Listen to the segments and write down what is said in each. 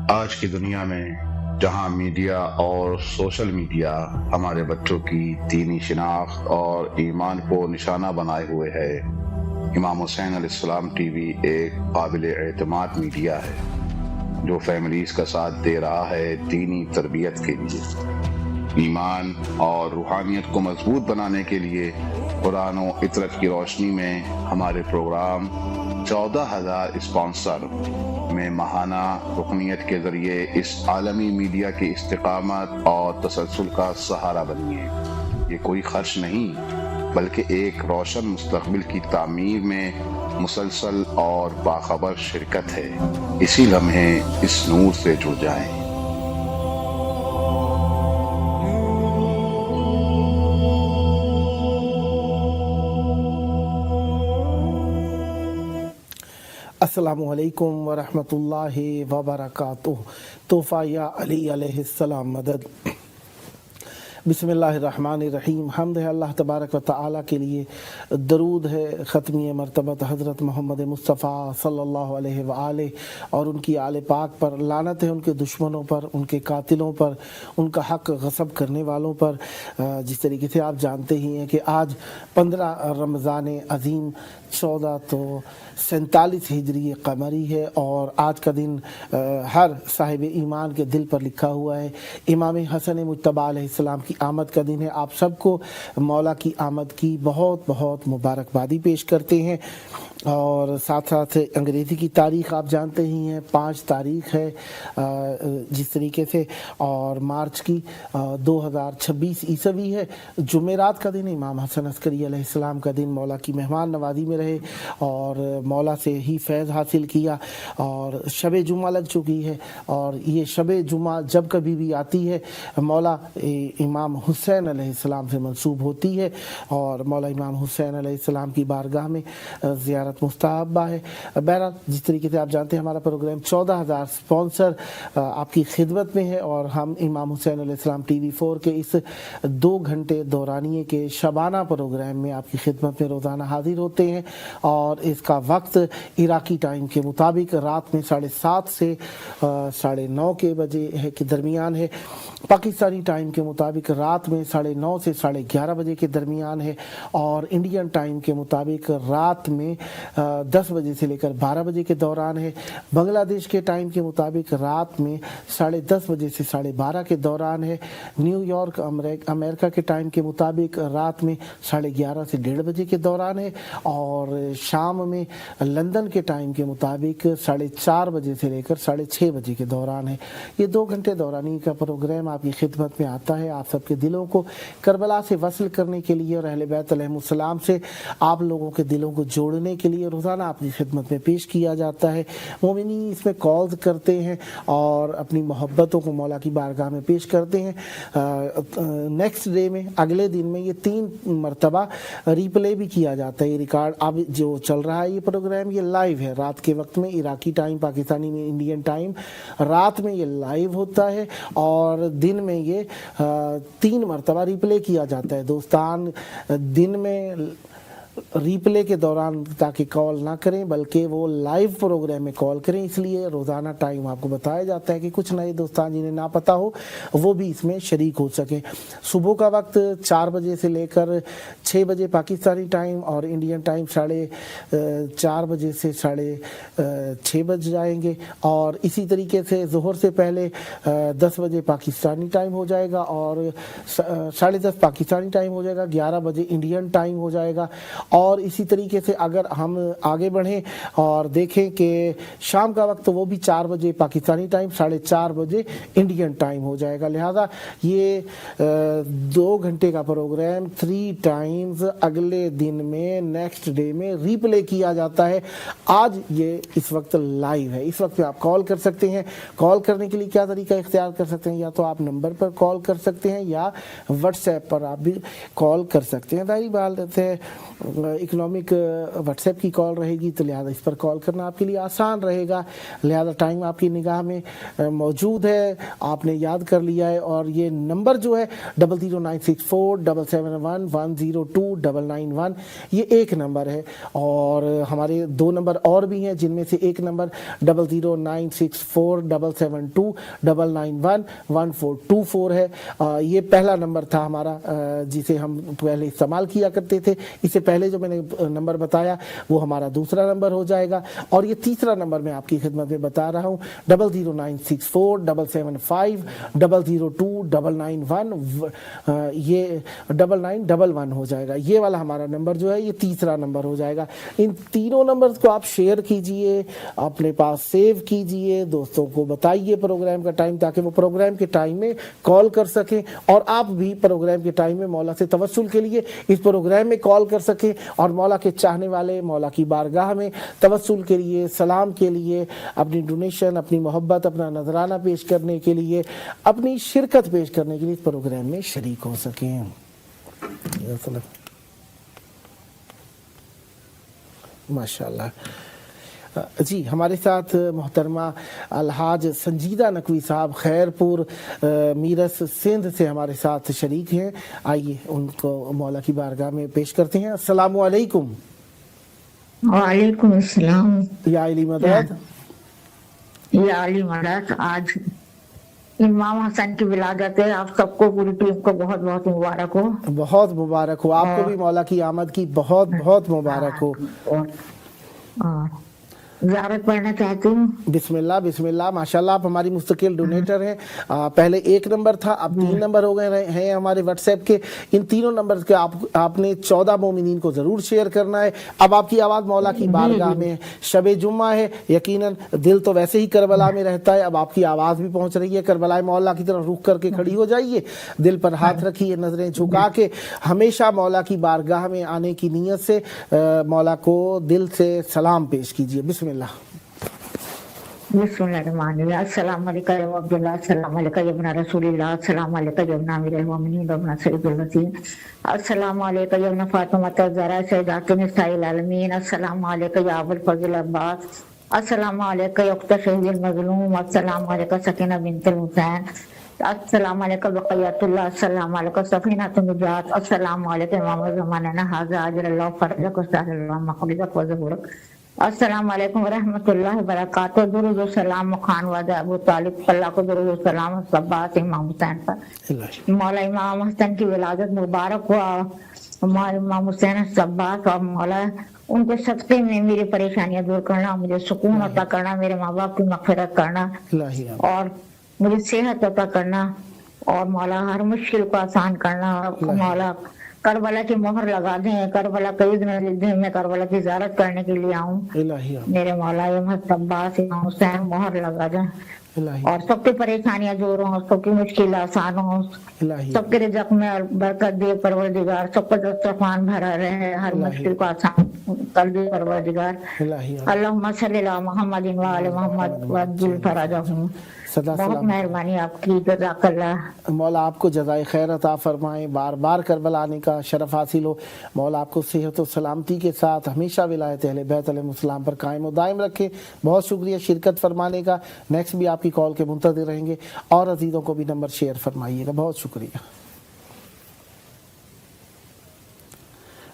آج کی دنیا میں جہاں میڈیا اور سوشل میڈیا ہمارے بچوں کی دینی شناخت اور ایمان کو نشانہ بنائے ہوئے ہے، امام حسین علیہ السلام ٹی وی ایک قابل اعتماد میڈیا ہے جو فیملیز کا ساتھ دے رہا ہے دینی تربیت کے لیے، ایمان اور روحانیت کو مضبوط بنانے کے لیے۔ قرآن و عطرت کی روشنی میں ہمارے پروگرام 14,000 اسپانسر میں ماہانہ رکنیت کے ذریعے اس عالمی میڈیا کی استقامت اور تسلسل کا سہارا بنیے۔ یہ کوئی خرچ نہیں بلکہ ایک روشن مستقبل کی تعمیر میں مسلسل اور باخبر شرکت ہے۔ اسی لمحے اس نور سے جڑ جائیں۔ السلام علیکم ورحمۃ اللہ وبرکاتہ۔ تحفہ یا علی علیہ السلام مدد۔ بسم اللہ الرحمن الرحیم۔ حمد ہے اللہ تبارک و تعالیٰ کے لیے، درود ہے ختمی مرتبت حضرت محمد مصطفیٰ صلی اللہ علیہ وآلہ اور ان کی آل پاک پر، لعنت ہے ان کے دشمنوں پر، ان کے قاتلوں پر، ان کا حق غصب کرنے والوں پر۔ جس طریقے سے آپ جانتے ہی ہیں کہ آج 15 رمضان عظیم 1447 ہجری قمری ہے، اور آج کا دن ہر صاحب ایمان کے دل پر لکھا ہوا ہے۔ امام حسن مجتبیٰ علیہ السلام کی آمد کا دن ہے۔ آپ سب کو مولا کی آمد کی بہت بہت مبارکبادی پیش کرتے ہیں، اور ساتھ ساتھ انگریزی کی تاریخ آپ جانتے ہی ہیں، 5 تاریخ ہے جس طریقے سے، اور مارچ کی 2026 عیسوی ہے۔ جمعرات کا دن امام حسن عسکری علیہ السلام کا دن، مولا کی مہمان نوازی میں رہے اور مولا سے ہی فیض حاصل کیا، اور شب جمعہ لگ چکی ہے، اور یہ شب جمعہ جب کبھی بھی آتی ہے مولا امام حسین علیہ السلام سے منسوب ہوتی ہے، اور مولا امام حسین علیہ السلام کی بارگاہ میں زیارت مستحبہ ہے۔ بہرحال جس طریقے سے آپ جانتے ہیں ہمارا پروگرام 14,000 اسپانسر آپ کی خدمت میں ہے، اور ہم امام حسین علیہ السلام ٹی وی 4 کے اس 2 گھنٹے دورانیے کے شبانہ پروگرام میں آپ کی خدمت میں روزانہ حاضر ہوتے ہیں، اور اس کا وقت عراقی ٹائم کے مطابق رات میں 7:30 سے 9:30 کے بجے کے درمیان ہے، پاکستانی ٹائم کے مطابق رات میں 9:30 سے 11:30 بجے کے درمیان ہے، اور انڈین ٹائم کے مطابق رات میں 10 بجے سے لے کر 12 بجے کے دوران ہے۔ بنگلہ دیش کے ٹائم کے مطابق رات میں 10:30 بجے سے 12:30 کے دوران ہے۔ نیو یارک امریکہ کے ٹائم کے مطابق رات میں 11:30 سے 1:30 بجے کے دوران ہے، اور شام میں لندن کے ٹائم کے مطابق 4:30 بجے سے لے کر 6:30 بجے کے دوران ہے۔ یہ 2 گھنٹے دورانی کا پروگرام آپ کی خدمت میں آتا ہے، آپ سب کے دلوں کو کربلا سے وصل کرنے کے لیے اور اہل بیت علیہ السلام سے آپ لوگوں کے دلوں کو جوڑنے کے لیے روزانہ آپ کی خدمت میں پیش کیا جاتا ہے۔ مومنین اس میں کالز کرتے ہیں اور اپنی محبتوں کو مولا کی بارگاہ میں پیش کرتے ہیں۔ نیکسٹ ڈے میں، اگلے دن میں، یہ 3 مرتبہ ریپلے بھی کیا جاتا ہے۔ یہ ریکارڈ اب جو چل رہا ہے یہ پروگرام، یہ لائیو ہے رات کے وقت میں، عراقی ٹائم، پاکستانی میں انڈین ٹائم، رات میں یہ لائیو ہوتا ہے، اور دن میں یہ 3 مرتبہ ریپلے کیا جاتا ہے۔ دوستان دن میں ریپلے کے دوران تاکہ کال نہ کریں بلکہ وہ لائیو پروگرام میں کال کریں، اس لیے روزانہ ٹائم آپ کو بتایا جاتا ہے کہ کچھ نئے دوستان جنہیں نہ پتہ ہو وہ بھی اس میں شریک ہو سکیں۔ صبح کا وقت 4 بجے سے لے کر 6 بجے پاکستانی ٹائم، اور انڈین ٹائم 4:30 بجے سے 6:30 بج جائیں گے، اور اسی طریقے سے ظہر سے پہلے 10 بجے پاکستانی ٹائم ہو جائے گا، اور 10:30 پاکستانی ٹائم ہو جائے گا، 11 بجے انڈین ٹائم ہو جائے گا۔ اور اسی طریقے سے اگر ہم آگے بڑھیں اور دیکھیں کہ شام کا وقت وہ بھی 4 بجے پاکستانی ٹائم، 4:30 بجے انڈین ٹائم ہو جائے گا۔ لہذا یہ 2 گھنٹے کا پروگرام 3 ٹائمز اگلے دن میں، نیکسٹ ڈے میں ریپلے کیا جاتا ہے۔ آج یہ اس وقت لائیو ہے، اس وقت آپ کال کر سکتے ہیں۔ کال کرنے کے لیے کیا طریقہ اختیار کر سکتے ہیں؟ یا تو آپ نمبر پر کال کر سکتے ہیں، یا واٹس ایپ پر آپ بھی کال کر سکتے ہیں۔ ظاہری بات ہے इकोनॉमिक व्हाट्सएप की कॉल रहेगी, तो लिहाजा इस पर कॉल करना आपके लिए आसान रहेगा। लिहाजा टाइम आपकी निगाह में मौजूद है, आपने याद कर लिया है। और ये नंबर जो है 009647711029991 ये एक नंबर है। और हमारे दो नंबर और भी हैं, जिनमें से एक नंबर 009647719911424 है। ये पहला नंबर था हमारा जिसे हम पहले इस्तेमाल किया करते थे। इससे पहले जो मैंने नंबर बताया वो हमारा दूसरा नंबर हो जाएगा। और ये तीसरा नंबर मैं आपकी खिदमत में बता रहा हूँ 009647750029991 ये 9911 हो जाएगा। ये वाला हमारा नंबर जो है ये तीसरा नंबर हो जाएगा। इन तीनों नंबर्स को आप शेयर कीजिए, अपने पास सेव कीजिए, दोस्तों को बताइए प्रोग्राम का टाइम, ताकि वो प्रोग्राम के टाइम में कॉल कर सकें और आप भी प्रोग्राम के टाइम में मौला से तवस्सुल के लिए इस प्रोग्राम में कॉल कर सकें और मौला के चाहने वाले मौला की बारगाह में तवस्सुल के लिए, सलाम के लिए, अपनी डोनेशन, अपनी मोहब्बत, अपना नजराना पेश करने के लिए, अपनी शिरकत पेश करने के लिए इस प्रोग्राम में शरीक हो सकें। माशाअल्लाह जी। हमारे साथ मोहतरमा अलहाज संजीदा नकवी साहब खैरपुर मीरस सिंध से हमारे साथ शरीक हैं। आइए उनको मौला की बारगाह में पेश करते हैं। अस्सलामु अलैकुम। वालेकुम अस्सलाम। या अली मदद। या अली मदद। आज इमाम हसन की विलादत है, आप सबको पूरी टीम को बहुत बहुत मुबारक हो। बहुत मुबारक हो आपको भी, मौला की आमद की बहुत बहुत मुबारक हो। और ज़ियारत पढ़ना चाहती हूँ। बिस्मिल्लाह बिस्मिल्लाह। माशाल्लाह आप हमारी मुस्तकिल डोनेटर हैं। पहले एक नंबर था, अब 3 नंबर हो गए हैं हमारे व्हाट्सएप के। इन तीनों नंबर के आपने 14 मोमिनीन को जरूर शेयर करना है। अब आपकी आवाज़ मौला की बारगाह में, शब जुम्मा है, यकीनन दिल तो वैसे ही करबला में रहता है, अब आपकी आवाज़ भी पहुंच रही है। करबला मौला की तरफ रुख करके खड़ी हो जाइए, दिल पर हाथ रखिए, नजरें झुका के हमेशा मौला की बारगाह में आने की नीयत से मौला को दिल से सलाम पेश कीजिए। बिस्मिल्लाह। बिस्मिल्लाहिर्रहमानिर्रहीम। अस्सलाम वालेकुम या अब्दुल्लाह, अस्सलाम वालेकुम या इब्न रसूलिल्लाह, अस्सलाम वालेकुम या इब्न अमीरुल मोमिनीन व इब्न सय्यिदुल वसीम, अस्सलाम वालेकुम या इब्न फातिमा ज़हरा सय्यदातुन निसाइल आलमीन, अस्सलाम वालेकुम या अबुल फज़ल अब्बास, अस्सलाम वालेकुम या उख्त शहीदुल मज़लूम, अस्सलाम वालेकुम सकीना बिन्तुल हुसैन, अस्सलाम वालेकुम बक़ियतुल्लाह, अस्सलाम वालेकुम सफ़ीनतुन निजात, अस्सलाम वालेकुम इमाम ज़माना हाज़ा अजरल्लाहु फ़रजक व सहलल्लाहु मक़दिरक व ज़हूरक, अस्सलाम वालेकुम व रहमतुल्लाहि व बरकातुहू। दुरूद व सलाम खान वादा अबू तालिब अल्लाह को दुरूद व सलाम सब्बात इमाम हुसैन पर। मौला इमाम हसन की विलादत मुबारक हुआ। इमाम हुसैन सब्बात और मौला उनके सदक़े में मेरी परेशानियां दूर करना, मुझे सुकून अता करना, मेरे माँ बाप की मग़फ़िरत करना और मुझे सेहत अता करना और मौला हर मुश्किल को आसान करना। मौला करबला की मोहर लगा दें, करबला कई दिन में करबला की ज़ियारत करने के लिए आऊं। मेरे मौला अब्बास इमाम हुसैन मोहर लगा दें और सबकी परेशानियां दूर हों, सबकी मुश्किल आसान हो, सबके रिज़्क़ में बरकत दे परवरदिगार, सबका दस्तरख़्वान भरा रहे, हर मुश्किल को आसान कर दे परवरदिगार। अल्लाहुम्मा सल्ली अला मुहम्मदिन व आले मुहम्मद वअज्जिल फरजहुम। बहुत मेहरबानी आपकी, जज़ाकल्लाह। मौला आपको जज़ाए खैर अता फरमाएं, बार बार करबला आने का शरफ हासिल हो। मौला आपको सेहत और सलामती के साथ हमेशा विलायत अहले बैत अलैहिस्सलाम पर कायम और दायम रखे। बहुत शुक्रिया शिरकत फरमाने का। नेक्स्ट भी आपकी कॉल के मुंतज़िर रहेंगे और अजीज़ों को भी नंबर शेयर फरमाइएगा। बहुत शुक्रिया।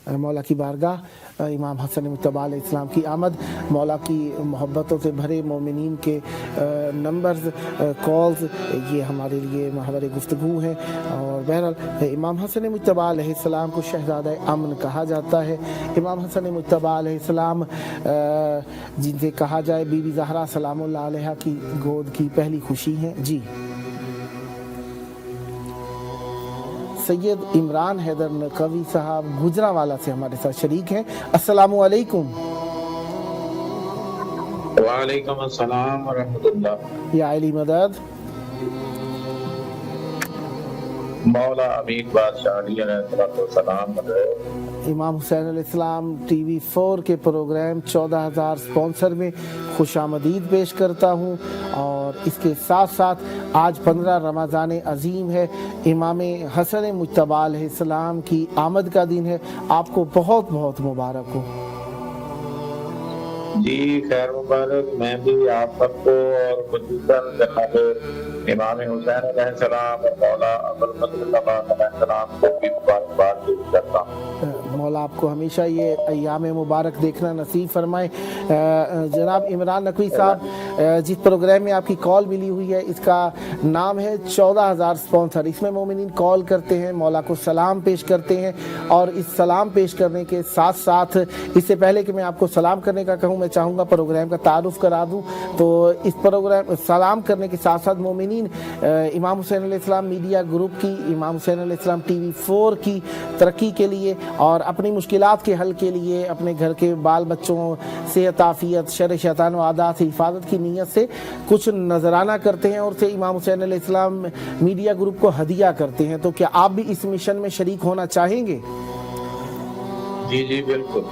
मौला की बारगाह इमाम हसन मुज्तबा अलैहिस्सलाम की आमद, मौला की मोहब्बतों से भरे मोमिनीन के नंबर्स, कॉल्स, ये हमारे लिए महवर गुफ्तगू हैं। और बहरहाल इमाम हसन मुज्तबा अलैहिस्सलाम को शहज़ादा अमन कहा जाता है। इमाम हसन मुज्तबा अलैहिस्सलाम जिनसे कहा जाए बीबी ज़हरा सलामुल्लाह अलैहा की गोद की पहली खुशी हैं। जी सैयद इमरान हैदर नकवी साहब गुजरावाला से हमारे साथ शरीक हैं। अस्सलामु अलैकुम। वालेकुम अस्सलाम व रहमतुल्लाह। या अली मदद। मौला अमीन बादशाह अलैहि सलाम इमाम हुसैन अलैहिस्सलाम टीवी 4 के प्रोग्राम 14,000 स्पॉन्सर में खुशामदीद पेश करता हूँ। और इसके साथ साथ आज 15 रमज़ान अज़ीम है, इमाम हसन मुज्तबा अलैहिस्सलाम की आमद का दिन है। आपको बहुत बहुत मुबारक हो। जी खैर मुबारक। मैं भी आप सबको और खुसूसन जनाब इमाम हुसैन अलैहिस्सलाम और मौला अबुल फजल अलैहिस्सलाम को भी मुबारकबाद पेश करता हूँ। मौला आपको हमेशा ये अय्याम मुबारक देखना नसीब फरमाए। जनाब इमरान नकवी साहब, जिस प्रोग्राम में आपकी कॉल मिली हुई है इसका नाम है 14,000 स्पॉन्सर। इसमें मोमिनीन कॉल करते हैं, मौला को सलाम पेश करते हैं। और इस सलाम पेश करने के साथ साथ, इससे पहले कि मैं आपको सलाम करने का कहूँ, मैं चाहूँगा प्रोग्राम का तारुफ करा दूँ। तो इस प्रोग्राम सलाम करने के साथ साथ मोमिनीन इमाम हुसैन अलैहिस्सलाम मीडिया ग्रुप की, इमाम हुसैन अलैहिस्सलाम टीवी 4 की तरक्की के लिए और अपनी मुश्किलात के हल के लिए, अपने घर के बाल बच्चों सेहत आफियत शर शैतान व आदात से हिफाजत की नीयत से कुछ नजराना करते हैं और उसे इमाम हुसैन अलैहिस्सलाम मीडिया ग्रुप को हदिया करते हैं। तो क्या आप भी इस मिशन में शरीक होना चाहेंगे? जी जी बिल्कुल।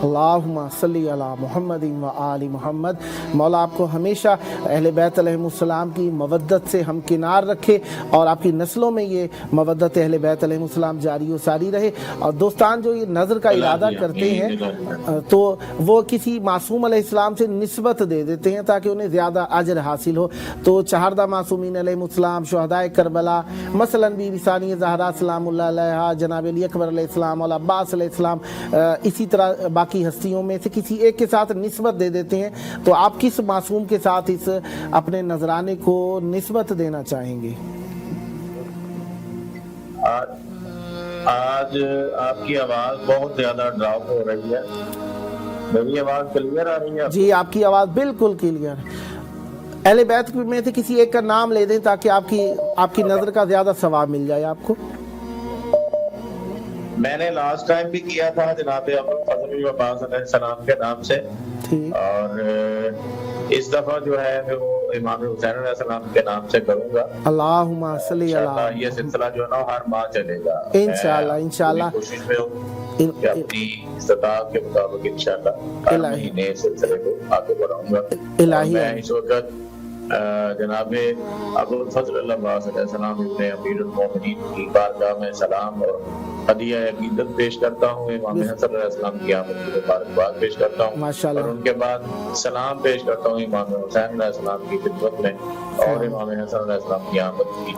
अल्लाहुम्मा सल्ली अला मुहम्मद व आलि मुहम्मद। मौला आपको हमेशा अहले बैत अलैहिमुस्सलाम की मवद्दत से हमकिनार रखे और आपकी नस्लों में ये मवद्दत अहले बैत अलैहिमुस्सलाम जारी व सारी रहे। और दोस्तान जो ये नज़र का इरादा करते हैं तो वो किसी मासूम अलैहिस्सलाम से निस्बत दे देते हैं ताकि उन्हें ज़्यादा अजर हासिल हो। तो चहारदा मासूमीन अलैहिमुस्सलाम, शुहदाए करबला, मसलन बीबी सानिया ज़हरा सलामुल्लाह अलैहा, जनाब अली अकबर अलैहिस्सलाम और अब्बास अलैहिस्सलाम, इसी तरह बाकी हस्तियों में से किसी एक के साथ निस्बत दे देते हैं। तो आप किस मासूम के साथ इस अपने नजराने को निस्बत देना चाहेंगे? आज आपकी आवाज बहुत ज्यादा ड्रॉप हो रही है। मेरी आवाज क्लियर आ रही है? जी आपकी आवाज बिल्कुल क्लियर। अहले बैत में से किसी एक का नाम ले दें ताकि आपकी नजर का ज्यादा सवाब मिल जाए आपको। मैंने लास्ट टाइम भी किया था जनाब अबुल फजल अब्बास अलैहिस्सलाम के नाम से, और इस दफा जो है मैं वो इमाम हुसैन अलैहिस्सलाम के नाम से करूंगा। अल्लाहुम्मा सल्ली अला। ये सिलसिला जो है ना हर माह चलेगा इंशाल्लाह। कोशिश में हूँ कि अपनी इस्तिताअत के मुताबिक इंशाल्लाह हर महीने इस सिलसिले को आगे बढ़ाऊंगा। मैं इस वक्त जनाब अबुल फजल अब्बास अलैहिस्सलाम इब्ने अमीरुल मोमिनीन की बारगाह में सलाम और हदिया अकीदत पेश करता हूँ। इमाम हसन अलैहिस्सलाम की आमद की मुबारकबाद पेश करता हूँ और उनके बाद सलाम पेश करता हूँ इमाम हुसैन अलैहिस्सलाम की खिदमत में और इमाम हसन अलैहिस्सलाम की आमद की,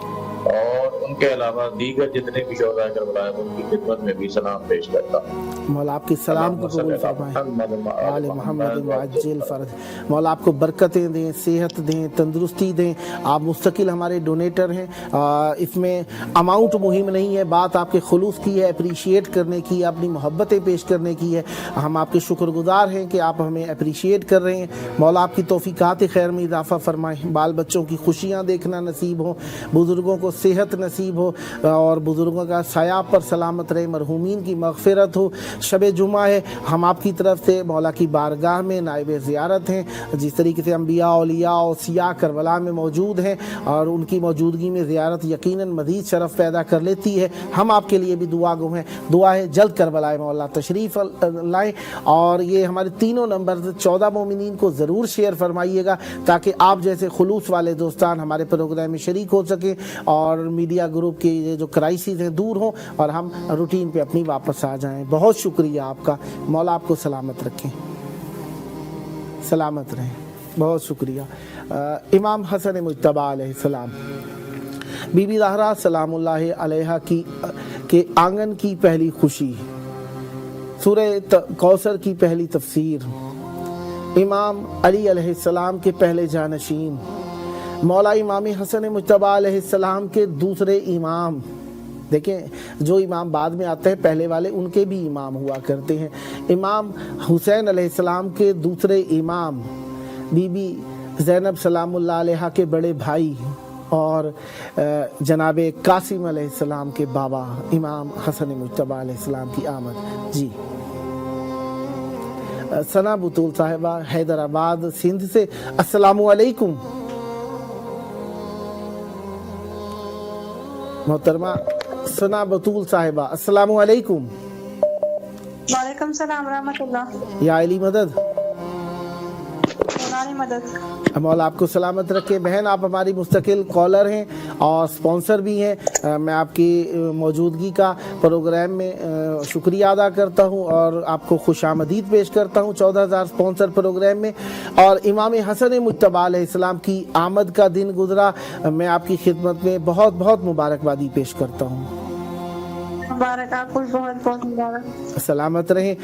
और उनके अलावा दीगर जितने भी शोहदाए करबला हैं उनकी खिदमत में भी सलाम पेश करता हूँ। मौला आपकी सलाम को कबूल फरमाए। आले मोहम्मद व अज्जिल फर्ज। मौला आपको बरकतें दें, सेहत दें, तंदुरुस्ती दें। आप मुस्तकिल हमारे डोनेटर हैं। इसमें अमाउंट मुहिम नहीं है, बात आपके खुलूस की है, अप्रिशिएट करने की, अपनी मोहब्बतें पेश करने की है। हम आपके शुक्रगुजार हैं कि आप हमें अप्रिशिएट कर रहे हैं। मौला आपकी तौफीकात खैर में इजाफा फरमाए, बाल बच्चों की खुशियाँ देखना नसीब हो, बुजुर्गों को सेहत नसीब हो और बुजुर्गों का साया पर सलामत रहे, मरहूमीन की मगफिरत हो। शब जुमा है, हम आपकी तरफ से मौला की बारगाह में नाइब ज़ियारत हैं। जिस तरीके से अम्बिया औलिया और सिया करबला में मौजूद हैं और उनकी मौजूदगी में ज़ियारत यकीनन मज़ीद शरफ़ पैदा कर लेती है। हम आपके लिए भी दुआ गो हैं। दुआ है जल्द करबलाए मौला तशरीफ़ लाएँ और ये हमारे तीनों नंबर 14 मोमिनीन को ज़रूर शेयर फरमाइएगा ताकि आप जैसे खुलूस वाले दोस्तान हमारे प्रोग्राम में शरीक हो सकें और मीडिया ग्रुप की ये जो क्राइसिस हैं दूर हों और हम रूटीन पे अपनी वापस आ जाएं। बहुत शुक्रिया आपका। मौला आपको सलामत रखें, सलामत रहें। बहुत शुक्रिया। इमाम हसन मुज्तबा अलैहिस्सलाम, बीबी ज़हरा सलामुल्लाह अलैहा की के आंगन की पहली खुशी, सूरह कौसर की पहली तफसीर, इमाम अली अलैहिस्सलाम के पहले जानशीन, मौला इमाम हसन मुज्तबा अलैहिस्सलाम के दूसरे इमाम। देखें जो इमाम बाद में आते हैं पहले वाले उनके भी इमाम हुआ करते हैं। इमाम हुसैन अलैहिस्सलाम के दूसरे इमाम, बीबी ज़ैनब सलामुल्लाह अलैहा के बड़े भाई और जनाब कासिम अलैहिस्सलाम के बाबा इमाम हसन मुज्तबा अलैहिस्सलाम की आमद। जी सना बुतूल साहिबा हैदराबाद सिंध से, अस्सलामु अलैकुम। मोहतरमा सना बतूल साहिबा, अस्सलामु अलैकुम। वालेकुम सलाम रहमतुल्लाह। या अली मदद, मौलानी मदद। मौला आपको सलामत रखे। बहन आप हमारी मुस्तकिल कॉलर हैं और स्पॉन्सर भी हैं। मैं आपकी मौजूदगी का प्रोग्राम में शुक्रिया अदा करता हूं और आपको खुशामदीद पेश करता हूं 14,000 स्पॉन्सर प्रोग्राम में। और इमाम हसन मुज्तबा अलैहिस्सलाम की आमद का दिन गुजरा, मैं आपकी खिदमत में बहुत बहुत मुबारकबादी पेश करता हूँ। मुबारक, आपको बहुत बहुत मुबारक। सलामत रहें।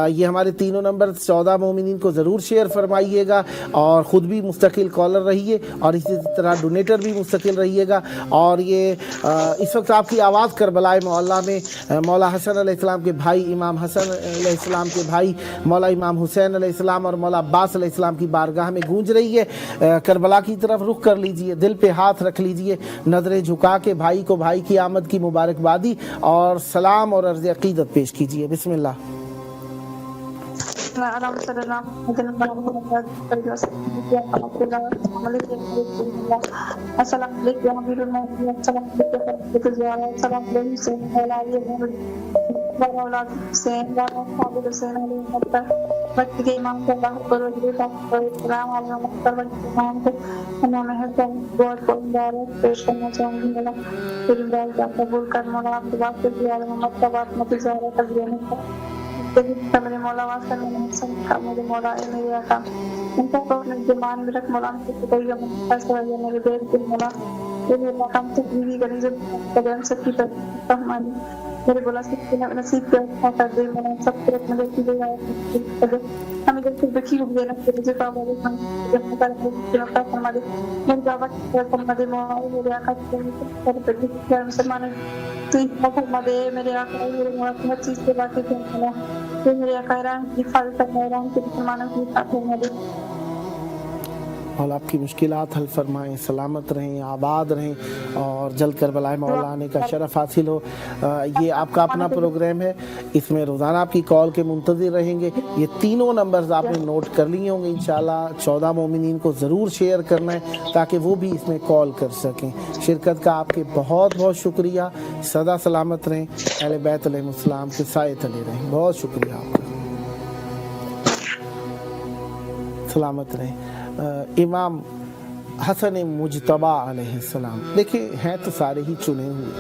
ये हमारे तीनों नंबर 14 मोमिनीन को ज़रूर शेयर फरमाइएगा और ख़ुद भी मुस्तकिल कॉलर रहिए और इसी तरह डोनेटर भी मुस्तकिल रहिएगा। और ये इस वक्त आपकी आवाज़ करबला मोहल्ला में मौला हसन अलैहिस्सलाम के भाई इमाम हसन अलैहिस्सलाम के भाई मौला इमाम हुसैन अलैहिस्सलाम और मौला अब्बास अलैहिस्सलाम की बारगाह में गूंज रही है। करबला की तरफ रुख कर लीजिए, दिल पे हाथ रख लीजिए, नज़रें झुका के भाई को भाई की आमद की मुबारकबादी और सलाम और अर्ज़ अक़ीदत पेश कीजिए। बिस्मिल्लाह। बहुत पेश करना चाहूंगी। कबूल कर मौला आपकी बात से मेरे मौला वास्ता मेरे मौला है मेरे आका उनको अपने जुबान में रख मौला मेरे देर के मौला मेरे मकाम से बीवी करी जब कदम से की हमारी मेरे बोला से नसीब पे कर दे मौला सब तरफ मदद की दे हमें जब से देखी हो गया ना मुझे बाबा ने जब कर फरमा दे मेरे बाबा फरमा दे मौला मेरे आका पर पे मुसलमान तू फरमा दे मेरे आका मेरे मौला हर चीज के बाकी मौला मेरे आका हिफाजत करना ईरान के मुसलमानों की हिफाजत और आपकी मुश्किलात हल फरमाएं, सलामत रहें, आबाद रहें और जल्द करबला मौला आने का शरफ हासिल हो। ये आपका अपना प्रोग्राम है, इसमें रोज़ाना आपकी कॉल के मुंतज़िर रहेंगे। ये तीनों नंबर्स आपने नोट कर लिए होंगे। इंशाल्लाह 14 मोमिनीन को ज़रूर शेयर करना है ताकि वो भी इसमें कॉल कर सकें। शिरकत का आपके बहुत बहुत शुक्रिया। सदा सलामत रहें, अहले बैत अलैहिस्सलाम के साए तले रहें। बहुत शुक्रिया आपका, सलामत रहें। इमाम हसन मुज्तबा अलैहिस्सलाम देखिए हैं तो सारे ही चुने हुए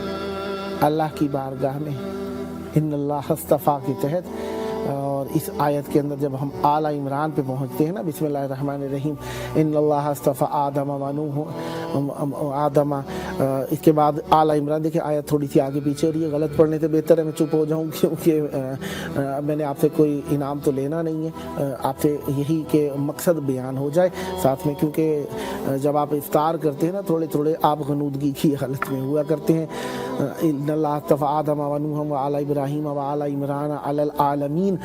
अल्लाह की बारगाह में इन्नल्लाह हस्तफ़ा के तहत। और इस आयत के अंदर जब हम आला इमरान पे पहुँचते हैं ना, बिस्मिल्लाहिर्रहमानिर्रहीम, इन्नल्लाह हस्तफ़ा आदम व नूह आदम, इसके बाद आला इमरान। देखिए आयत थोड़ी सी आगे पीछे और ये गलत पढ़ने से बेहतर है मैं चुप हो जाऊँ, क्योंकि मैंने आपसे कोई इनाम तो लेना नहीं है, आपसे यही कि मकसद बयान हो जाए साथ में, क्योंकि जब आप इफ्तार करते हैं ना थोड़े थोड़े आप गनूदगी की हालत में हुआ करते हैं। इन्नल्लाह हस्तफ़ा आदम व नूह व आला इब्राहीम व आला इमरान अलल आलमीन,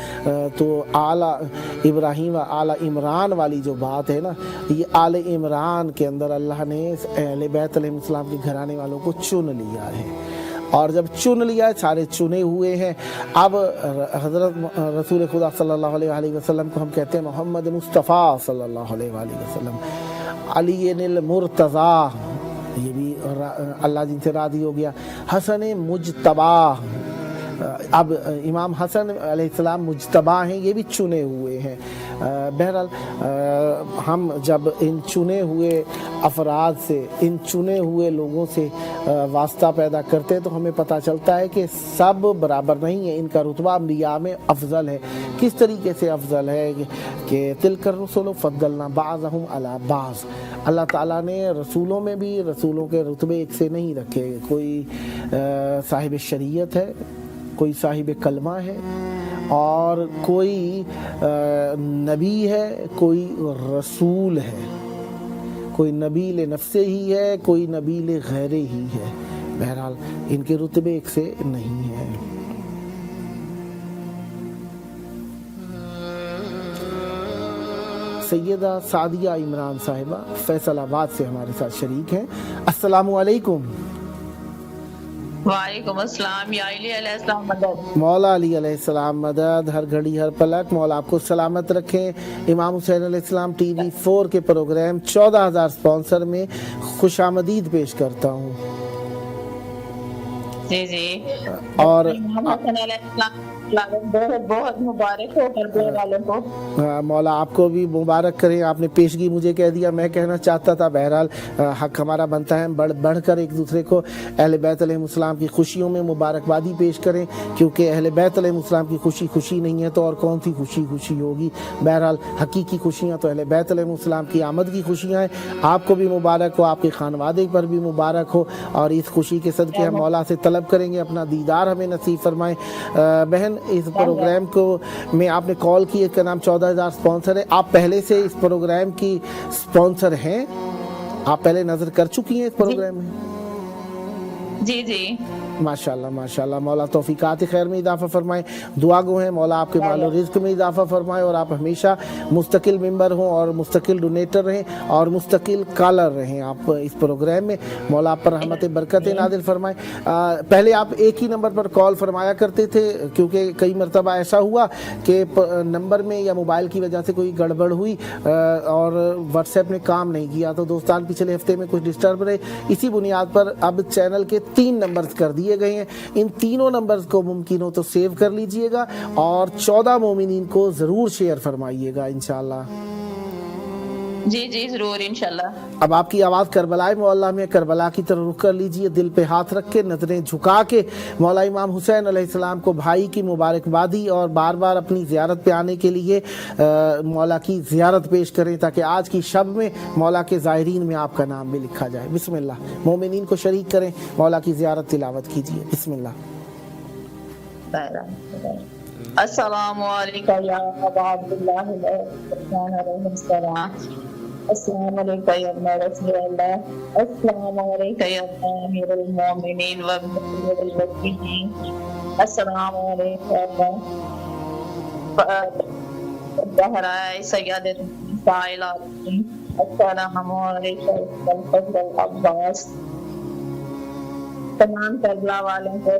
तो आला इब्राहीम व आला इमरान वाली जो बात है ना, ये आले इमरान के अंदर अल्लाह ने अहले बैत अलैहिस्सलाम के घराने वालों को चुन लिया है। और जब चुन लिया है, सारे चुने हुए हैं। अब हज़रत रसूल खुदा सल्लल्लाहु अलैहि वसल्लम को हम कहते हैं मोहम्मद मुस्तफ़ा सल्लल्लाहु अलैहि वसल्लम, अली मुर्तज़ा, ये भी अल्लाह जिनसे राज़ी हो गया। हसन मुज्तबा, अब इमाम हसन अलैहिस्सलाम मुज्तबा हैं, ये भी चुने हुए हैं। बहरहाल हम जब इन चुने हुए अफराद से, इन चुने हुए लोगों से वास्ता पैदा करते हैं तो हमें पता चलता है कि सब बराबर नहीं है, इनका रुतबा अंबिया में अफजल है। किस तरीके से अफजल है कि तिलकर रसूल फद्दलना बाज़हुम अला बाज़, अल्लाह ताला ने रसूलों में भी रसूलों के रुतबे एक से नहीं रखे। कोई साहिब शरीयत है, कोई साहिब कलमा है और कोई नबी है, कोई रसूल है, कोई नबील नफ्से ही है, कोई नबील गैरे ही है। बहरहाल इनके रुतबे एक से नहीं है। सैयदा सादिया इमरान साहिबा फैसलाबाद से हमारे साथ शरीक हैं। अस्सलामु अलैकुम। वालेकुम अस्सलाम। या अली अलैहिस्सलाम मदद। मौला अली अलैहिस्सलाम मदद, हर घड़ी हर पलक मौला आपको सलामत रखें। इमाम हुसैन अलैहिस्सलाम टीवी 4 के प्रोग्राम 14,000 स्पॉन्सर में खुशामदीद पेश करता हूँ। जी जी। और बहुत बहुत मुबारक हो करबला वालों को। मौला आपको भी मुबारक करें। आपने पेशगी मुझे कह दिया, मैं कहना चाहता था। बहरहाल हक हमारा बनता है बढ़कर एक दूसरे को अहले बैत अलैहिस्सलाम की खुशियों में मुबारकबादी पेश करें, क्योंकि अहले बैत अलैहिस्सलाम की खुशी खुशी नहीं है तो और कौन सी खुशी खुशी होगी। बहरहाल हकीकी खुशियाँ तो अहले बैत अलैहिस्सलाम की आमद की खुशियाँ हैं। आपको भी मुबारक हो, आपके खानवादे पर भी मुबारक हो, और इस खुशी के सदके हम मौला से तलब करेंगे अपना दीदार हमें नसीब फरमाएं। बहन, इस प्रोग्राम को में आपने कॉल की, इसका नाम 14,000 स्पॉन्सर है। आप पहले से इस प्रोग्राम की स्पॉन्सर हैं? आप पहले नजर कर चुकी हैं इस प्रोग्राम में? जी जी माशाल्लाह माशाल्लाह। मौला तौफीकात खैर में इजाफा फरमाए। दुआ गो हैं मौला आपके मालो रिज्क में इजाफा फरमाए, और आप हमेशा मुस्तकिल मेंबर हों और मुस्तकिल डोनेटर रहें और मुस्तकिल कॉलर रहें आप इस प्रोग्राम में। मौला आप पर रहमत बरकत नादिल फरमाए। पहले आप एक ही नंबर पर कॉल फरमाया करते थे, क्योंकि कई मरतबा ऐसा हुआ कि नंबर में या मोबाइल की वजह से कोई गड़बड़ हुई और व्हाट्सएप ने काम नहीं किया, तो दोस्तान पिछले हफ्ते में कुछ डिस्टर्ब रहे। इसी बुनियाद पर अब चैनल के 3 नंबर्स कर दिए गए हैं। इन तीनों नंबर्स को मुमकिन हो तो सेव कर लीजिएगा और 14 मोमिनीन को जरूर शेयर फरमाइएगा इंशाल्लाह। जी जी जरूर इंशाल्लाह। अब आपकी आवाज़ करबला मौला में करबला की तरफ रुख कर लीजिए, दिल पे हाथ रख के, नजरें झुका के मौला इमाम हुसैन अलैहिस्सलाम को भाई की मुबारकबादी और बार बार अपनी ज़ियारत पे आने के लिए मौला की ज़ियारत पेश करें, ताकि आज की शब में मौला के ज़ायरीन में आपका नाम भी लिखा जाए। बिस्मिल्लाह, मोमिनीन को शरीक करें, मौला की ज़ियारत तिलावत कीजिए। बिस्मिल्लाह। अस्सलामु अलैकुम या अबा अब्दुल्लाह अस्सलामु अलैकुम या इब्न रसूलल्लाह अस्सलामु अलैकुम या अमीरुल मोमिनीन व मुक़िमुल मुत्तक़ीन अस्सलामु अलैकुम ज़हरा सय्यदतुन निसाइल आलमीन अस्सलामु अलैकुम अल अब्बास। तमाम करबला वालों को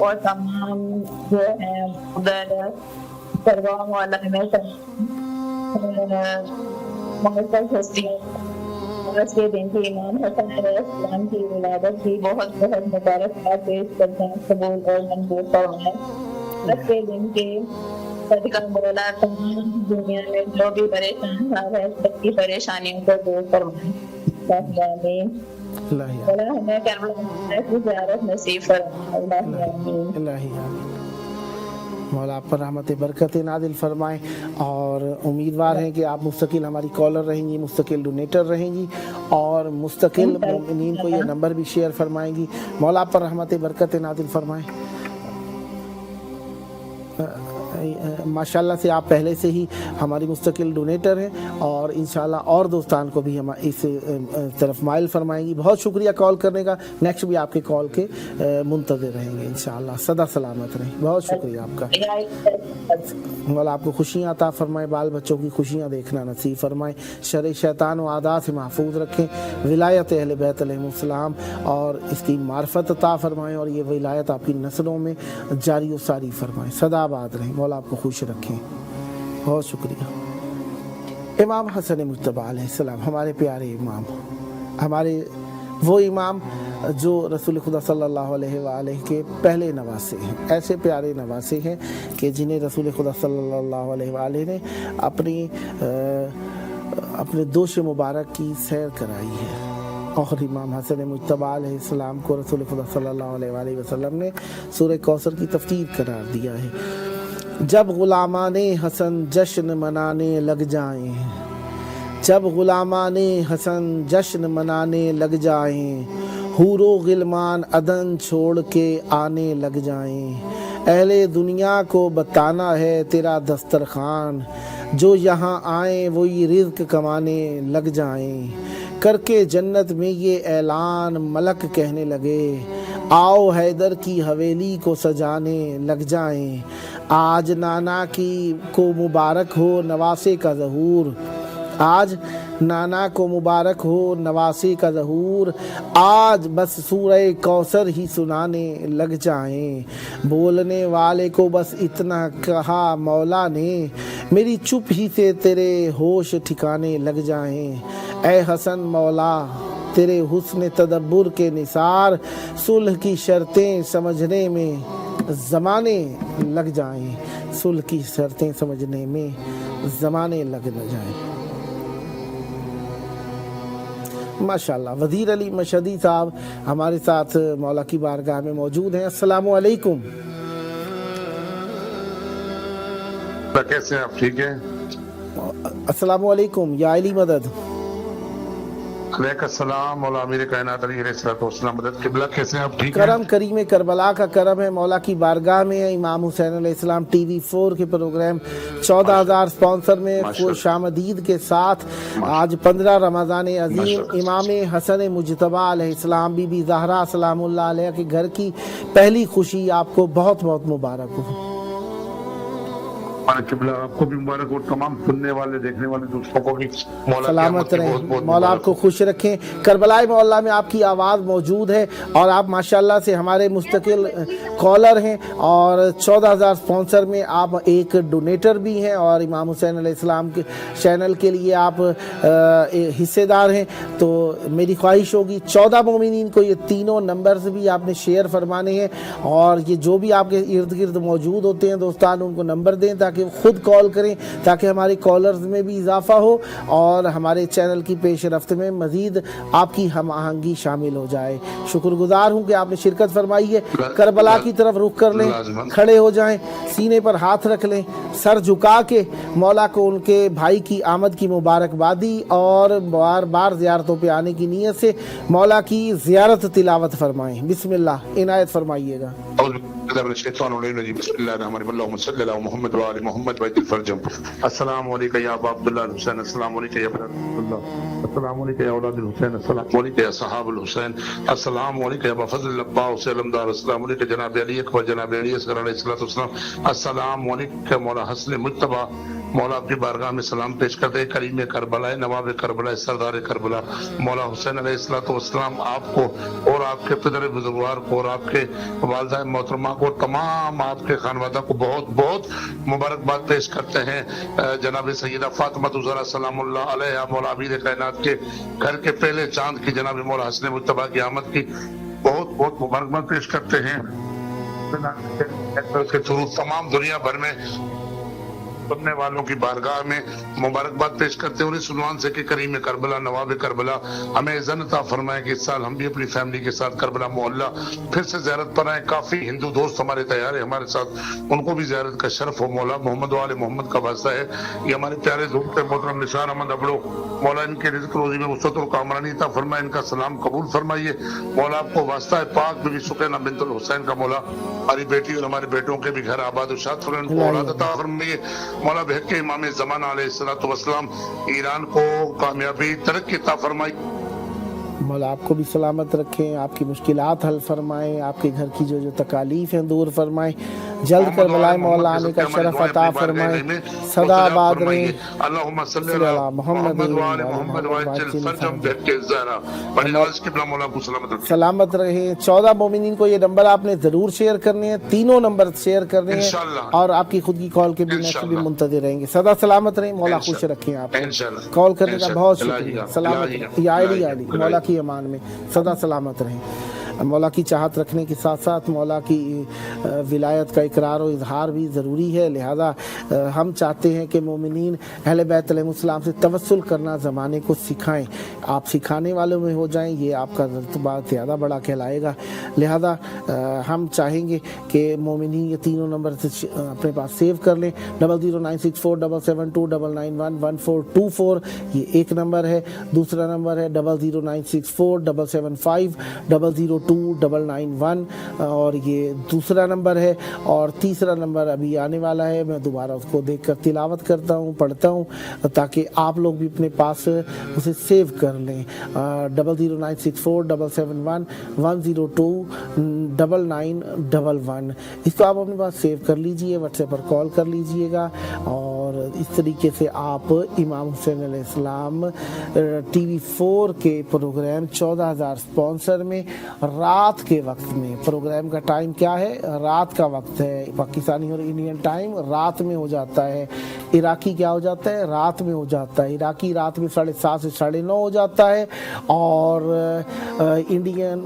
और तमाम जो है उधर करवा वाला में के दिन की इमाम हसन अलैहिस्सलाम की विलादत की बहुत बहुत मुबारकबाद पेश करते हैं, कबूल और मंजूर फरमाए। के दिन के सदका मौला तमाम दुनिया में जो भी परेशान है सबकी परेशानियों को दूर फरमाए। हमें करबला की ज़ियारत नसीब फरमाए। मौला आप पर रहमत बरकत नादिल फरमाएं, और उम्मीदवार हैं कि आप मुस्तकिल हमारी कॉलर रहेंगी, मुस्तकिल डोनेटर रहेंगी और मुस्तकिल मोमिनीन को ये नंबर भी शेयर फरमाएंगी। मौला आप पर रहमत बरकत नादिल फरमाएं। माशाल्लाह से आप पहले से ही हमारी मुस्तकिल डोनेटर हैं और इंशाल्लाह और दोस्तान को भी हम इस तरफ माइल फरमाएंगी। बहुत शुक्रिया कॉल करने का। नेक्स्ट भी आपके कॉल के मुंतज़िर रहेंगे इंशाल्लाह। सदा सलामत रहें। बहुत शुक्रिया आपका। मौला आपको खुशियाँ अता फरमाए, बाल बच्चों की खुशियाँ देखना नसीब फरमाए, शर शैतान व आदा से महफूज रखें, विलायत अहले बैत अलैहिस्सलाम और इसकी मार्फत अता फरमाएँ, और ये विलायत आपकी नस्लों में जारी व सारी फरमाएँ, सदाबाद रहें। मौला आपको खुश रखें। बहुत शुक्रिया। इमाम हसन मुज्तबा अलैहिस्सलाम हमारे प्यारे इमाम, हमारे वो इमाम जो रसूल खुदा सल्लल्लाहु अलैहि वआलैहि के पहले नवासे हैं। ऐसे प्यारे नवासे हैं कि जिन्हें रसूल खुदा सल्लल्लाहु अलैहि वआलैहि ने अपने दोष मुबारक की सैर कराई है, और इमाम हसन मुज्तबा अलैहिस्सलाम को रसूल खुदा सल्लल्लाहु अलैहि वसल्लम ने सूरह कौसर की तफसीर करार दिया है। जब गुलामाने हसन जश्न मनाने लग जाएं, जब गुलामाने हसन जश्न मनाने लग जाएं, हूरो गिलमान अदन छोड़ के आने लग जाएं, अहले दुनिया को बताना है तेरा दस्तरखान, जो यहाँ आए वही रिज़्क कमाने लग जाएं, करके जन्नत में ये ऐलान मलक कहने लगे, आओ हैदर की हवेली को सजाने लग जाएं, आज नाना की को मुबारक हो नवासे का ज़हूर, आज नाना को मुबारक हो नवासे का ज़हूर, आज बस सूरह कौसर ही सुनाने लग जाएं, बोलने वाले को बस इतना कहा मौला ने, मेरी चुप ही से तेरे होश ठिकाने लग जाएं, ऐ हसन मौला तेरे हुस्न तदब्बुर के निसार, सुलह की शर्तें समझने में ज़माने लग जाएं, सुलह की शर्तें समझने में ज़माने लग न जाएं। माशाअल्लाह, वज़ीर अली मशहदी साहब हमारे साथ मौला की बारगाह में मौजूद हैं। अस्सलामु अलैकुम। कैसे हैं आप, ठीक हैं? अस्सलामु अलैकुम या अली मदद। अलैकुम मौला अमीर कायनात अली अलैहिस्सलाम मदद किबला, कैसे हैं आप, ठीक हैं? करम करीम करबला का करम है, मौला की बारगाह में है। इमाम हुसैन अलैहिस्सलाम TV 4 के प्रोग्राम 14,000 स्पॉन्सर में खुशामदीद के साथ आज 15 रमज़ान अजीम इमाम हसन मुज्तबा अलैहिस्सलाम बीबी ज़हरा सलामुल्लाह अलैहा के घर की पहली खुशी आपको बहुत बहुत मुबारक हो। किबला आपको भी मुबारक और तमाम सुनने वाले देखने वाले दोस्तों को भी मौला सलामत रहें, मौला आपको खुश रखें। करबलाई मोहल्ला में आपकी आवाज़ मौजूद है और आप माशाल्लाह से हमारे मुस्तकिल कॉलर हैं और 14,000 स्पॉन्सर में आप एक डोनेटर भी हैं और इमाम हुसैन अलैहिस्सलाम के चैनल के लिए आप हिस्सेदार हैं। तो मेरी ख्वाहिश होगी 14 मोमिनीन को ये तीनों नंबर्स भी आपने शेयर फरमाने हैं और ये जो भी आपके इर्द गिर्द मौजूद होते हैं दोस्तान, उनको नंबर दें ताकि खुद कॉल करें, ताकि हमारे कॉलर्स में भी इजाफा हो और हमारे चैनल की पेशरफ्त में मजीद आपकी हम आहंगी शामिल हो जाए। शुक्रगुजार हूँ कि आपने शिरकत फरमाई है। करबला की तरफ रुख कर लें, खड़े हो जाएं, सीने पर हाथ रख लें, सर झुका के मौला को उनके भाई की आमद की मुबारकबादी और बार बार ज़ियारतों पे आने की नीयत से मौला की ज़ियारत तिलावत फरमाएं। बिस्मिल्लाह, इनायत फरमाइएगा। अस्सलामु अलैका या अबा अब्दुल्लाह हुसैन, अस्सलामु अलैका या अब्दुल्लाह, अस्सलामु अलैका या औलाद हुसैन, अस्सलामु अलैका या सहाबुल हुसैन, अस्सलामु अलैका या फज़ल अब्बास अलमदार, अस्सलामु अलैका जनाब अली अकबर, जनाब अली असगर अलैहिस्सलातु वस्सलाम, अस्सलामु अलैका मौला हसन मुज्तबा। मौला अपनी बारगाह में सलाम पेश करते हैं करीम करबला, नवाब करबला, सरदार करबला मौला हुसैन अलैहिस्सलातु वस्सलाम आपको और आपके पितर बुजुर्गवार को और आपके वालिदा मोहतरमा को, तमाम आपके खानवादा को बहुत बहुत मुबारकबाद पेश करते हैं। जनाब सैयदा फातिमा ज़हरा सलामुल्लाह अलैहा मौला अमीर कायनात के घर के पहले चांद की जनाब मौला हसन मुज्तबा की आमद की बहुत बहुत मुबारकबाद पेश करते हैं। के थ्रू तमाम दुनिया भर में सुनने वालों की बारगाह में मुबारकबाद पेश करते हैं। इस उन्वान से कि करीम करबला, नवाब करबला हमें इज़्ज़त अता फरमाए कि इस साल हम भी अपनी फैमिली के साथ करबला मोहल्ला फिर से ज़ियारत पर आए। काफ़ी हिंदू दोस्त हमारे तैयार है हमारे साथ, उनको भी ज़ियारत का शरफ हो। मौला मोहम्मद वाले मोहम्मद का वास्ता है, ये हमारे प्यारे दोस्त है मोहतरम निशान अहमद अबड़ो, मौला इनके रिज़्क़ रोज़ी में वसअत और कामरानी अता फरमाए, इनका सलाम कबूल फरमाइए। मौला आपको वास्ता है पाक बीबी सुकैना बिन्तुल हुसैन का, मौला हमारी बेटी और हमारे बेटों के भी घर आबाद शाद फरमाइए। मौला बहके इमाम ज़माना अलैहिस्सलातु वस्सलाम ईरान को कामयाबी तरक्की अता फरमाई। मौला आपको भी सलामत रखें, आपकी मुश्किलात हल फरमाएं, आपके घर की जो जो तकालीफ हैं दूर फरमाएं, जल्द करबला मौला आने का शरफ अता फरमाएं, सदा आबाद रहें। अल्लाहुम्मा सल्ली अला मुहम्मद व आले मुहम्मद व अज्जल फरजम बहके ज़हरा बनिवाज किबला मौला को सलामत रखें, सलामत रहें। 14 मोमिनीन को ये नंबर आपने जरूर शेयर करने हैं, तीनों नंबर शेयर करने हैं और आपकी खुद की कॉल के भी मुंतज़िर रहेंगे। सदा सलामत रहें, मौला खुश रखें आप। कॉल करने का बहुत शुक्रिया। सलामत या अली मौला की अमान में सदा सलामत रहें। मौला की चाहत रखने के साथ साथ मौला की विलायत का इकरार और इजहार भी ज़रूरी है। लिहाजा हम चाहते हैं कि मोमिनीन अहले बैत अलैहिस्सलाम से तवस्सुल करना ज़माने को सिखाएं। आप सिखाने वालों में हो जाएं, ये आपका रुतबा ज़्यादा बड़ा कहलाएगा। लिहाजा हम चाहेंगे कि मोमिनीन ये तीनों नंबर से अपने पास सेव कर लें। 009647729911424 ये एक नंबर है। दूसरा नंबर है 0096477500291 और ये दूसरा नंबर है। और तीसरा नंबर अभी आने वाला है, मैं दोबारा उसको देखकर तिलावत करता हूँ, पढ़ता हूँ ताकि आप लोग भी अपने पास उसे सेव कर लें। 0096477102911 इसको आप अपने पास सेव कर लीजिए, व्हाट्सएप पर कॉल कर लीजिएगा। और इस तरीके से आप इमाम हुसैन अलैहिस्सलाम TV 4 के प्रोग्राम 14,000 स्पॉन्सर में रात के वक्त में, प्रोग्राम का टाइम क्या है, रात का वक्त है, पाकिस्तानी और इंडियन टाइम रात में हो जाता है। इराकी क्या हो जाता है, रात में हो जाता है। इराकी रात में 7:30 से 9:30 हो जाता है, और इंडियन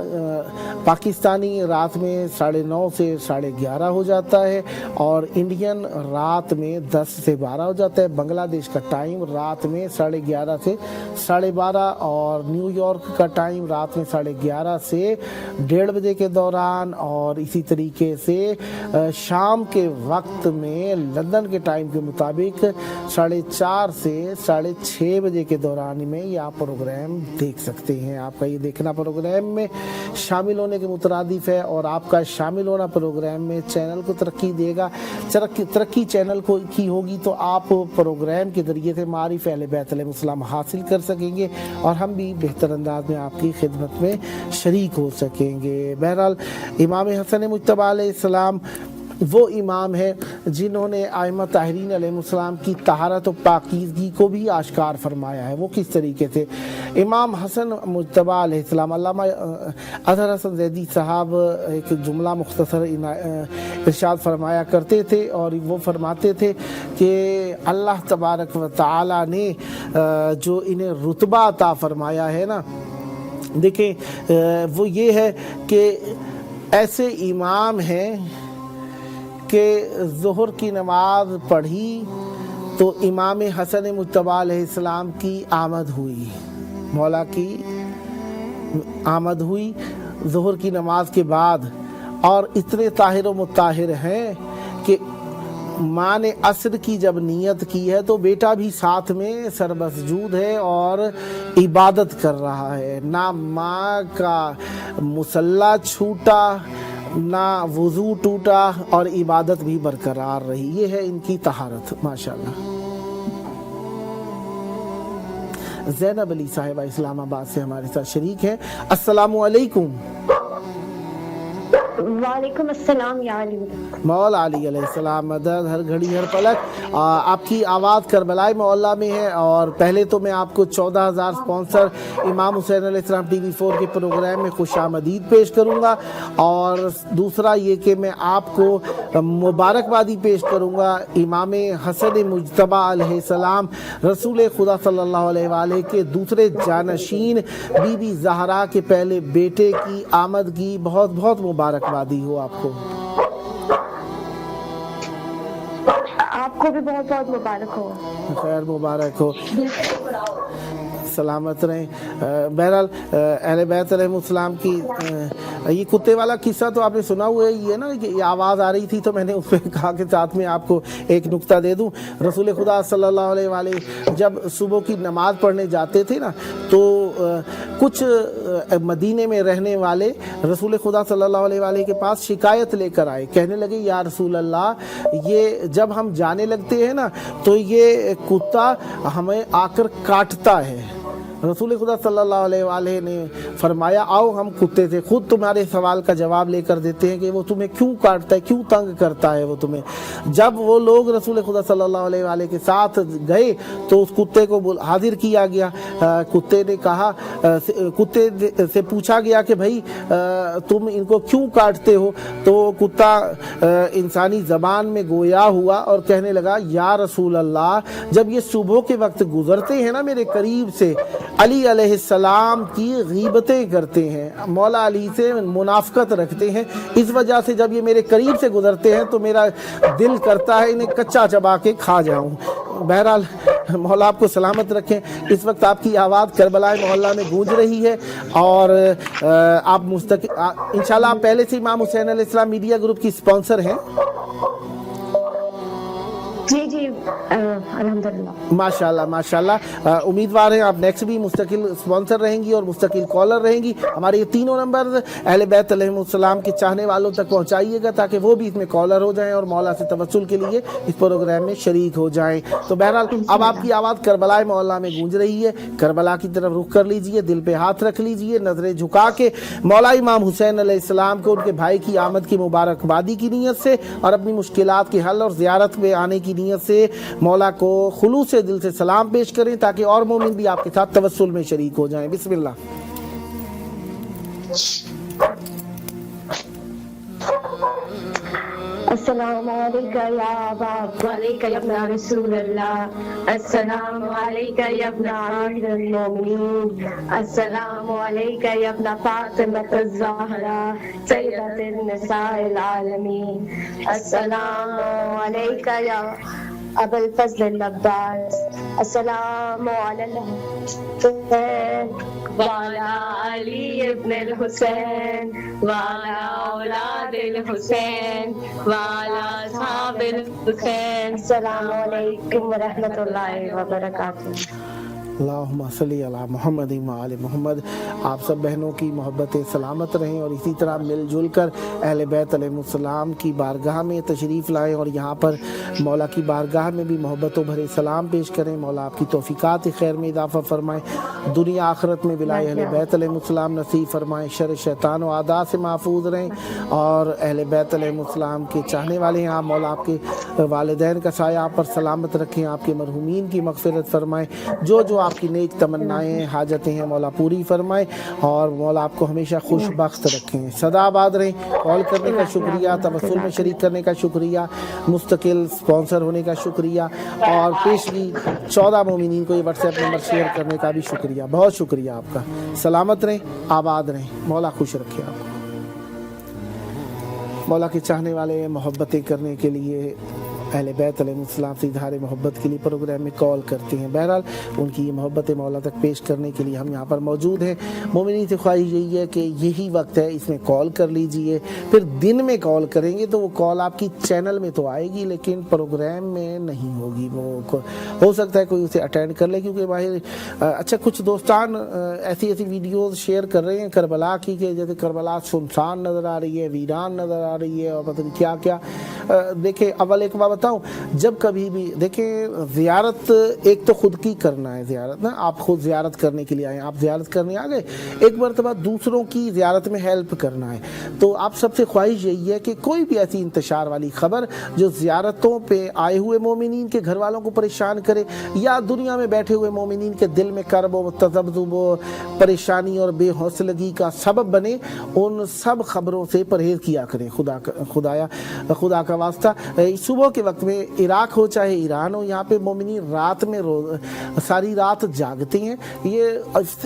पाकिस्तानी रात में 9:30 से 11:30 हो जाता है, और इंडियन रात में 10 से 12 हो जाता है। बांग्लादेश का टाइम रात में 11:30 से 12:30, और न्यूयॉर्क का टाइम रात में 11:30 से 1:30 बजे के दौरान, और इसी तरीके से शाम के वक्त में लंदन के टाइम के मुताबिक 4:30 से 6:30 बजे के दौरान में ये आप प्रोग्राम देख सकते हैं। आपका ये देखना प्रोग्राम में शामिल होने के मुतरादिफ है, और आपका शामिल होना प्रोग्राम में चैनल को तरक्की देगा। तरक्की चैनल को की होगी तो आप प्रोग्राम के ज़रिए से मारिफ अहले बैत अलैहिस्सलाम हासिल कर सकेंगे, और हम भी बेहतर अंदाज में आपकी खिदमत में शरीक हो सकेंगे। बहरहाल इमाम हसन मुज्तबा अलैहिस्सलाम वो इमाम है जिन्होंने आइम्मा ताहिरीन अलैहिस्सलाम की तहारत और पाकीज़गी को भी आश्कार फरमाया है। वो किस तरीके से? इमाम हसन मुज्तबा अलैहिस्सलाम, अल्लामा अज़हर हसन ज़ैदी साहब एक जुमला मुख्तसर इरशाद फरमाया करते थे, और वो फरमाते थे कि अल्लाह तबारक व तआला ने जो इन्हें रुतबा अता फरमाया है ना, देखें वो ये है कि ऐसे इमाम हैं कि ज़ोहर की नमाज पढ़ी तो इमाम हसन मुज्तबा अलैहिस्सलाम की आमद हुई, मौला की आमद हुई ज़ोहर की नमाज के बाद, और इतने ताहिर व मुत्ताहिर हैं कि माँ ने असर की जब नियत की है तो बेटा भी साथ में सरबसजूद है और इबादत कर रहा है। ना माँ का मुसल्ला छूटा, ना वुज़ू टूटा, और इबादत भी बरकरार रही। ये है इनकी तहारत माशाल्लाह। ज़ैनब अली साहिबा इस्लामाबाद से हमारे साथ शरीक है। अस्सलामु अलैकुम। वालेकुम अस्सलाम या अली। मौला अली अलैहिस्सलाम मदद हर घड़ी हर पलक। आपकी आवाज़ करबलाई मोहल्ला में है, और पहले तो मैं आपको 14,000 स्पॉन्सर इमाम हुसैन अलैहिस्सलाम TV4 के प्रोग्राम में खुशामदीद पेश करूँगा, और दूसरा ये कि मैं आपको मुबारकबादी पेश करूँगा इमाम हसन मुज्तबा अलैहिस्सलाम रसूल खुदा सल्लल्लाहु अलैहि वसल्लम के दूसरे जानशीन बीबी ज़हरा के पहले बेटे की आमद की बहुत बहुत मुबारकबादी हो आपको। आपको भी बहुत बहुत मुबारक हो। खैर मुबारक हो, सलामत रहें। बहरहाल अहले बैत अलैहिस्सलाम की ये कुत्ते वाला किस्सा तो आपने सुना हुआ ही है ना, कि ये आवाज़ आ रही थी तो मैंने उसमें कहा कि साथ में आपको एक नुक्ता दे दूं। रसूल खुदा सल्लल्लाहु अलैहि वसल्लम जब सुबह की नमाज़ पढ़ने जाते थे ना, तो कुछ मदीने में रहने वाले रसूल खुदा सल्लल्लाहु अलैहि वसल्लम के पास शिकायत लेकर आए। कहने लगे या रसूल अल्लाह, ये जब हम जाने लगते हैं ना तो ये कुत्ता हमें आकर काटता है। रसूल खुदा सल्लल्लाहु अलैहि वसल्लम ने फरमाया आओ हम कुत्ते से खुद तुम्हारे सवाल का जवाब लेकर देते हैं कि वो तुम्हें क्यों काटता है, क्यों तंग करता है वो तुम्हें। जब वो लोग रसूल खुदा सल्लल्लाहु अलैहि वसल्लम के साथ गए तो उस कुत्ते को हाजिर किया गया। कुत्ते ने कहा, कुत्ते से पूछा गया कि भाई तुम इनको क्यों काटते हो? तो कुत्ता इंसानी ज़बान में गोया हुआ और कहने लगा या रसूल अल्लाह, जब ये सुबह के वक्त गुजरते हैं ना मेरे करीब से, अली अलैहिस्सलाम की गीबतें करते हैं, मौला अली से मुनाफकत रखते हैं, इस वजह से जब ये मेरे करीब से गुजरते हैं तो मेरा दिल करता है इन्हें कच्चा चबा के खा जाऊं। बहरहाल मौला आपको सलामत रखें। इस वक्त आपकी आवाज़ करबला मोहल्ला में गूंज रही है, और आप इंशाल्लाह आप पहले से इमाम हुसैन अलैहिस्सलाम मीडिया ग्रुप की स्पॉन्सर हैं। जी जी अल्हम्दुलिल्लाह, माशाल्लाह माशाल्लाह। उम्मीदवार हैं आप नेक्स्ट भी मुस्तकिल स्पॉन्सर रहेंगी और मुस्तकिल कॉलर रहेंगी। हमारे ये तीनों नंबर अहले बैत अलैहिस्सलाम के चाहने वालों तक पहुंचाइएगा ताकि वो भी इसमें कॉलर हो जाएं और मौला से तवस्सुल के लिए इस प्रोग्राम में शरीक हो जाएं। तो बहरहाल अब आपकी आवाज़ करबला मोहल्ला में गूंज रही है, करबला की तरफ रुख कर लीजिए, दिल पे हाथ रख लीजिए, नजरें झुका के मौला इमाम हुसैन अलैहिस्सलाम को उनके भाई की आमद की मुबारकबादी की नीयत से और अपनी मुश्किलात के हल और ज़ियारत में आने की नीयत से मौला को खुलूस से दिल से सलाम पेश करें ताकि और मोमिन भी आपके साथ तवस्सुल में शरीक हो जाएं। बिस्मिल्लाह। السلام علیکم یا ابا علیکم یا ابن رسول اللہ السلام علیکم یا ابن امیر المومنین السلام علیکم یا ابن فاطمۃ الزہرا سیدۃ النساء العالمین السلام علیکم یا ابو الفضل العباس السلام علیکم وعلى علي ابن الحسين وعلى أولاد الحسين وعلى أصحاب الحسين السلام عليكم ورحمة الله وبركاته. اللہم صلی علی محمد و آل محمد. آپ سب بہنوں کی محبتیں سلامت رہیں اور اسی طرح مل جل کر اہل بیت علیہ السلام کی بارگاہ میں تشریف لائیں اور یہاں پر مولا کی بارگاہ میں بھی محبت و بھرے سلام پیش کریں. مولا آپ کی توفیقات خیر میں اضافہ فرمائیں, دنیا آخرت میں ولائے اہل بیت علیہ السلام نصیب فرمائیں, شر شیطان و اعداء سے محفوظ رہیں اور اہل بیت علیہ السلام کے چاہنے والے ہیں آپ. مولا آپ کے والدین کا سایہ آپ پر سلامت رکھیں, آپ کے مرحومین کی مغفرت فرمائیں, جو آپ کی نیک تمنائیں حاجتیں ہیں مولا پوری فرمائیں اور مولا آپ کو ہمیشہ خوش بخت رکھیں. سدا آباد رہیں. کال کرنے کا شکریہ, تبسل میں شریک کرنے کا شکریہ, مستقل سپانسر ہونے کا شکریہ اور پیشگی 14 مومنین کو یہ واٹس ایپ نمبر شیئر کرنے کا بھی شکریہ. بہت شکریہ آپ کا. سلامت رہیں, آباد رہیں, مولا خوش رکھے آپ کو. مولا کے چاہنے والے محبتیں کرنے کے لیے اہل بیت علیہ السلام سے اظہار محبت کے لیے پروگرام میں کال کرتے ہیں. بہرحال ان کی یہ محبت مولا تک پیش کرنے کے لیے ہم یہاں پر موجود ہیں. مومنین سے خواہش یہی ہے کہ یہی وقت ہے, اس میں کال کر لیجئے. پھر دن میں کال کریں گے تو وہ کال آپ کی چینل میں تو آئے گی لیکن پروگرام میں نہیں ہوگی. وہ ہو سکتا ہے کوئی اسے اٹینڈ کر لے کیونکہ باہر اچھا کچھ دوستان ایسی ویڈیوز شیئر کر رہے ہیں کربلا کی کہ جیسے کربلا سنسان نظر آ رہی ہے, ویران نظر آ رہی ہے اور پتہ نہیں کیا کیا. دیکھیں اول ایک بات بتاؤں, جب کبھی بھی دیکھیں زیارت ایک تو خود کی کرنا ہے زیارت نا, آپ خود زیارت کرنے کے لیے آئے, آپ زیارت کرنے آ گئے, ایک مرتبہ دوسروں کی زیارت میں ہیلپ کرنا ہے. تو آپ سب سے خواہش یہی ہے کہ کوئی بھی ایسی انتشار والی خبر جو زیارتوں پہ آئے ہوئے مومنین کے گھر والوں کو پریشان کرے یا دنیا میں بیٹھے ہوئے مومنین کے دل میں کرب و تذبذب و پریشانی اور بے حوصلگی کا سبب بنے, ان سب خبروں سے پرہیز کیا کریں. خدا کا واسطہ. صبح کے وقت میں عراق ہو چاہے ایران ہو, یہاں پہ مومنین رات میں ساری رات جاگتے ہیں, یہ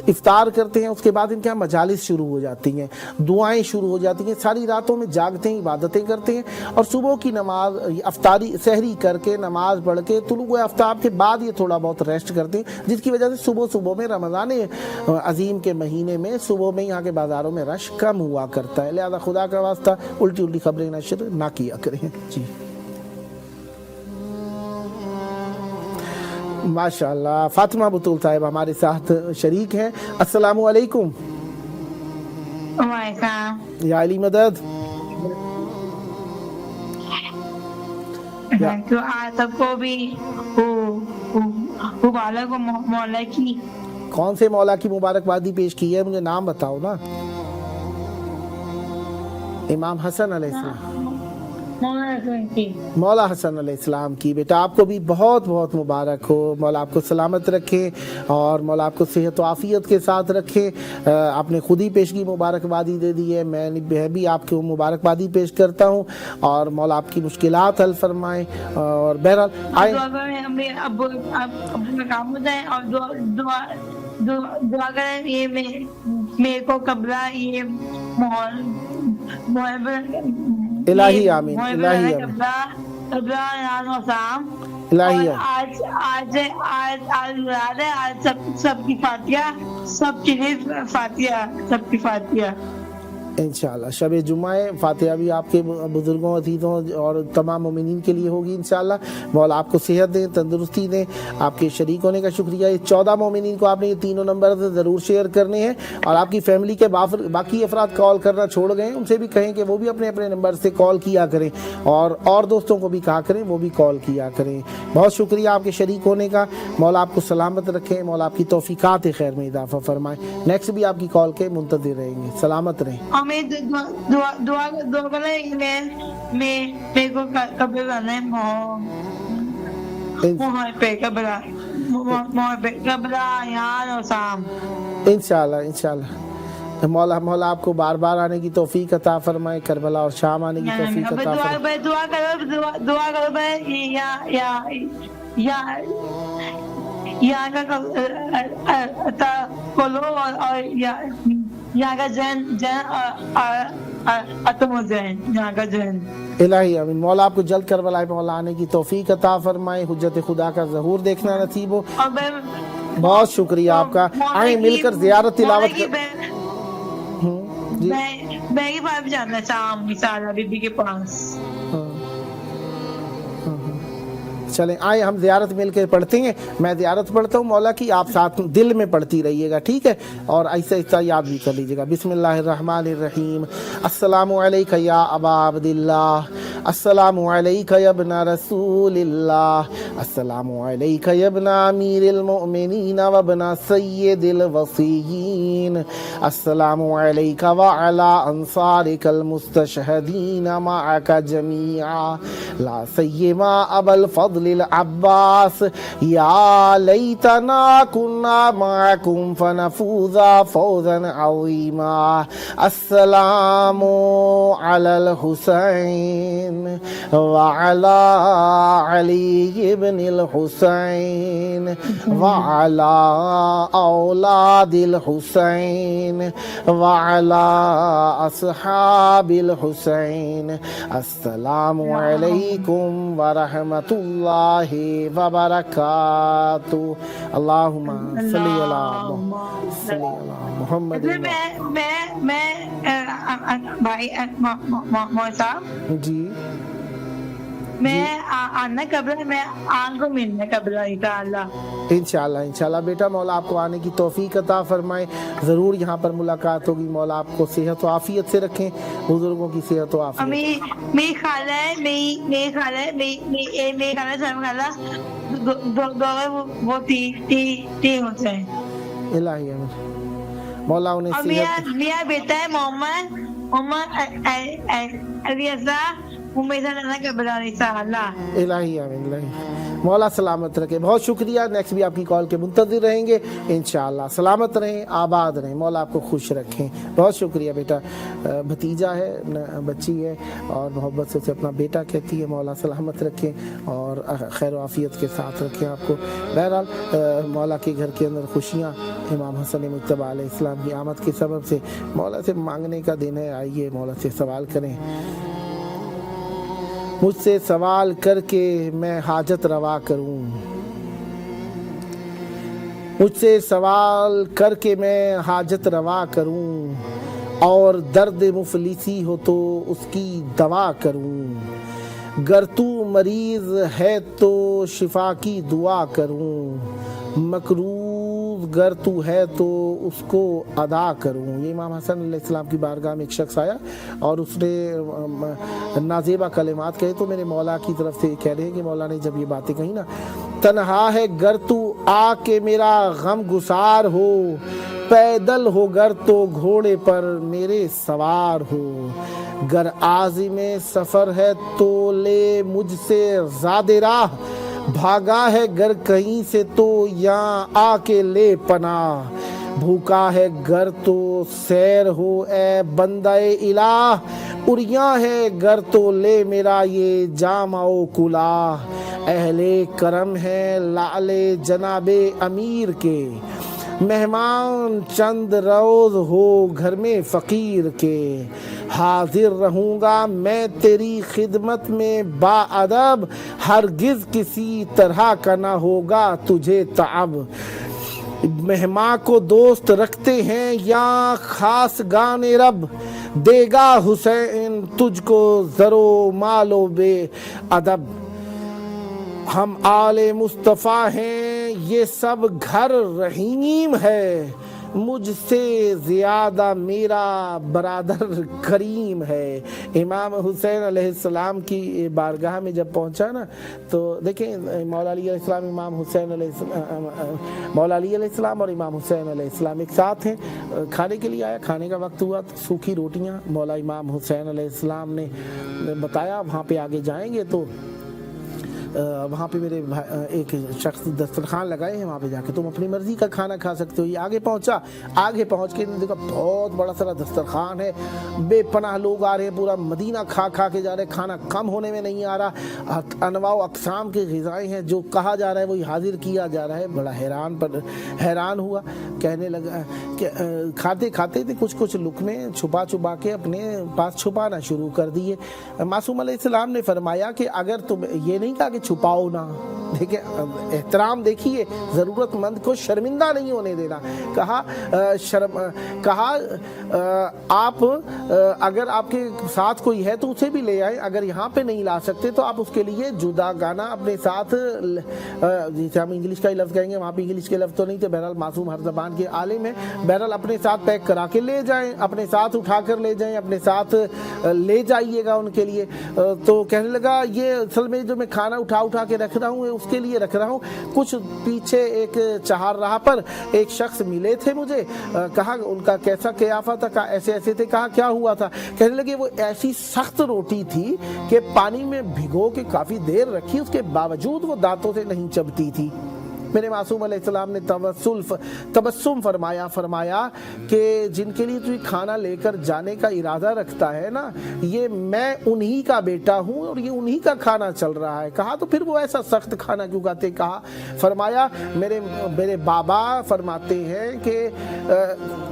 افطار کرتے ہیں, اس کے بعد ان کے یہاں مجالس شروع ہو جاتی ہیں, دعائیں شروع ہو جاتی ہیں, ساری راتوں میں جاگتے ہیں, عبادتیں کرتے ہیں اور صبح کی نماز افطاری سحری کر کے نماز پڑھ کے طلوع آفتاب کے بعد یہ تھوڑا بہت ریسٹ کرتے ہیں, جس کی وجہ سے صبح میں رمضان عظیم کے مہینے میں صبح میں یہاں کے بازاروں میں رش کم ہوا کرتا ہے. لہذا خدا کا واسطہ الٹی خبریں نشر نہ کیا کریں. جی ماشاءاللہ. فاطمہ بطول صاحب ہمارے ساتھ شریک ہیں. السلام علیکم. وعلیکم. یا علی مدد. تو آپ سب کو بھی مبارک مولا کی. کون سے مولا کی مبارکبادی پیش کی ہے, مجھے نام بتاؤ نا. امام حسن علیہ السلام, مولا حسن علیہ السلام کی. بیٹا آپ کو بھی بہت بہت مبارک ہو, مولا آپ کو سلامت رکھے اور مولا آپ کو صحت و عافیت کے ساتھ رکھے. آپ نے خود ہی پیشگی مبارکبادی دے دی ہے, میں بھی آپ کو مبارکبادی پیش کرتا ہوں اور مولا آپ کی مشکلات حل فرمائیں. اور بہرحال آئیں ابو کا کام ہو جائے اور دعا کریں یہ میرے کو قبلہ یہ الہی آمین. الہی آج سب کی فاتحہ انشاءاللہ. شب جمعہ فاتحہ بھی آپ کے بزرگوں عزیزوں اور تمام مومنین کے لیے ہوگی انشاءاللہ. مولا آپ کو صحت دیں, تندرستی دیں. آپ کے شریک ہونے کا شکریہ. یہ 14 مومنین کو آپ نے یہ تینوں نمبر ضرور شیئر کرنے ہیں اور آپ کی فیملی کے باقی افراد کال کرنا چھوڑ گئے ہیں, ان سے بھی کہیں کہ وہ بھی اپنے اپنے نمبر سے کال کیا کریں اور دوستوں کو بھی کہا کریں وہ بھی کال کیا کریں. بہت شکریہ آپ کے شریک ہونے کا. مولا آپ کو سلامت رکھیں, مولا آپ کی توفیقات خیر میں اضافہ فرمائیں. نیکسٹ بھی آپ کی کال کے منتظر رہیں گے. سلامت رہیں. ہمیں دعا کریں میرے کو قبر لانا ہے موہر پہ قبر یہاں اور شام. انشاءاللہ मौला आपको बार बार आने की तौफीक अता फरमाए, करबला और शाम आने की तौफीक अता फरमाए। दुआ करो भाई, यहाँ का खोलो और यहाँ का जैन खत्म हो जाए, यहाँ का जैन। इलाही आमीन। मौला आपको जल्द करबला मौला आने की तौफीक अता फरमाए, हुज्जत खुदा का ज़हूर देखना नसीब हो। बहुत शुक्रिया आपका। आए मिलकर ज़ियारत तिलावत मैं के पास जाना चाहूँ, बीबी के पास। चलें आए हम ज़ियारत मिलकर पढ़ते हैं। मैं ज़ियारत पढ़ता हूँ मौला की, आप साथ दिल में पढ़ती रहिएगा, ठीक है? और ऐसा ऐसा याद भी कर लीजिएगा। बिस्मिल्लाहिर्रहमानिर्रहीम। अस्सलामु अलैका या अबा अब्दिल्लाह, अस्सलामु अलैका या इब्ना रसूलिल्लाह, अस्सलामु अलैका या इब्ना अमीरिल मुमिनीन व इब्ना सय्यिदिल वसीयीन, अस्सलामु अलैका व अला अंसारिकल मुस्तशहदीन मअका जमीआ, ला सय्यमा अबल फضल अब्बास, या लैतना कुन्ना माकुम फनफूजा फौजन अज़ीमा। अस्सलामु अलल हुसैन व अला अली इब्निल हुसैन व अला औलादिल हुसैन व अला अस्हाबिल हुसैन। अस्सलामु अलैकुम व रहमतुल्लाहि व बरकातुहू। अल्लाहुम्मा सल्ली अला मुहम्मद। मैं भाई साहब जी मैं आना कब्र, मैं आन को मिलने कब्र इंशाअल्लाह। इंशाअल्लाह बेटा, मौला आपको आने की तौफीक अता फरमाए। ज़रूर यहाँ पर मुलाकात होगी। मौला आपको सेहत व आफियत से रखें, बुजुर्गों की सेहत व आफियत। मेरी खाला है, मेरी खाला वो तीन होते हैं। इलाही आमीन। मौला उन्हें सेहत। मेरा बेटा है मोहम्मद इलाही आमीन, इलाही। मौला सलामत रखे। बहुत शुक्रिया। नेक्स्ट भी आपकी कॉल के मुंतज़िर रहेंगे इंशाअल्लाह। सलामत रहें, आबाद रहें, मौला आपको खुश रखें। बहुत शुक्रिया बेटा। भतीजा है, बच्ची है और मोहब्बत से उसे अपना बेटा कहती है। मौला सलामत रखें और खैर आफियत के साथ रखें आपको। बहरहाल मौला के घर के अंदर खुशियाँ इमाम हसन मुज्तबा अलैहिस्सलाम की आमद के सबब से मौला से मांगने का दिन है। आइए मौला से सवाल करें। मुझसे सवाल करके मैं हाजत रवा करूं, मुझसे सवाल करके मैं हाजत रवा करूं, और दर्द मुफलिसी हो तो उसकी दवा करूं। गर तू मरीज है तो शिफा की दुआ करूं, मकरूज गर तू है तो उसको अदा करूं। ये इमाम हसन अलैहिस्सलाम की बारगाह में एक शख्स आया और उसने नाजेबा कलिमात कहे, तो मेरे मौला की तरफ से कह रहे हैं कि मौला ने जब ये बातें कही ना, तन्हा है गर तू आके मेरा गम गुसार हो, पैदल हो गर तो घोड़े पर मेरे सवार हो, गर आज़िमे सफ़र है तो ले मुझसे ज़ादे राह, भागा है गर कहीं से तो यहाँ आके ले पनाह, भूखा है गर तो सैर हो ए बंदाए इलाह, उरिया है गर तो ले मेरा ये जामाओ कुलाह, अहले करम है लाले जनाबे अमीर के, मेहमान चंद रोज हो घर में फ़कीर के, हाजिर रहूँगा मैं तेरी खिदमत में बाअदब, हरगिज़ किसी तरह का ना होगा तुझे ताब। मेहमान को दोस्त रखते हैं या खास गाने रब, देगा हुसैन तुझको ज़रो मालो बे अदब। हम आले मुस्तफ़ा हैं ये सब घर रहीम है, मुझसे ज़्यादा मेरा बरादर करीम है। इमाम हुसैन अलैहिस्सलाम की बारगाह में जब पहुंचा ना, तो देखें मौला अली अलैहिस्सलाम, इमाम हुसैन अलैहिस्सलाम, मौला अली अलैहिस्सलाम और इमाम हुसैन अलैहिस्सलाम एक साथ हैं। खाने के लिए आया, खाने का वक्त हुआ तो सूखी रोटियां मौला इमाम हुसैन अलैहिस्सलाम ने बताया वहाँ पे आगे जाएंगे तो वहाँ पे मेरे एक शख्स दस्तरखान लगाए हैं, वहाँ पे जाके तुम अपनी मर्जी का खाना खा सकते हो। ये आगे पहुँचा, आगे पहुँच के देखा बहुत बड़ा सारा दस्तरखान है, बेपनाह लोग आ रहे हैं, पूरा मदीना खा खा के जा रहे हैं, खाना कम होने में नहीं आ रहा, अनवा अक़साम के ग़िज़ाएँ हैं, जो कहा जा रहा है वही हाजिर किया जा रहा है। बड़ा हैरान हुआ, कहने लगा कि खाते खाते थे कुछ कुछ लुक़मे छुपा छुपा के अपने पास छुपाना शुरू कर दिए। मासूम अलैहिस्सलाम ने फरमाया कि अगर तुम, ये नहीं कहा कि छुपाओ ना, देखिए एहतराम देखिए, ज़रूरतमंद को शर्मिंदा नहीं होने देना। कहा आप अगर आपके साथ कोई है तो उसे भी ले आए, अगर यहाँ पे नहीं ला सकते तो आप उसके लिए जुदा गाना अपने साथ, जैसे हम इंग्लिश का ही लफ्ज़ कहेंगे, वहाँ पे इंग्लिश के लफ्ज़ तो नहीं थे, बहरहाल मासूम हर ज़बान के आलिम है, बहरहाल अपने साथ पैक करा के ले जाएं, अपने साथ उठा कर ले जाएं, अपने साथ ले जाइएगा उनके लिए। तो कहने लगा ये असल में जो मैं खाना उठा के रख रहा हूँ उसके लिए रख रहा हूँ। कुछ पीछे एक चार राह पर एक शख्स मिले थे मुझे, कहा उनका कैसा क़याफ़ा था, कहा ऐसे ऐसे थे, कहा क्या हुआ था, कहने लगे वो ऐसी सख्त रोटी थी कि पानी में भिगो के काफ़ी देर रखी, उसके बावजूद वो दांतों से नहीं चबती थी। मेरे मासूम अलैहिस्सलाम ने तबस्सुम फरमाया कि जिनके लिए तू खाना लेकर जाने का इरादा रखता है ना, ये मैं उन्हीं का बेटा हूँ और ये उन्हीं का खाना चल रहा है। कहा तो फिर वो ऐसा सख्त खाना क्यों खाते? कहा फरमाया मेरे बाबा फरमाते हैं कि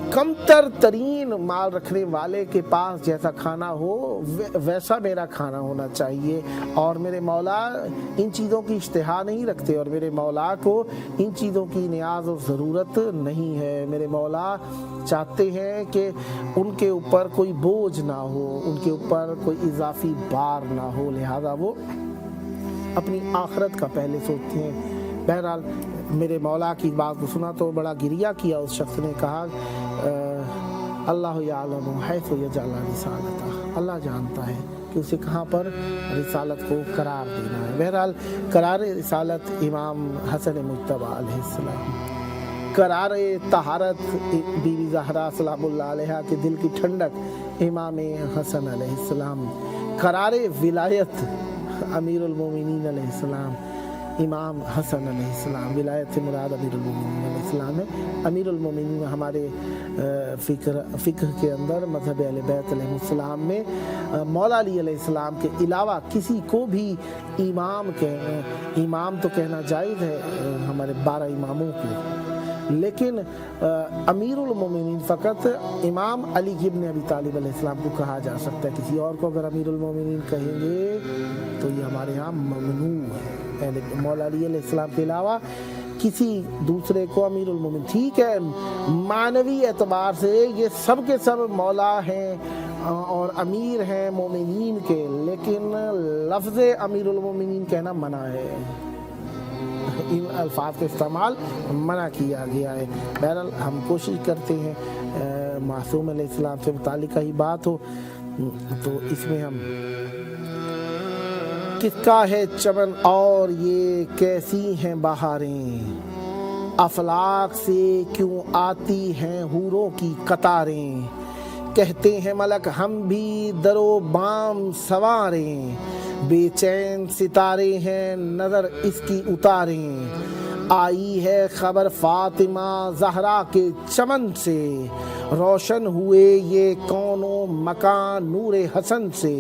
कमतर तरीन माल रखने वाले के पास जैसा खाना हो वैसा मेरा खाना होना चाहिए, और मेरे मौला इन चीज़ों की इश्तिहा नहीं रखते और मेरे मौला को इन चीज़ों की नियाज और ज़रूरत नहीं है। मेरे मौला चाहते हैं कि उनके ऊपर कोई बोझ ना हो, उनके ऊपर कोई इजाफी बार ना हो, लिहाजा वो अपनी आखिरत का पहले सोचते हैं। बहरहाल मेरे मौला की बात को सुना तो बड़ा गिरिया किया। उस शख्स ने कहा अल्लाह यअलमु हैसु यजअल रिसालता, अल्लाह जानता है कि उसे कहाँ पर रिसालत को करार देना है। बहरहाल करार रिसालत इमाम हसन मुज्तबा अलैहिस्सलाम, करार तहारत बीबी ज़हरा सलामुल्लाह अलैहा के दिल की ठंडक इमाम हसन अलैहिस्सलाम, करार विलायत अमीरुल मोमिनीन अलैहिस्सलाम इमाम हसन अलैहिस्सलाम, विलायत से मुराद अमीरुल मोमिनीन अलैहिस्सलाम है। अमीरुल मोमिनीन हमारे फ़िक्र के अंदर मज़हब अहले बैत अलैहिस्सलाम में मौला अली अलैहिस्सलाम के अलावा किसी को भी इमाम तो कहना जायज़ है हमारे 12 इमामों को, लेकिन अमीरुल मोमिनीन फ़कत इमाम अली इब्न अबी तालिब अलैहिस्सलाम को कहा जा सकता है। किसी और को अगर अमीरुल मोमिनीन कहेंगे तो ये हमारे यहाँ ममनू है। मौला अली अलैहिस्सलाम के अलावा किसी दूसरे को अमीरुल मोमिनीन, ठीक है मानवी एतबार से ये सब के सब मौला हैं और अमीर हैं मोमिनीन के, लेकिन लफ्ज़ अमीरुल मोमिनीन कहना मना है, इन अल्फाज का इस्तेमाल मना किया गया है। बहरहाल हम कोशिश करते हैं मासूम अलैहिस्सलाम से मुतालिक ही बात हो तो इसमें हम किसका है चमन और ये कैसी हैं बहारें, अफलाक से क्यों आती हैं हूरों की कतारें, कहते हैं मलक हम भी दरो बाम सवारें, बेचैन सितारे हैं नजर इसकी उतारें, आई है खबर फातिमा ज़हरा के चमन से, रोशन हुए ये कौनो मकान नूरे हसन से,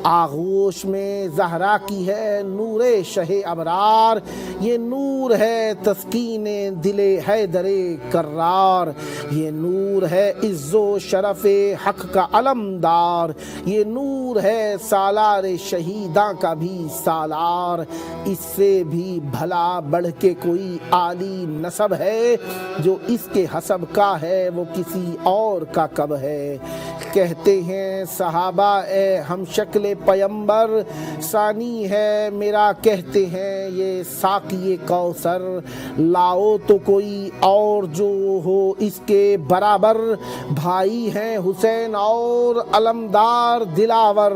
आगोश में ज़हरा की है नूरे शहे अबरार, ये नूर है तस्कीने दिले हैदरे कर्रार, ये नूर है इज़्ज़ो शरफ़े हक का अलमदार, ये नूर है सालार शहीदा का भी सालार, इससे भी भला बढ़ के कोई आली नसब है, जो इसके हसब का है वो किसी और का कब है, कहते हैं सहाबा ए हम शक्ल पैगंबर, सानी है मेरा कहते हैं ये साक़ी कौसर, लाओ तो कोई और जो हो इसके बराबर, भाई हैं हुसैन और अलमदार दिलावर,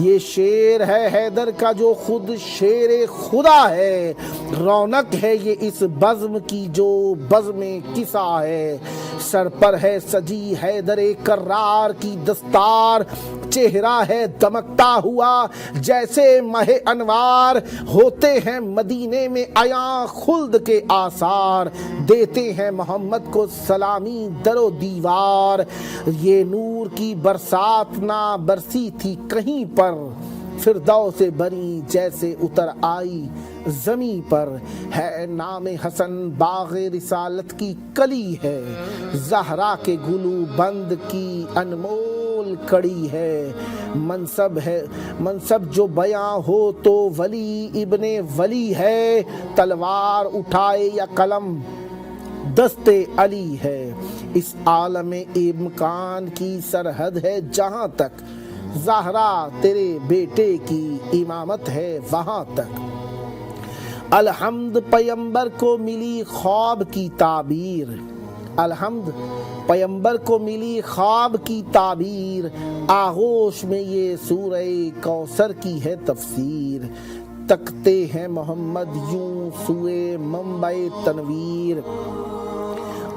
ये शेर है हैदर का जो खुद शेर खुदा है, रौनक है ये इस बज़्म की जो बज़्म किसा है, सर पर है सजी हैदर कररार की दस्तार, चेहरा है दमकता हुआ जैसे महे अनवार, होते हैं मदीने में आया खुल्द के आसार, देते हैं मोहम्मद को सलामी दरो दीवार, ये नूर की बरसात ना बरसी थी कहीं पर, फिरदौ से बनी जैसे उतर आई जमी पर, है नाम हसन बाग़े रिसालत की कली है, ज़हरा के गुलू बंद की अनमोल कड़ी है, मनसब जो बयां हो तो वली इब्ने वली है, तलवार उठाए या कलम दस्ते अली है, इस आलम इम्कान की सरहद है जहां तक, ज़हरा तेरे बेटे की इमामत है वहां तक, अलहम्द पैगंबर को मिली ख्वाब की ताबीर, अलहम्द पैगंबर को मिली ख्वाब की ताबीर, आगोश में ये सूरह कौसर की है तफसीर, तकते हैं मोहम्मद यूं सुए मंबे तनवीर,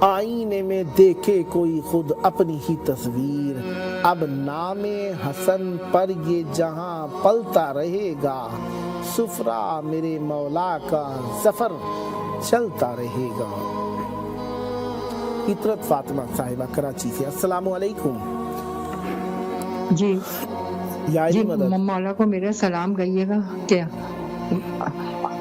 आईने में देखे कोई खुद अपनी ही तस्वीर, अब नामे हसन पर ये जहां पलता रहेगा, सुफरा मेरे मौला का सफर चलता रहेगा। इतरत फातिमा साहिबा कराची से, अस्सलामु अलैकुम। जी या जी, मदद मौला को मेरा सलाम कहिएगा। क्या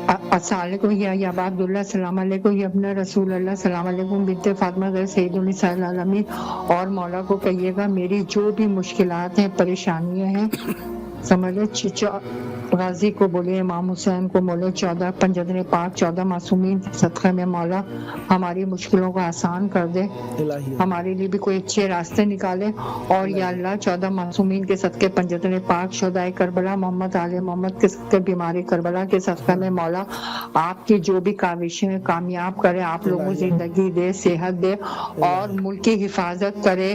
अस्सलामुअलैकुम या अबा अब्दुल्ला, अस्सलाम वालेकुम या अपना रसूल अल्लाह, अस्सलाम वालेकुम बिन्ते फातिमा गैर सैयदुल निसाइल आलमीन। और मौला को कहिएगा मेरी जो भी मुश्किलात हैं, परेशानियां हैं, समझ लो गाजी को बोले, इमाम हुसैन को बोले, 14 पंजदने पाक 14 मासूमीन के सदक़े में मौला हमारी मुश्किलों को आसान कर दे, हमारे लिए भी कोई अच्छे रास्ते निकाले। और या अल्लाह 14 मासूमीन के सदक़े पंजदने पाक शुहदाए करबला मोहम्मद आले मोहम्मद के सदक़े बीमारी करबला के सदक़े में मौला आपकी जो भी काविशें कामयाब करे, आप लोगों को जिंदगी दे, सेहत दे और मुल्क की हिफाजत करे।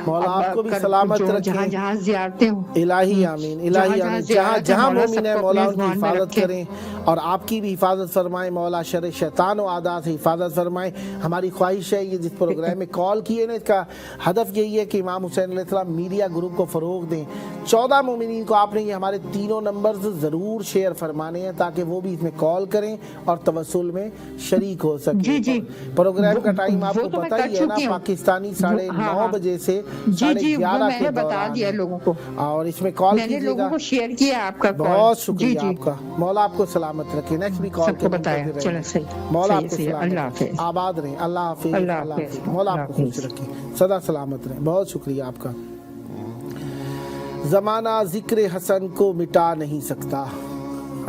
मौला आपको भी सलामत रखे, जहाँ जहाँ ज़ियारतें हो, इलाही आमीन, इलाही आमीन, जहाँ जहाँ मोमिन है मौला उनकी हिफाजत करें और आपकी भी हिफाजत फरमाए मौला, शर शैतान और आदा से हिफाजत फरमाए। हमारी ख्वाहिश है ये जिस प्रोग्राम में कॉल किए ना, इसका हदफ यही है कि इमाम हुसैन अलैहिस्सलाम मीडिया ग्रुप को फ़रोग दें। 14 मोमिनीन को आपने ये हमारे तीनों नंबर्स ज़रूर शेयर फरमाने हैं ताकि वो भी इसमें कॉल करें और तवस्सुल में शरीक हो सकें। जी जी, प्रोग्राम का टाइम आपको तो पता ही है ना, पाकिस्तानी 9:30 बजे से 11:30 मैंने बता दिया लोगों को, और इसमें कॉल मैंने लोगों को शेयर किया आपका कॉल। बहुत शुक्रिया आपका, मौला आपको सलामत रखे। नेक्स्ट भी कॉल सबको बताया, चलो सही, मौला सही, आपको सही, सलामत अल्लाह रखे, हाफिज, आबाद रहें, अल्लाह हाफिज, अल्लाह अल्लाह हाफिज, हाफिज, मौला अल्लाह आपको खुश हाफिज। रखे, सदा सलामत रहें। बहुत शुक्रिया आपका। ज़माना ज़िक्र हसन को मिटा नहीं सकता,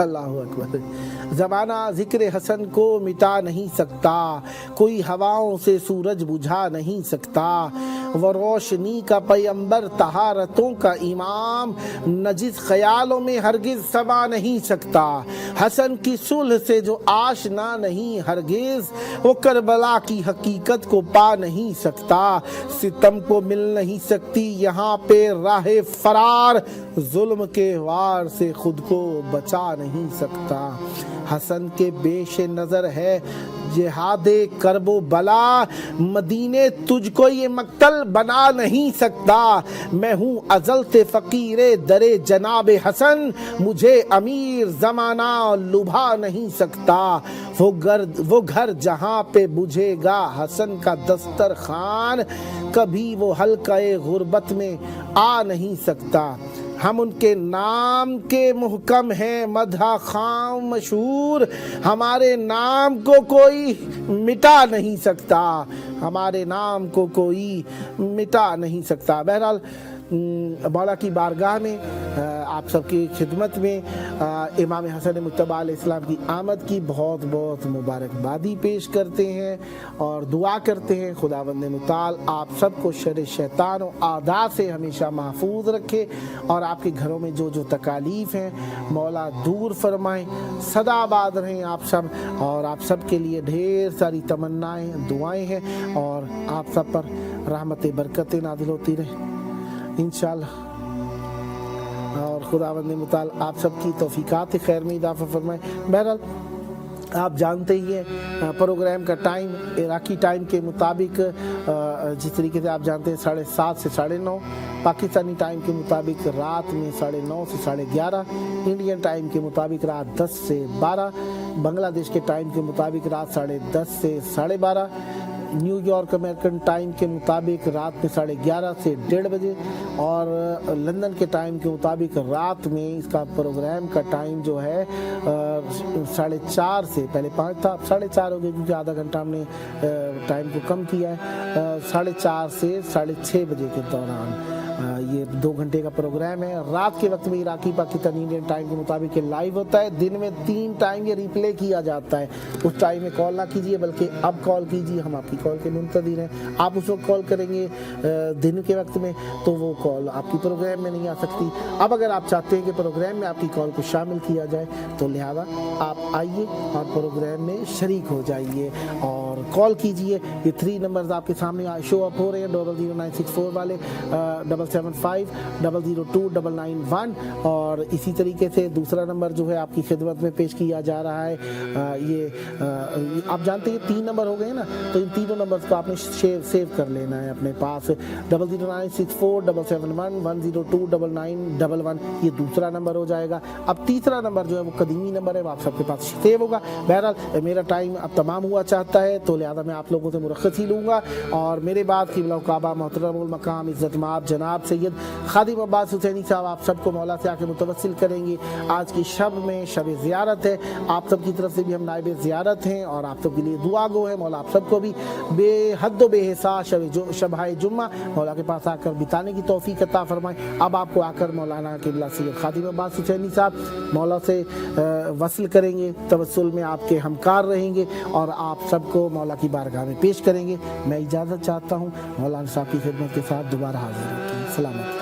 अल्लाहु अकबर। ज़माना ज़िक्र हसन को मिटा नहीं सकता, कोई हवाओं से सूरज बुझा नहीं सकता, वो रोशनी का पैगंबर तहारतों का इमाम, नजिस ख्यालों में हरगिज समा नहीं सकता, हसन की सुलह से जो आशना नहीं हरगिज, वो करबला की हकीकत को पा नहीं सकता, सितम को मिल नहीं सकती यहाँ पे राह फरार, जुल्म के वार से खुद को बचा नहीं सकता, हसन के पेश नजर है जिहादे करबो बला, मदीने तुझको ये मक्तल बना नहीं सकता, मैं हूँ अजल से फकीरे दरे जनाबे हसन, मुझे अमीर जमाना लुभा नहीं सकता, वो घर जहाँ पे बुझेगा हसन का दस्तर खान, कभी वो हल्का-ए गुर्बत में आ नहीं सकता, हम उनके नाम के मुहकम हैं मदहा खाम मशहूर, हमारे नाम को कोई मिटा नहीं सकता, हमारे नाम को कोई मिटा नहीं सकता। बहरहाल मौला की बारगाह में आप सबकी खिदमत में इमाम हसन मुज्तबा अलैहिस्सलाम की आमद की बहुत बहुत मुबारकबादी पेश करते हैं और दुआ करते हैं खुदावंद मुताल आप सबको शर शैतान और आदा से हमेशा महफूज रखे और आपके घरों में जो जो तकालीफ हैं मौला दूर फरमाएं, सदा आबाद रहें आप सब, और आप सब के लिए ढेर सारी तमन्नाएं दुआएं हैं और आप सब पर रहमत बरकतें नाज़िल होती रहें इंशाअल्लाह, और खुदावंद मुताल आप सबकी तौफीकात खैर में इजाफा फरमाए। बहरहाल आप जानते ही हैं प्रोग्राम का टाइम इराकी टाइम के मुताबिक जिस तरीके से आप जानते हैं 7:30 से 9:30, पाकिस्तानी टाइम के मुताबिक रात में 9:30 से 11:30, इंडियन टाइम के मुताबिक रात 10 से 12, बांग्लादेश के टाइम के मुताबिक रात 10:30 से 12:30, न्यूयॉर्क अमेरिकन टाइम के मुताबिक रात में 11:30 से 1:30 बजे, और लंदन के टाइम के मुताबिक रात में इसका प्रोग्राम का टाइम जो है 4:30 से, पहले 5 था, अब 4:30 हो गया क्योंकि आधा घंटा हमने टाइम को कम किया है, 4:30 से 6:30 बजे के दौरान ये 2 घंटे का प्रोग्राम है। रात के वक्त में इराकी पाकिस्तानी इंडियन टाइम के मुताबिक लाइव होता है। दिन में 3 टाइम ये रिप्ले किया जाता है। उस टाइम में कॉल ना कीजिए बल्कि अब कॉल कीजिए, हम आपकी कॉल के मुंतज़िर हैं। आप उस वक्त कॉल करेंगे दिन के वक्त में तो वो कॉल आपकी प्रोग्राम में नहीं आ सकती। अब अगर आप चाहते हैं कि प्रोग्राम में आपकी कॉल को शामिल किया जाए तो लिहाजा आप आइए और प्रोग्राम में शरीक हो जाइए और कॉल कीजिए। ये 3 नंबर्स आपके सामने शो अप हो रहे हैं, 00964 वाले, 775-002-991, और इसी तरीके से दूसरा नंबर जो है आपकी खिदमत में पेश किया जा रहा है। ये आप जानते हैं 3 नंबर हो गए ना, तो इन तीनों नंबर्स को आपने सेव कर लेना है अपने पास। 00964-771-102-9911 ये दूसरा नंबर हो जाएगा। अब तीसरा नंबर जो है वो कदीमी नंबर है, वो आप सबके पास सेव होगा। बहरहाल मेरा टाइम अब तमाम हुआ चाहता है तो लिहाजा मैं आप लोगों से मुरख्खस ही लूँगा, और मेरे बाद क़िबला काबा मोहतरमुल मकाम इज़्ज़त माब जनाब सैयद खादिम अब्बास हुसैनी साहब आप सबको मौला से आके मुतवस्सिल करेंगे। आज की शब में शब ज़ियारत है, आप सब की तरफ से भी हम नाइब ज़ियारत हैं और आप सब के लिए दुआ गो है। मौला आप सबको भी बेहद बेहिसाब शब-ए जुम्मा मौला के पास आकर बिताने की तौफीक अता फरमाए। अब आपको आकर मौलाना क़िबला सैयद खादिम अब्बास हुसैनी साहब मौला से वसल करेंगे, तवस्सुल में आपके हमकार रहेंगे और आप सबको मौला की बारगाह में पेश करेंगे। मैं इजाज़त चाहता हूँ, मौलाना साहब की खिदमत के साथ दोबारा हाजिर होती हूँ। सलामत।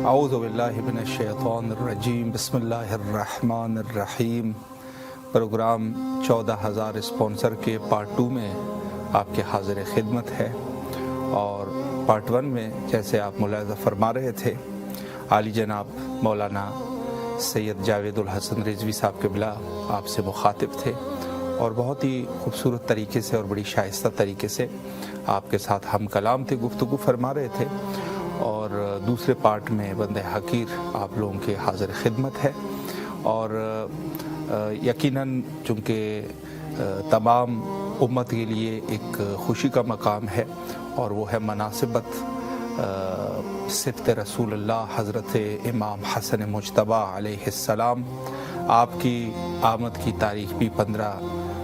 अऊज़ु बिल्लाहि मिनश शैतानिर रजीम बिस्मिल्लाहिर्रहमानिर्रहीम। प्रोग्राम 14,000 स्पॉन्सर के पार्ट 2 में आपके हाजिर खिदमत है। और पार्ट 1 में जैसे आप मुलाहिज़ा फरमा रहे थे, आली जनाब मौलाना सैयद जावेदुल हसन रिजवी साहब क़िबला आपसे मुखातिब थे और बहुत ही खूबसूरत तरीके से और बड़ी शाइस्ता तरीके से आपके साथ हम कलाम थे, गुफ्तगू फरमा रहे थे। और दूसरे पार्ट में बंदे हकीर आप लोगों के हाजिर खिदमत है। और यकीनन चूँकि तमाम उम्मत के लिए एक खुशी का मकाम है और वो है मनासिबत सिफ़त रसूलुल्लाह हज़रत इमाम हसन मुज्तबा अलैहिस्सलाम। आपकी आमद की तारीख़ भी 15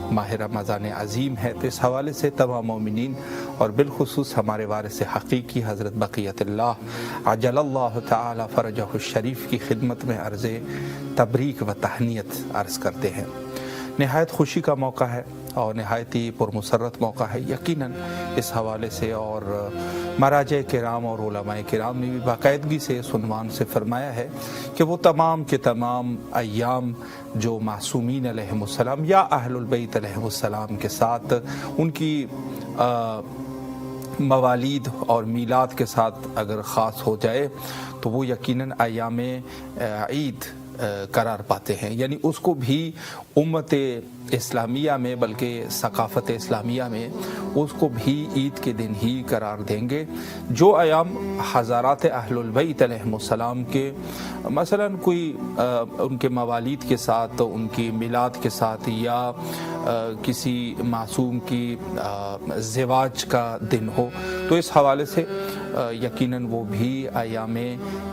माह रमज़ान अज़ीम है। तो इस हवाले से तमाम मोमिनीन और बिलखुसूस हमारे वारिस हक़ीक़ी हज़रत बक़ियतुल्लाह अजलल्लाहु तआला फ़रजहु शरीफ की खिदमत में अर्ज़ तबरीक व तहनीत अर्ज़ करते हैं। नहायत खुशी का मौका है और नहायत ही पुरमसरत मौका है यकीनन इस हवाले से। और मराजे किराम और उलमाए किराम ने भी बाकायदगी से इस उन्वान से फरमाया है कि वो तमाम के तमाम अय्याम जो मासूमीन अलैहिमुस्सलाम या अहलुल बैत अलैहिमुस्सलाम के साथ उनकी मवालीद और मीलाद के साथ अगर ख़ास हो जाए तो वो यकीनन अय्याम ईद करार पाते हैं। यानी उसको भी उम्मत इस्लामिया में बल्कि सकाफ़त इस्लामिया में उसको भी ईद के दिन ही करार देंगे। जो अयाम हज़ारात अहलुल बैत अलैहिमुस्सलाम के मसलन कोई उनके मवालीद के साथ, उनकी मिलाद के साथ या किसी मासूम की ज़िवाज का दिन हो तो इस हवाले से यकीनन वो भी अयाम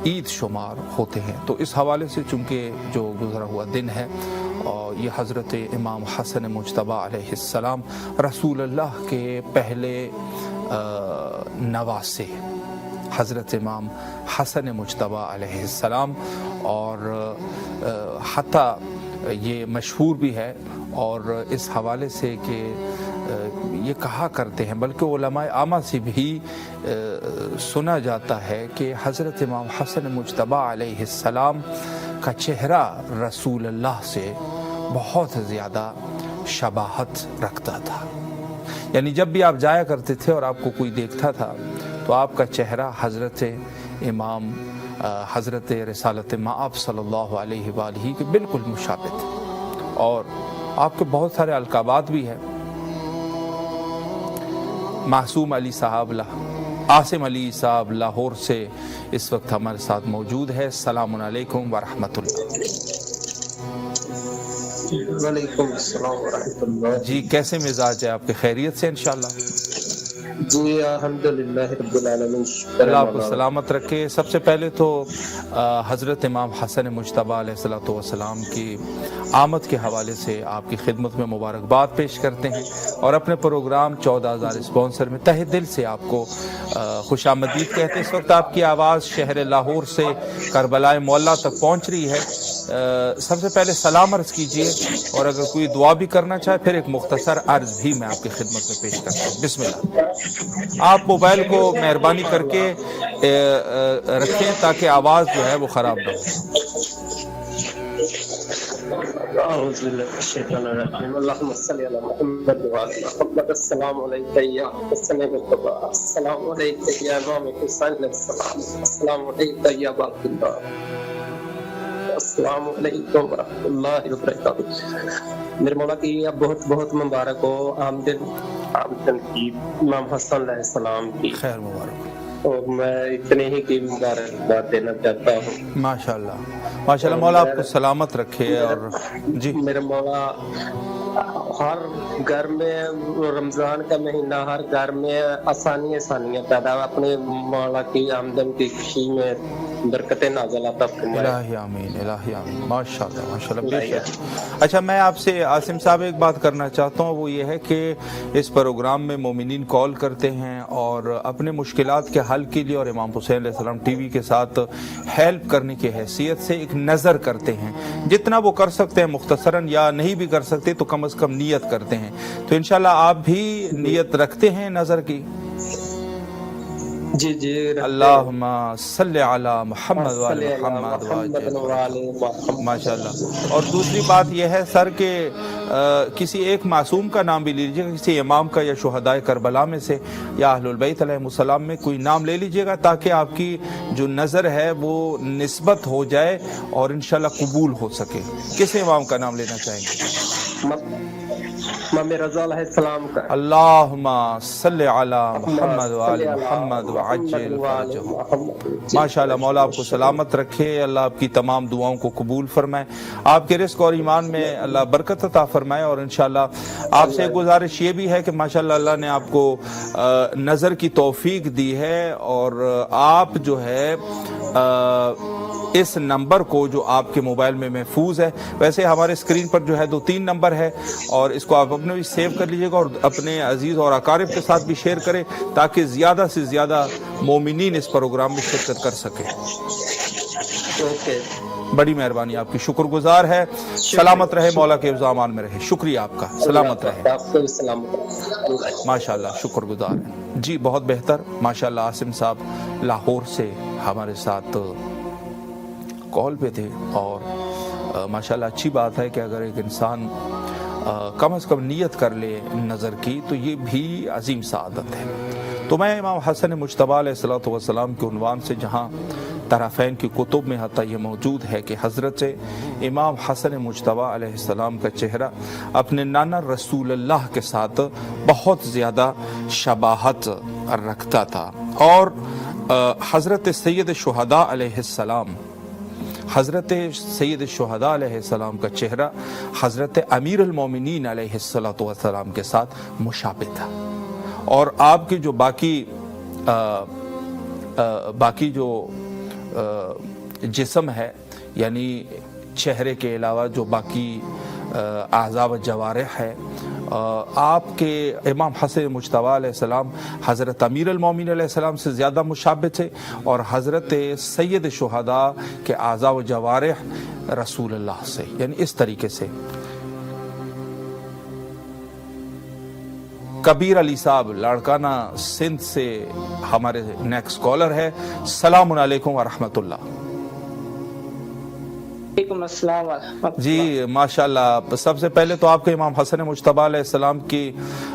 ईद शुमार होते हैं। तो इस हवाले से चूँकि जो गुज़रा हुआ दिन है और ये हज़रत इमाम हसन मुज्तबा अलैहिस्सलाम रसूलुल्लाह के पहले नवासे हज़रत इमाम हसन मुज्तबा अलैहिस्सलाम और हत्ता ये मशहूर भी है और इस हवाले से कि ये कहा करते हैं बल्कि उलमाए आमा से भी सुना जाता है कि हज़रत इमाम हसन मुज्तबा अलैहिस्सलाम का चेहरा रसूलुल्लाह से बहुत ज़्यादा शबाहत रखता था। यानी जब भी आप जाया करते थे और आपको कोई देखता था तो आपका चेहरा हज़रत इमाम हज़रत रिसालत माअब सल्लल्लाहु अलैहि वालैहि के बिल्कुल मुशाबिह थे। और आपके बहुत सारे अलकाबात भी हैं। मासूम अली साहब आसिम अली साहब लाहौर से इस वक्त हमारे साथ मौजूद है। अस्सलामु अलैकुम व रहमतुल्लाह। वालेकुम अस्सलाम व रहमतुल्लाह। जी कैसे मिजाज है आपके? खैरियत से इंशाल्लाह? जी अल्हम्दुलिल्लाह रब्बिल आलमीन। अल्लाह आपको सलामत रखे। सबसे पहले तो हज़रत इमाम हसन मुज्तबा अलैहिस्सलातु वस्सलाम की आमद के हवाले से आपकी खिदमत में मुबारकबाद पेश करते हैं और अपने प्रोग्राम 14,000 स्पॉन्सर में तहे दिल से आपको खुशामदीद कहते हैं। इस वक्त आपकी आवाज़ शहर लाहौर से करबलाए मौला तक पहुँच रही है। सबसे पहले सलाम अर्ज़ कीजिए और अगर कोई दुआ भी करना चाहे फिर एक मुख्तसर अर्ज़ भी मैं आपकी खिदमत में पेश करता हूँ। बिस्मिल्लाह। आप मोबाइल को मेहरबानी करके रखें ताकि आवाज़ जो है वो ख़राब ना हो। मेरे मौला की अब बहुत बहुत मुबारक हो आमदन की इमाम हसन अलैहिस्सलाम की खैर मुबारक। और मैं इतने ही की मुबारकबाद देना चाहता हूँ। माशाल्लाह माशाल्लाह, मौला आपको सलामत रखे। और जी मेरे मौला हर घर में रमजान का महीना हर घर में आसानियाँ पैदा अपने मौला की आमदन की खुशी में बरकतें नाज़िल अता फरमाए। इलाही आमीन, इलाही आमीन। माशाल्लाह माशाल्लाह बेशक। अच्छा, मैं आपसे आसिम साहब एक बात करना चाहता हूँ, वो ये है कि इस प्रोग्राम में मोमिनीन कॉल करते हैं और अपने मुश्किलात के हल के लिए और इमाम हुसैन अलैहिस्सलाम टीवी के साथ हेल्प करने की हैसियत से एक नज़र करते हैं। जितना वो कर सकते हैं मुख्तसरन, या नहीं भी कर सकते तो कम से कम नियत करते हैं। तो इंशाल्लाह आप भी नियत रखते हैं नज़र की? جی جی اللہم صلی علی محمد وعلی محمد ماشاء اللہ. اور دوسری بات یہ ہے سر کہ کسی ایک معصوم کا نام بھی لیجیے گا, کسی امام کا یا شہدائے کربلا میں سے یا اہل البیت علیہ السلام میں کوئی نام لے لیجیے گا, تاکہ آپ کی جو نظر ہے وہ نسبت ہو جائے اور انشاءاللہ قبول ہو سکے. کس امام کا نام لینا چاہیں گے؟ امام رضا علیہ السلام کا. اللہم صلی علی محمد وعلی محمد وعجل فرجہ. ماشاءاللہ مولا آپ کو سلامت رکھے, اللہ آپ کی تمام دعاؤں کو قبول فرمائے, آپ کے رزق اور ایمان میں اللہ برکت عطا فرمائے. اور انشاءاللہ آپ سے گزارش یہ بھی ہے کہ ماشاءاللہ اللہ نے آپ کو نظر کی توفیق دی ہے, اور آپ جو ہے اس نمبر کو جو آپ کے موبائل میں محفوظ ہے, ویسے ہمارے اسکرین پر جو ہے 2-3 نمبر ہے, اور اس کو آپ اپنے بھی سیو کر لیجئے گا اور اپنے عزیز اور اقارب کے ساتھ بھی شیئر کریں, تاکہ زیادہ سے زیادہ مومنین اس پروگرام میں شرکت کر سکیں. بڑی مہربانی آپ کی, شکر گزار ہے. سلامت رہے, مولا کے حفظ و امان میں رہے. شکریہ آپ کا, سلامت رہے. ماشاءاللہ شکر گزار ہے. جی بہت بہتر. ماشاءاللہ عاصم صاحب لاہور سے ہمارے ساتھ کال پہ تھے, اور ماشاءاللہ اچھی بات ہے کہ اگر ایک انسان کم از کم نیت کر لے نظر کی تو یہ بھی عظیم سعادت ہے. تو میں امام حسن مجتبیٰ علیہ السلام کے عنوان سے, جہاں طرفین کی کتب میں حتیٰ یہ موجود ہے کہ حضرت امام حسن مجتبیٰ علیہ السلام کا چہرہ اپنے نانا رسول اللہ کے ساتھ بہت زیادہ شباہت رکھتا تھا, اور حضرت سید شہداء علیہ السلام, حضرت سید الشہداء علیہ السلام کا چہرہ حضرت امیر المومنین علیہ السلام کے ساتھ مشابہ تھا. اور آپ کے جو باقی جو جسم ہے, یعنی چہرے کے علاوہ جو باقی اعضاء و جوارح ہے, آپ کے امام حسن مجتبیٰ علیہ السلام حضرت امیر المومنین علیہ السلام سے زیادہ مشابہ تھے, اور حضرت سید شہداء کے اعضاء و جوارح رسول اللہ سے, یعنی اس طریقے سے. کبیر علی صاحب لاڑکانہ سندھ سے ہمارے نیکسٹ کالر ہے. السلام علیکم ورحمۃ اللہ. وعلیکم السلام ورحمۃ اللہ. جی ماشاءاللہ, سب سے پہلے تو آپ کے امام حسن مجتبیٰ علیہ السلام کی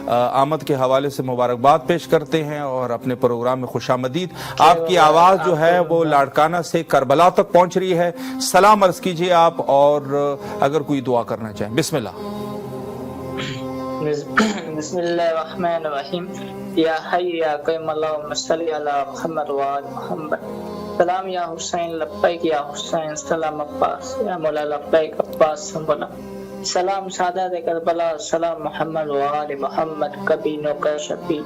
آمد کے حوالے سے مبارکباد پیش کرتے ہیں, اور اپنے پروگرام میں خوش آمدید. آپ کی آواز جو ہے وہ لاڑکانہ سے کربلا تک پہنچ رہی ہے. سلام عرض کیجئے آپ, اور اگر کوئی دعا کرنا چاہیں. بسم اللہ. بسم اللہ الرحمن الرحیم. یا حی یا قیوم اللہم صلی علی محمد وآل محمد. سلام یا حسین لبیک یا حسین, سلام عباس یا مولا لبیک عباس مولا. سلام سادات کربلا, سلام محمد وآل محمد کبینوں کا شفیع.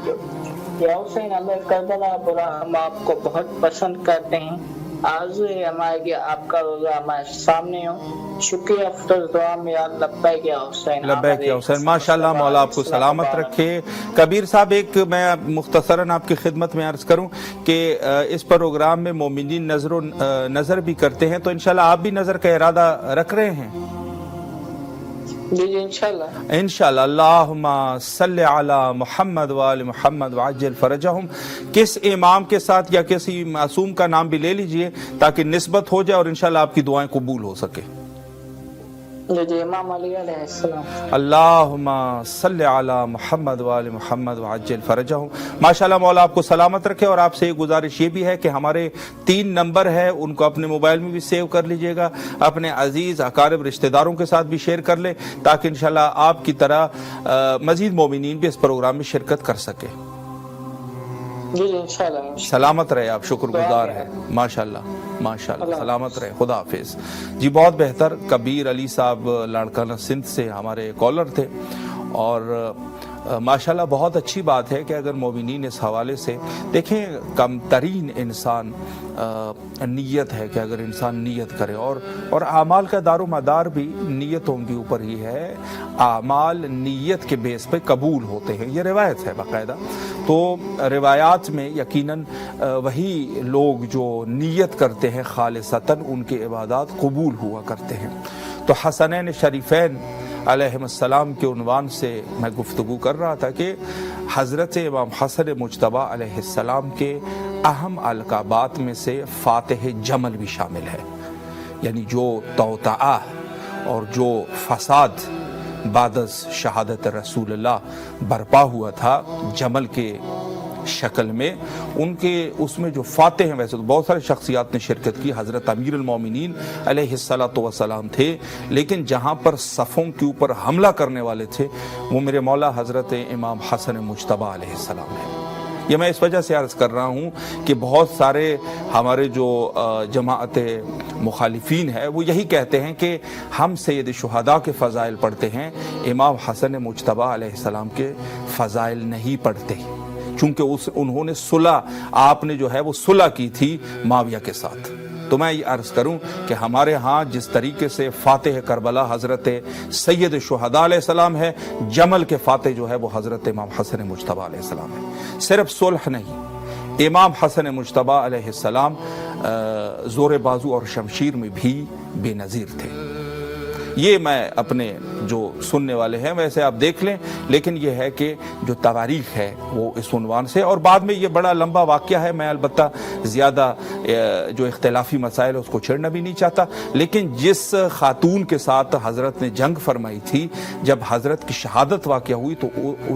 یا حسین ہمیں کربلا برا, ہم آپ کو بہت پسند کرتے ہیں. آرزو ہے ہمارے کہ آپ کا روزہ ہمارے سامنے ہو. شکریہ افضل دعا میں یا لبیک یا حسین. لبیک یا حسین. ماشاءاللہ مولا آپ کو سلامت رکھے. کبیر صاحب, ایک میں مختصراً آپ کی خدمت میں عرض کروں کہ اس پروگرام میں مومنین نظر بھی کرتے ہیں, تو انشاءاللہ آپ بھی نظر کا ارادہ رکھ رہے ہیں؟ جی جی انشاءاللہ. انشاءاللہ. اللہم صلی علی محمد وآل محمد وعجل فرجہم. کس امام کے ساتھ یا کسی معصوم کا نام بھی لے لیجئے تاکہ نسبت ہو جائے اور انشاءاللہ آپ کی دعائیں قبول ہو سکے. جی امام علی علیہ السلام. اللہم صلی علی محمد وآل محمد وعجل فرجہم. ماشاءاللہ مولا آپ کو سلامت رکھے. اور آپ سے ایک گزارش یہ بھی ہے کہ ہمارے 3 نمبر ہے, ان کو اپنے موبائل میں بھی سیو کر لیجئے گا, اپنے عزیز اقارب رشتہ داروں کے ساتھ بھی شیئر کر لیں, تاکہ انشاءاللہ آپ کی طرح مزید مومنین بھی اس پروگرام میں شرکت کر سکے. جی انشاءاللہ. سلامت رہے آپ, شکر گزار ہے. ماشاءاللہ ماشاءاللہ, سلامت رہے. خدا حافظ. جی بہت بہتر. کبیر علی صاحب لاڑکانہ سندھ سے ہمارے کالر تھے, اور ماشاءاللہ بہت اچھی بات ہے کہ اگر مومنین اس حوالے سے دیکھیں, کم ترین انسان نیت ہے کہ اگر انسان نیت کرے, اور اعمال کا دار و مدار بھی نیتوں کے اوپر ہی ہے. اعمال نیت کے بیس پہ قبول ہوتے ہیں, یہ روایت ہے باقاعدہ. تو روایات میں یقیناً وہی لوگ جو نیت کرتے ہیں خالصتاً, ان کے عبادات قبول ہوا کرتے ہیں. تو حسنین شریفین علیہ السلام کے عنوان سے میں گفتگو کر رہا تھا کہ حضرت امام حسن مجتبیٰ علیہ السلام کے اہم القابات میں سے فاتح جمل بھی شامل ہے، یعنی جو توطئہ اور جو فساد بعد از شہادت رسول اللہ برپا ہوا تھا جمل کے شکل میں، ان کے اس میں جو فاتح ہیں، ویسے تو بہت سارے شخصیات نے شرکت کی، حضرت امیر المومنین علیہ الصلوۃ والسلام تھے، لیکن جہاں پر صفوں کے اوپر حملہ کرنے والے تھے وہ میرے مولا حضرت امام حسن مجتبیٰ علیہ السلام ہیں۔ یہ میں اس وجہ سے عرض کر رہا ہوں کہ بہت سارے ہمارے جو جماعت مخالفین ہے وہ یہی کہتے ہیں کہ ہم سید شہداء کے فضائل پڑھتے ہیں، امام حسن مجتبیٰ علیہ السلام کے فضائل نہیں پڑھتے، چونکہ انہوں نے صلح، آپ نے جو ہے وہ صلح کی تھی معاویہ کے ساتھ۔ تو میں یہ عرض کروں کہ ہمارے ہاں جس طریقے سے فاتح کربلا حضرت سید شہداء علیہ السلام ہے، جمل کے فاتح جو ہے وہ حضرت امام حسن مجتبیٰ علیہ السلام ہے۔ صرف صلح نہیں، امام حسن مجتبیٰ علیہ السلام زور بازو اور شمشیر میں بھی بے نظیر تھے۔ یہ میں اپنے جو سننے والے ہیں ویسے آپ دیکھ لیں، لیکن یہ ہے کہ جو تواریخ ہے وہ اس عنوان سے، اور بعد میں یہ بڑا لمبا واقعہ ہے، میں البتہ زیادہ جو اختلافی مسائل ہے اس کو چھیڑنا بھی نہیں چاہتا، لیکن جس خاتون کے ساتھ حضرت نے جنگ فرمائی تھی، جب حضرت کی شہادت واقع ہوئی تو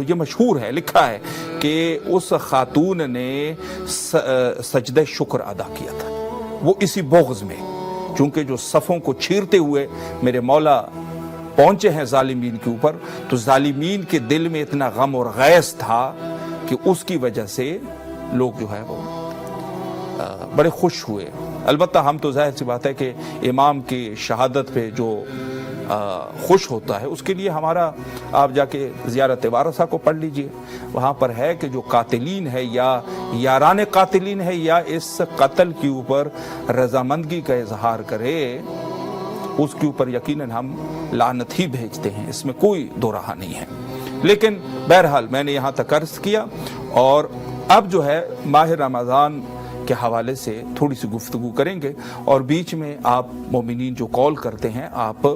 یہ مشہور ہے، لکھا ہے کہ اس خاتون نے سجدہ شکر ادا کیا تھا، وہ اسی بغض میں، چونکہ جو صفوں کو چیرتے ہوئے میرے مولا پہنچے ہیں ظالمین کے اوپر، تو ظالمین کے دل میں اتنا غم اور غیظ تھا کہ اس کی وجہ سے لوگ جو ہے وہ بڑے خوش ہوئے۔ البتہ ہم تو ظاہر سی بات ہے کہ امام کی شہادت پہ جو خوش ہوتا ہے اس کے لیے ہمارا، آپ جا کے زیارت وارثہ کو پڑھ لیجئے، وہاں پر ہے کہ جو قاتلین ہے یا یاران قاتلین ہے یا اس قتل کے اوپر رضامندگی کا اظہار کرے، اس کے اوپر یقیناً ہم لعنت ہی بھیجتے ہیں، اس میں کوئی دو راہ نہیں ہے۔ لیکن بہرحال میں نے یہاں تک عرض کیا، اور اب جو ہے ماہ رمضان کے حوالے سے تھوڑی سی گفتگو کریں گے، اور بیچ میں آپ مومنین جو کال کرتے ہیں آپ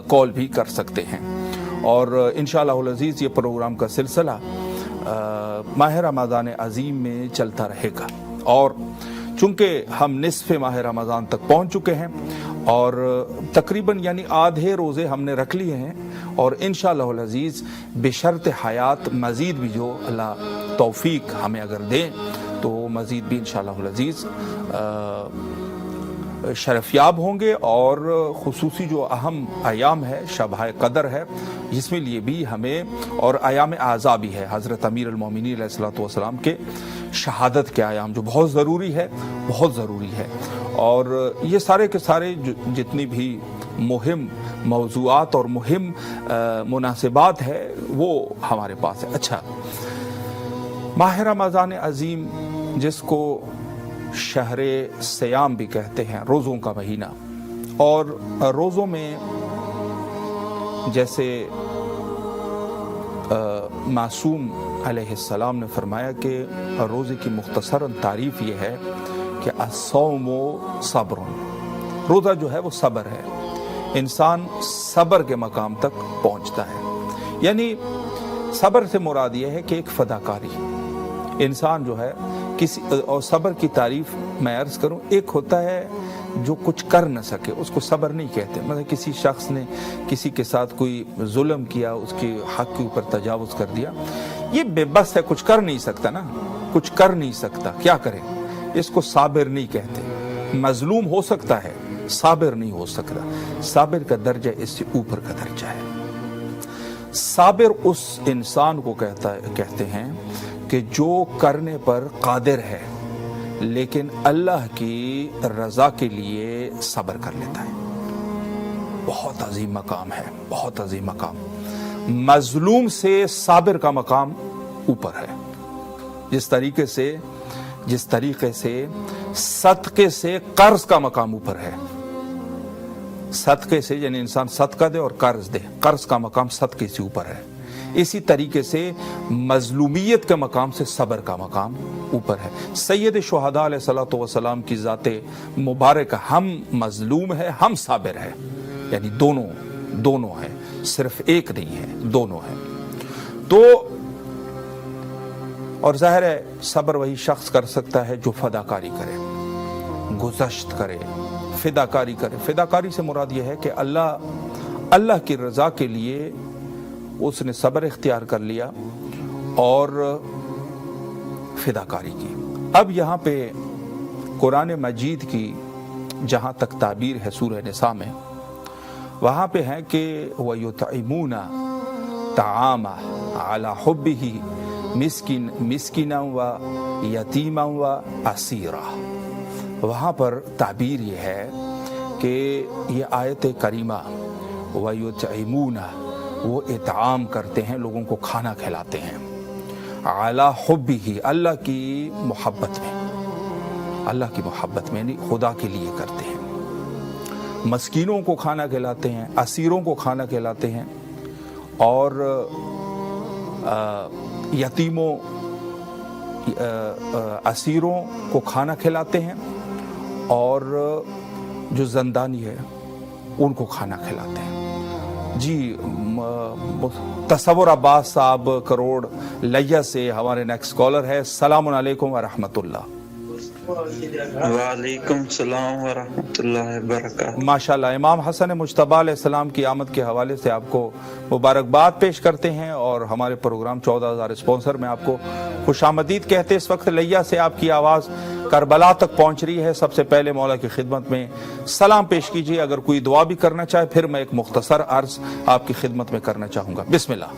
کال بھی کر سکتے ہیں، اور انشاءاللہ العزیز یہ پروگرام کا سلسلہ ماہ رمضان عظیم میں چلتا رہے گا، اور چونکہ ہم نصف ماہ رمضان تک پہنچ چکے ہیں اور تقریباً یعنی آدھے روزے ہم نے رکھ لیے ہیں، اور انشاءاللہ العزیز بشرط حیات مزید بھی جو اللہ توفیق ہمیں اگر دیں تو مزید بھی انشاءاللہ العزیز شرفیاب ہوں گے، اور خصوصی جو اہم ایام ہے، شبہ قدر ہے، جس میں لیے بھی ہمیں، اور ایام اعزاء بھی ہے، حضرت امیر المومنین علیہ الصلوۃ والسلام کے شہادت کے ایام جو بہت ضروری ہے، بہت ضروری ہے، اور یہ سارے کے سارے جتنی بھی مہم موضوعات اور مہم مناسبات ہے وہ ہمارے پاس ہے۔ اچھا، ماہ رمضان عظیم جس کو شہر سیام بھی کہتے ہیں، روزوں کا مہینہ، اور روزوں میں جیسے معصوم علیہ السلام نے فرمایا کہ روزے کی مختصراً تعریف یہ ہے کہ الصوم صبر، روزہ جو ہے وہ صبر ہے، انسان صبر کے مقام تک پہنچتا ہے، یعنی صبر سے مراد یہ ہے کہ ایک فداکاری، انسان جو ہے کسی، اور صبر کی تعریف میں عرض کروں، ایک ہوتا ہے جو کچھ کر نہ سکے اس کو صبر نہیں کہتے، مثلا کسی شخص نے کسی کے ساتھ کوئی ظلم کیا، اس کے حق کے اوپر تجاوز کر دیا، یہ بے بس ہے، کچھ کر نہیں سکتا نا، کچھ کر نہیں سکتا، کیا کرے، اس کو صابر نہیں کہتے، مظلوم ہو سکتا ہے، صابر نہیں ہو سکتا، صابر کا درجہ اس سے اوپر کا درجہ ہے۔ صابر اس انسان کو کہتے ہیں کہ جو کرنے پر قادر ہے لیکن اللہ کی رضا کے لیے صبر کر لیتا ہے، بہت عظیم مقام ہے، بہت عظیم مقام۔ مظلوم سے صابر کا مقام اوپر ہے، جس طریقے سے صدقے سے قرض کا مقام اوپر ہے، صدقے سے یعنی انسان صدقہ دے اور قرض دے، قرض کا مقام صدقے سے اوپر ہے، اسی طریقے سے مظلومیت کے مقام سے صبر کا مقام اوپر ہے۔ سید شہداء علیہ الصلوۃ والسلام کی ذات مبارک، ہم مظلوم ہے، ہم صابر ہے، یعنی دونوں ہیں، صرف ایک نہیں ہے، دونوں ہیں۔ تو اور ظاہر ہے صبر وہی شخص کر سکتا ہے جو فداکاری کرے، گزشت کرے، فداکاری کرے۔ فداکاری سے مراد یہ ہے کہ اللہ کی رضا کے لیے اس نے صبر اختیار کر لیا اور فداکاری کی۔ اب یہاں پہ قرآن مجید کی جہاں تک تعبیر ہے سورہ نساء میں، وہاں پہ ہے کہ وَيُطْعِمُونَ طَعَامَ عَلَى حُبِّهِ مِسْكِينًا وَيَتِيمًا وَأَسِيرًا۔ وہاں پر تعبیر یہ ہے کہ یہ آیت کریمہ وَيُطْعِمُونَ، وہ اطعام کرتے ہیں، لوگوں کو کھانا کھلاتے ہیں، عَلَى حُبِّهِ، اللہ کی محبت میں، اللہ کی محبت میں یعنی خدا کے لیے کرتے ہیں۔ مسکینوں کو کھانا کھلاتے ہیں، اسیروں کو کھانا کھلاتے ہیں، اور یتیموں اسیروں کو کھانا کھلاتے ہیں، اور جو زندانی ہے ان کو کھانا کھلاتے ہیں۔ جی تصور عباس صاحب کروڑ لیا سے ہمارے نیکسٹ کالر ہے۔ السلام علیکم ورحمۃ اللہ۔ وعلیکم السلام ورحمۃ اللہ وبرکاتہ۔ ماشاءاللہ، امام حسن مجتبیٰ علیہ السلام کی آمد کے حوالے سے آپ کو مبارکباد پیش کرتے ہیں، اور ہمارے پروگرام 14,000 اسپانسر میں آپ کو خوش آمدید کہتے ہیں۔ اس وقت لیا سے آپ کی آواز کربلا تک پہنچ رہی ہے۔ سب سے پہلے مولا کی خدمت میں سلام پیش کیجیے، اگر کوئی دعا بھی کرنا چاہے، پھر میں ایک مختصر عرض آپ کی خدمت میں کرنا چاہوں گا۔ بسم اللہ۔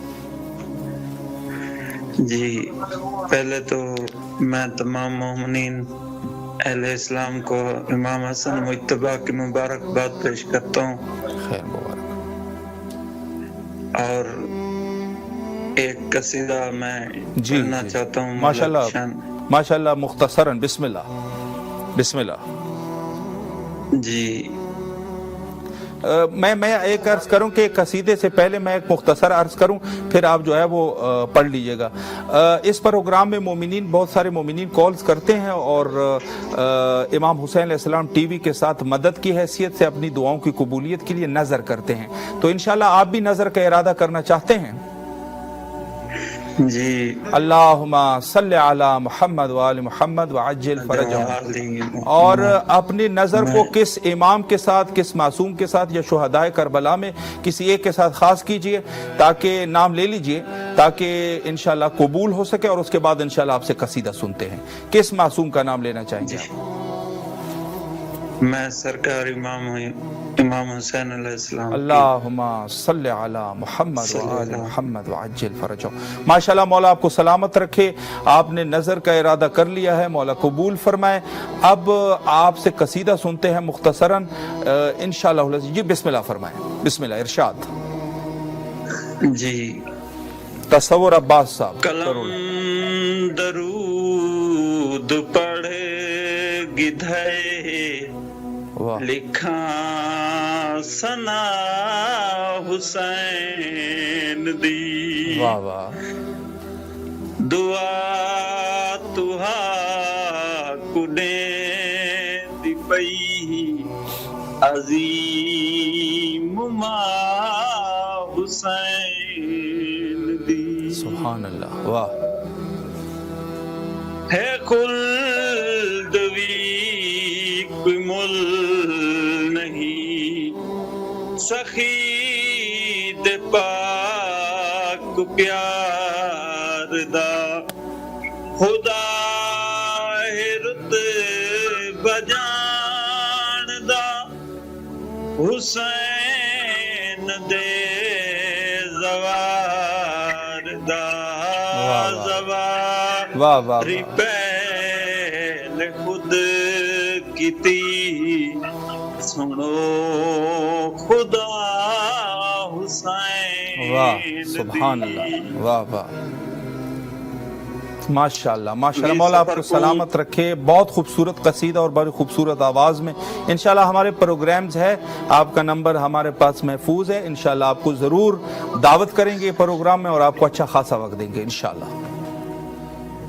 جی، پہلے تو میں تمام مومنین اہل اسلام کو امام حسن مجتبیٰ کی مبارکباد پیش کرتا ہوں، خیر مبارک۔ اور ایک قصیدہ میں پڑھنا چاہتا ہوں۔ ماشاءاللہ، مختصراً بسم اللہ، بسم اللہ۔ جی، میں ایک عرض کروں کہ قصیدے سے پہلے میں ایک مختصر عرض کروں، پھر آپ جو ہے وہ پڑھ لیجئے گا۔ اس پروگرام میں مومنین، بہت سارے مومنین کالز کرتے ہیں اور امام حسین علیہ السلام ٹی وی کے ساتھ مدد کی حیثیت سے اپنی دعاؤں کی قبولیت کے لیے نظر کرتے ہیں، تو انشاءاللہ آپ بھی نظر کا ارادہ کرنا چاہتے ہیں؟ جی، اللہم صلی علی محمد وآل محمد وعجل فرجہم، اور اپنی نظر کو کس امام کے ساتھ، کس معصوم کے ساتھ، یا شہدائے کربلا میں کسی ایک کے ساتھ خاص کیجئے، تاکہ نام لے لیجئے، تاکہ انشاءاللہ قبول ہو سکے، اور اس کے بعد انشاءاللہ آپ سے قصیدہ سنتے ہیں۔ کس معصوم کا نام لینا چاہیں گے آپ؟ میں سرکار امام حسین علیہ السلام۔ اللہم صلی علی محمد وآل محمد وعجل فرجہم۔ ماشاءاللہ، مولا آپ کو سلامت رکھے، آپ نے نظر کا ارادہ کر لیا ہے، مولا قبول فرمائے۔ اب آپ سے قصیدہ سنتے ہیں مختصراً انشاءاللہ۔ جی بسم اللہ فرمائیں، بسم اللہ، ارشاد۔ جی، تصور عباس صاحب۔ قلم درود پڑھے گدھے لکھا ثنا حسین دی، واہ واہ، دعا تہا کنے دی پئی عظیم ما حسین دی، سبحان اللہ، واہ، ہے خلد وی کوئی مل نہیں، سخی دے پاک پیار دا، خدا رتبہ جان دا، حسین دے زوار دا، زوار پہل خود کیتی، سنو خدا حسین۔ واہ سبحان اللہ، واہ واہ، ماشاءاللہ ماشاءاللہ، مولا آپ کو سلامت رکھے۔ بہت خوبصورت قصیدہ اور بڑی خوبصورت آواز میں انشاءاللہ ہمارے پروگرامز ہے، آپ کا نمبر ہمارے پاس محفوظ ہے، انشاءاللہ آپ کو ضرور دعوت کریں گے پروگرام میں، اور آپ کو اچھا خاصا وقت دیں گے انشاءاللہ۔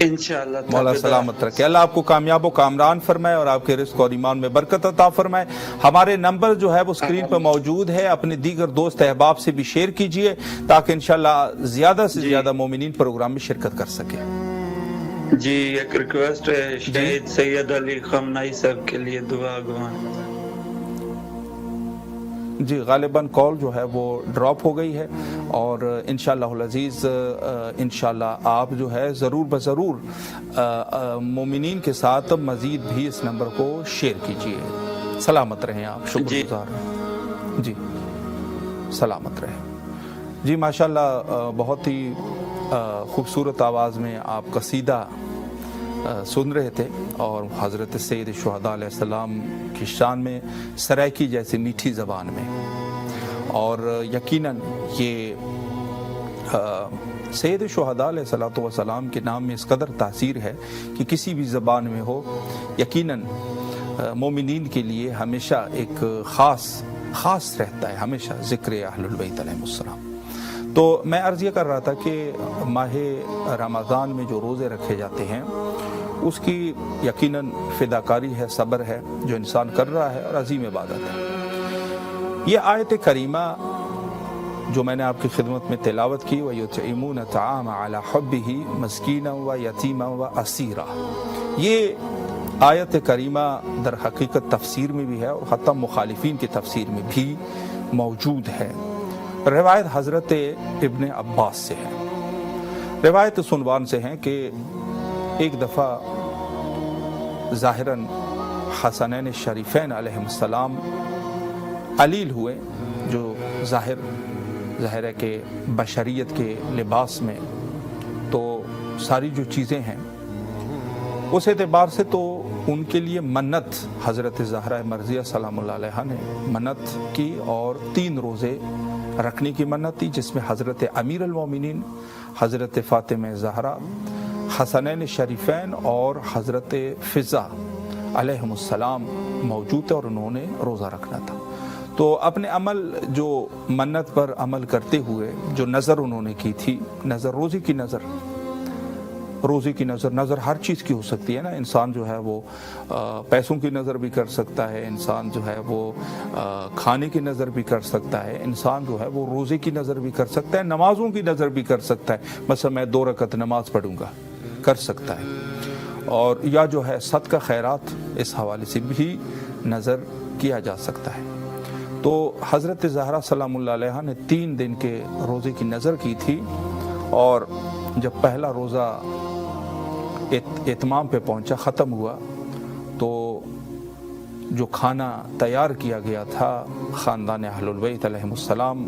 انشاءاللہ مولا سلامت رکھے، اللہ آپ کو کامیاب و کامران فرمائے، اور آپ کے رزق اور ایمان میں برکت عطا فرمائے۔ ہمارے نمبر جو ہے وہ سکرین پر موجود ہے، اپنے دیگر دوست احباب سے بھی شیئر کیجئے، تاکہ انشاءاللہ زیادہ سے زیادہ مومنین پروگرام میں شرکت کر سکے۔ جی ایک ریکویسٹ ہے شہید سید علی خامنہئی صاحب کے لیے دعا گوائیں. جی غالباً کال جو ہے وہ ڈراپ ہو گئی ہے اور انشاءاللہ العزیز انشاءاللہ آپ جو ہے ضرور بضرور مومنین کے ساتھ مزید بھی اس نمبر کو شیئر کیجئے. سلامت رہیں آپ, شکر گزار ہیں. جی سلامت رہیں. جی ماشاءاللہ بہت ہی خوبصورت آواز میں آپ قصیدہ سن رہے تھے اور حضرت سید شہداء علیہ السلام کی شان میں سرائکی جیسی میٹھی زبان میں, اور یقیناً یہ سید شہداء علیہ السلام کے نام میں اس قدر تاثیر ہے کہ کسی بھی زبان میں ہو یقیناً مومنین کے لیے ہمیشہ ایک خاص رہتا ہے ہمیشہ ذکر اہل البیت علیہ السلام. تو میں عرض یہ کر رہا تھا کہ ماہ رمضان میں جو روزے رکھے جاتے ہیں اس کی یقیناً فداکاری ہے, صبر ہے جو انسان کر رہا ہے اور عظیم عبادت ہے. یہ آیت کریمہ جو میں نے آپ کی خدمت میں تلاوت کی, وَيُطْعِمُونَ الطَّعَامَ عَلَى حُبِّهِ مِسْكِينًا وَيَتِيمًا وَأَسِيرًا. یہ آیت کریمہ در حقیقت تفسیر میں بھی ہے اور حتی مخالفین کی تفسیر میں بھی موجود ہے. روایت حضرت ابن عباس سے ہے. روایت اس عنوان سے ہیں کہ ایک دفعہ ظاہراً حسنین شریفین علیہ السلام علیل ہوئے, جو ظاہر ہے کہ بشریت کے لباس میں تو ساری جو چیزیں ہیں اس اعتبار سے تو ان کے لیے منت حضرت زہرہ مرضیہ سلام اللہ علیہ نے منت کی اور 3 روزے رکھنے کی منت تھی, جس میں حضرت امیر المومنین حضرت فاطمہ زہرا, حسنین شریفین اور حضرت فضا علیہ السلام موجود تھے اور انہوں نے روزہ رکھنا تھا. تو اپنے عمل جو منت پر عمل کرتے ہوئے جو نظر انہوں نے کی تھی, نظر روزے کی نظر ہر چیز کی ہو سکتی ہے نا. انسان جو ہے وہ پیسوں کی نظر بھی کر سکتا ہے, انسان جو ہے وہ کھانے کی نظر بھی کر سکتا ہے, انسان جو ہے وہ روزے کی نظر بھی کر سکتا ہے, نمازوں کی نظر بھی کر سکتا ہے. مثلا میں 2 رکعت نماز پڑھوں گا, کر سکتا ہے. اور یا جو ہے صدقہ خیرات اس حوالے سے بھی نظر کیا جا سکتا ہے. تو حضرت زہرا سلام اللہ علیہ نے 3 دن کے روزے کی نظر کی تھی, اور جب پہلا روزہ اتمام پہ پہنچا, ختم ہوا, تو جو کھانا تیار کیا گیا تھا خاندان اہل البیت علیہ السلام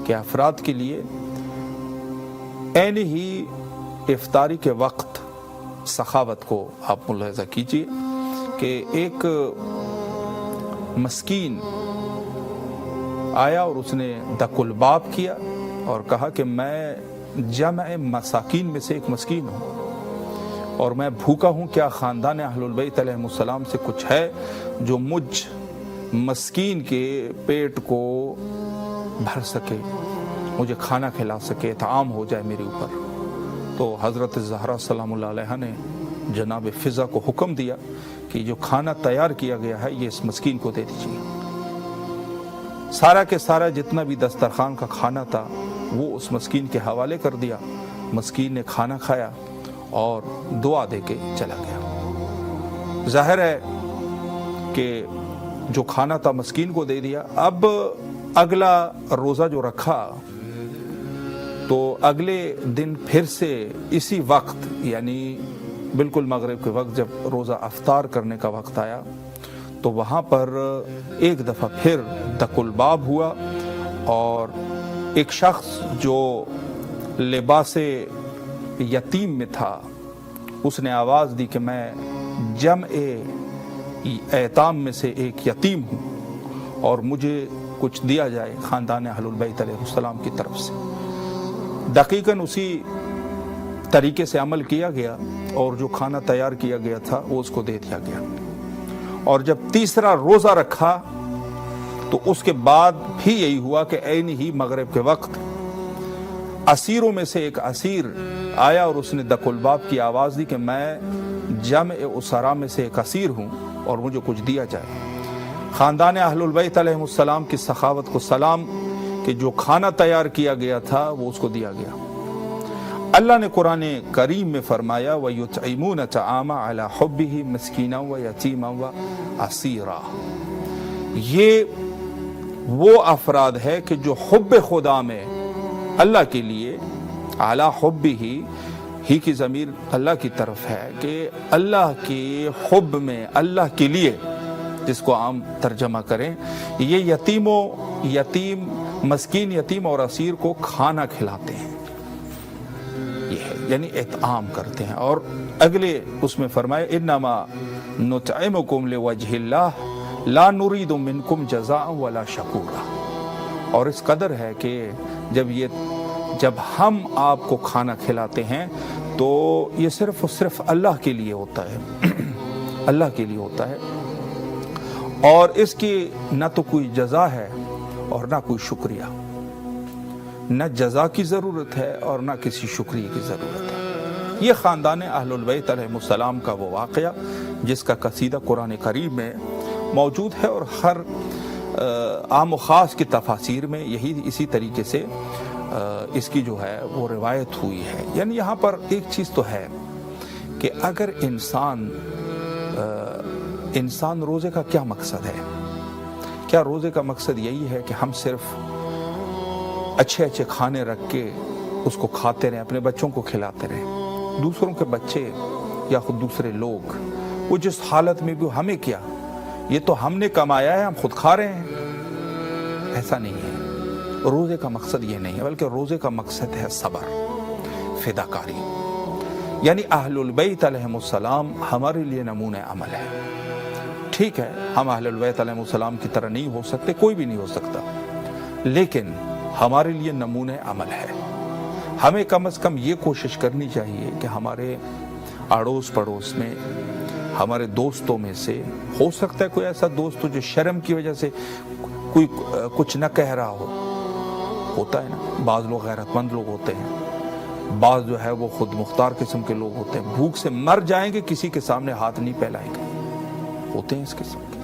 کے افراد کے لیے, عین ہی افطاری کے وقت سخاوت کو آپ ملاحظہ کیجئے کہ ایک مسکین آیا اور اس نے دق الباب کیا اور کہا کہ میں جمع مساکین میں سے ایک مسکین ہوں اور میں بھوکا ہوں, کیا خاندان اہل البیت علیہ السلام سے کچھ ہے جو مجھ مسکین کے پیٹ کو بھر سکے, مجھے کھانا کھلا سکے, طعام ہو جائے میرے اوپر. تو حضرت زہرا سلام اللہ علیہ نے جناب فضا کو حکم دیا کہ جو کھانا تیار کیا گیا ہے یہ اس مسکین کو دے دیجیے. سارا کے سارا جتنا بھی دسترخوان کا کھانا تھا وہ اس مسکین کے حوالے کر دیا. مسکین نے کھانا کھایا اور دعا دے کے چلا گیا. ظاہر ہے کہ جو کھانا تھا مسکین کو دے دیا. اب اگلا روزہ جو رکھا تو اگلے دن پھر سے اسی وقت, یعنی بالکل مغرب کے وقت جب روزہ افطار کرنے کا وقت آیا, تو وہاں پر ایک دفعہ پھر دق الباب ہوا اور ایک شخص جو لباس یتیم میں تھا اس نے آواز دی کہ میں جمع ایتام میں سے ایک یتیم ہوں اور مجھے کچھ دیا جائے خاندان اہل البیت علیہ السلام کی طرف سے. دقیقاً اسی طریقے سے عمل کیا گیا اور جو کھانا تیار کیا گیا تھا وہ اس کو دے دیا گیا. اور جب تیسرا روزہ رکھا تو اس کے بعد بھی یہی ہوا کہ عین ہی مغرب کے وقت اسیروں میں سے ایک اسیر آیا اور اس نے دق الباب کی آواز دی کہ میں جمع اسرا میں سے ایک اسیر ہوں اور مجھے کچھ دیا جائے. خاندان اہل البیت علیہ السلام کی سخاوت کو سلام کہ جو کھانا تیار کیا گیا تھا وہ اس کو دیا گیا. अल्लाह ने कुरान करीम में फरमाया व युतइमून तआमा अला हुब्बिही मिस्कीना व यतीमा व असीरा। ये वो अफराद है कि जो हुब्ब खुदा में अल्लाह के लिए, अला हुब्बिही ही की ज़मीर अल्लाह की तरफ है कि अल्लाह के हुब्ब में, अल्लाह के लिए, जिसको आम तर्जमा करें, ये यतीम मस्कीन, यतीम और असीर को खाना खिलाते हैं, ये है यानी इत्आम करते हैं। और अगले उसमें फरमाए इन्नमा नुतइमुकुम लिवजहिल्लाह ला नुरीदु मिनकुम जज़ाअन वला शकूरा। और इस कदर है कि जब हम आपको खाना खिलाते हैं तो ये सिर्फ और सिर्फ अल्लाह के लिए होता है अल्लाह के लिए होता है, और इसकी न तो कोई जज़ा है और ना कोई शुक्रिया, न जज़ा की ज़रूरत है और ना किसी शुक्रिया की ज़रूरत है। ये ख़ानदान अहलुल बैत अलैहिमुस्सलाम का वो वाक़या जिसका कसीदा कुरान करीम में मौजूद है, और हर आम व ख़ास की तफासीर में यही इसी तरीके से इसकी जो है वो रिवायत हुई है। यानी यहाँ पर एक चीज़ तो है कि अगर इंसान रोज़े का क्या मकसद है? क्या रोज़े का मकसद यही है कि हम सिर्फ अच्छे अच्छे खाने रख के उसको खाते रहें, अपने बच्चों को खिलाते रहें? दूसरों के बच्चे या खुद दूसरे लोग वो जिस हालत में भी, हमें क्या, ये तो हमने कमाया है, हम खुद खा रहे हैं। ऐसा नहीं है, रोज़े का मकसद ये नहीं है, बल्कि रोज़े का मकसद है सब्र, फिदाकारी। यानी अहलुल बैत अलैहिमुस्सलाम हमारे लिए नमूने अमल है। ठीक है, हम अहलुल बैत अलैहिमुस्सलाम की तरह नहीं हो सकते, कोई भी नहीं हो सकता, लेकिन हमारे लिए नमूने अमल है। हमें कम से कम ये कोशिश करनी चाहिए कि हमारे अड़ोस पड़ोस में, हमारे दोस्तों में से, हो सकता है कोई ऐसा दोस्त हो जो शर्म की वजह से कोई कुछ न कह रहा हो, होता है ना, बाज़ लोग गैरतमंद लोग होते हैं, बाज़ जो है वो खुद मुख्तार किस्म के लोग होते हैं, भूख से मर जाएंगे, किसी के सामने हाथ नहीं फैलाएंगे, होते हैं इस किस्म के।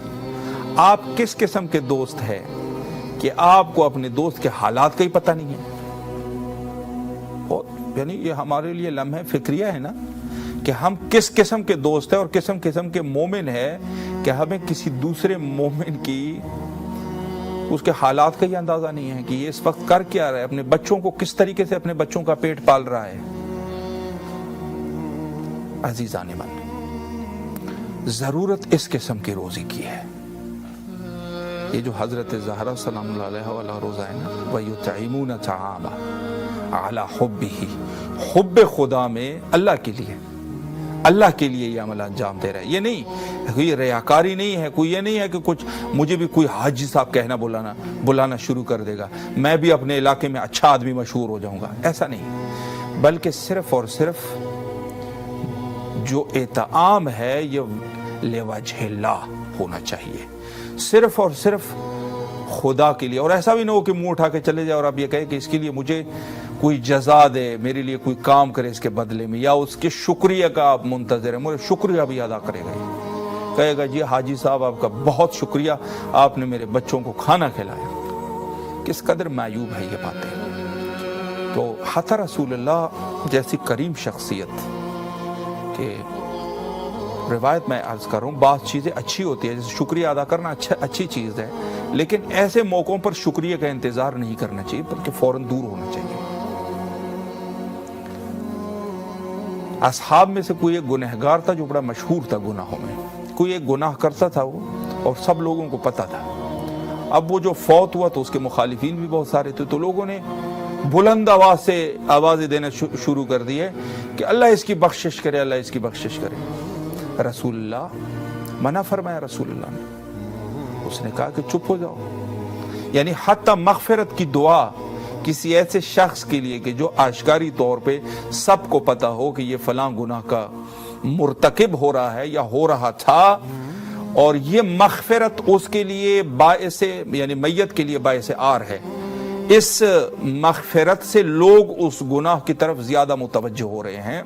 आप किस किस्म के दोस्त हैं कि आपको अपने दोस्त के हालात का ही पता नहीं है? यानी ये हमारे लिए लम्हे फिक्रिया है ना कि हम किस किस्म के दोस्त हैं और किस्म किस्म के मोमिन है कि हमें किसी दूसरे मोमिन की उसके हालात का ही अंदाजा नहीं है कि ये इस वक्त कर क्या रहा है, अपने बच्चों को किस तरीके से अपने बच्चों का पेट पाल रहा है। अजीजान मन, जरूरत इस किस्म की रोजी की है। ये जो हजरत ज़हरा सलामुल्लाह अलैहा रोजा है ना, वह युतइमून तआमा अला हुब्बिही, हुब्ब खुदा में अल्लाह के लिए ये अमल अंजाम दे रहा है। ये नहीं, कोई रियाकारी नहीं है, कोई ये नहीं है कि कुछ मुझे भी कोई हाजी साहब कहना बुलाना शुरू कर देगा, मैं भी अपने इलाके में अच्छा आदमी मशहूर हो जाऊंगा, ऐसा नहीं। बल्कि सिर्फ और सिर्फ जो इत्आम है ये लिवजहिल्लाह होना चाहिए, सिर्फ और सिर्फ खुदा के लिए। और ऐसा भी ना हो कि मुंह उठा के चले जाए और आप ये कहे कि इसके लिए मुझे कोई जजा दे, मेरे लिए कोई काम करे इसके बदले में, या उसके शुक्रिया का आप मुंतजर है, मुझे शुक्रिया भी अदा करेगा, कहेगा जी हाजी साहब आपका बहुत शुक्रिया, आपने मेरे बच्चों को खाना खिलाया। किस कदर मायूब है ये बातें। तो हता रसूलुल्लाह जैसी करीम शख्सियत के रिवायत में अर्ज कर रहा हूँ, बात चीज़ें अच्छी होती है, जैसे शुक्रिया अदा करना अच्छी चीज़ है, लेकिन ऐसे मौक़ों पर शुक्रिया का इंतज़ार नहीं करना चाहिए, बल्कि फ़ौरन दूर होना चाहिए। असहाब में से कोई एक गुनहगार था जो बड़ा मशहूर था गुनाहों में, कोई एक गुनाह करता था वो, और सब लोगों को पता था। अब वो जो फौत हुआ तो उसके मुखालिफिन भी बहुत सारे थे, तो लोगों ने बुलंद आवाज़ से आवाज़ें देना शुरू कर दी है कि अल्लाह इसकी बख्शिश करे, अल्लाह इसकी बख्शिश करे। रसूलुल्लाह मना फरमाया, रसूलुल्लाह ने, उसने कहा कि चुप हो जाओ। यानी हत्ता मग़फ़िरत की दुआ किसी ऐसे शख्स के लिए कि जो आश्कारी तौर पे सबको पता हो कि ये फलां गुनाह का मुर्तकिब हो रहा है या हो रहा था, और ये मग़फ़िरत उसके लिए बाइसे, यानी मैयत के लिए बाइसे आर है, इस मग़फ़िरत से लोग उस गुनाह की तरफ ज्यादा मुतवज्जो हो रहे हैं।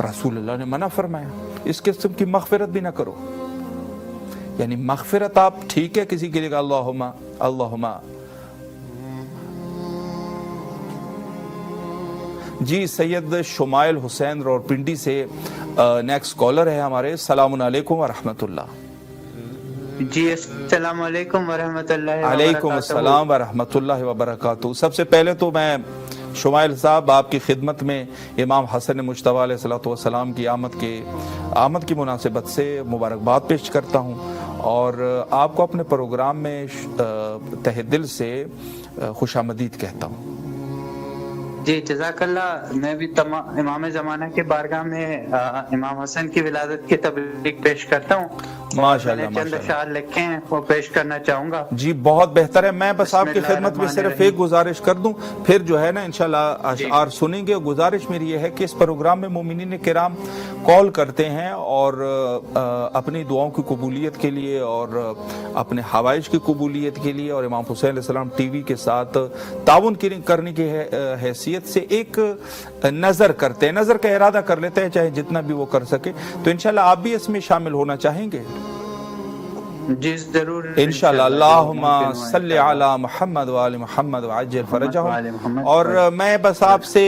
रसूलुल्लाह ने मना फरमाया, इस किस्म की मग़फ़िरत भी ना करो। यानी मग़फ़िरत आप ठीक है किसी के लिए अल्लाहुम्मा अल्लाहुम्मा, جی سید شمائل حسین راولپنڈی سے نیکسٹ کالر ہے ہمارے. السلام علیکم ورحمۃ اللہ. جی السلام علیکم ورحمۃ اللہ. علیکم السلام ورحمۃ اللہ وبرکاتہ. سب سے پہلے تو میں شمائل صاحب آپ کی خدمت میں امام حسن مجتبیٰ علیہ الصلوۃ والسلام کی آمد کی مناسبت سے مبارکباد پیش کرتا ہوں اور آپ کو اپنے پروگرام میں تہ دل سے خوش آمدید کہتا ہوں. جی جزاک اللہ. میں بھی امام زمانہ کے بارگاہ میں امام حسن کی ولادت کی تبلیغ پیش کرتا ہوں. ماشاءاللہ چند اشعار لکھے ہیں وہ پیش کرنا چاہوں گا. جی بہت بہتر ہے. میں بس آپ کی خدمت میں صرف ایک گزارش کر دوں, پھر جو ہے نا انشاءاللہ اشعار سنیں گے. گزارش میری یہ ہے کہ اس پروگرام میں مومنین کرام کال کرتے ہیں اور اپنی دعاؤں کی قبولیت کے لیے اور اپنے حوائج کی قبولیت کے لیے اور امام حسین علیہ السلام ٹی وی کے ساتھ تعاون کرنے کی حیثیت سے ایک نظر کرتے ہیں, نظر کا ارادہ کر لیتے ہیں چاہے جتنا بھی وہ کر سکے. تو انشاءاللہ آپ بھی اس میں شامل ہونا چاہیں گے؟ جی ضرور انشاءاللہ. اللہم صلی علی محمد وآل محمد وعجل فرجہم. اور میں بس آپ سے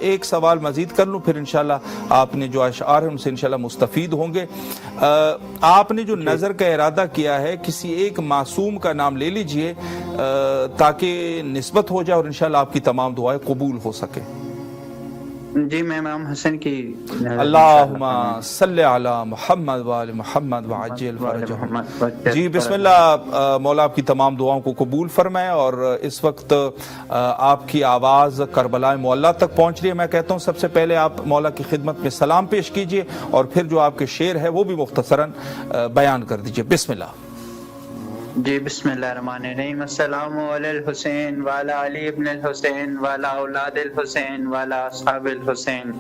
ایک سوال مزید کر لوں, پھر انشاءاللہ آپ نے جو اشعار ہیں ان سے انشاءاللہ مستفید ہوں گے. آپ نے جو نظر کا ارادہ کیا ہے کسی ایک معصوم کا نام لے لیجئے تاکہ نسبت ہو جائے اور انشاءاللہ آپ کی تمام دعائیں قبول ہو سکے. جی میں امام حسن کی اللہم صلی علی محمد وآل محمد وعجل فرجہم. جی بسم اللہ. مولا آپ کی تمام دعاؤں کو قبول فرمائے. اور اس وقت آپ کی آواز کربلا معلیٰ تک پہنچ رہی ہے. میں کہتا ہوں سب سے پہلے آپ مولا کی خدمت میں سلام پیش کیجئے اور پھر جو آپ کے شعر ہے وہ بھی مختصراً بیان کر دیجئے. بسم اللہ. جی بسم اللہ الرحمن الرحیم. السلام علی الحسین وعلی علی ابن الحسین وعلی اولاد الحسین وعلی اصحاب الحسین.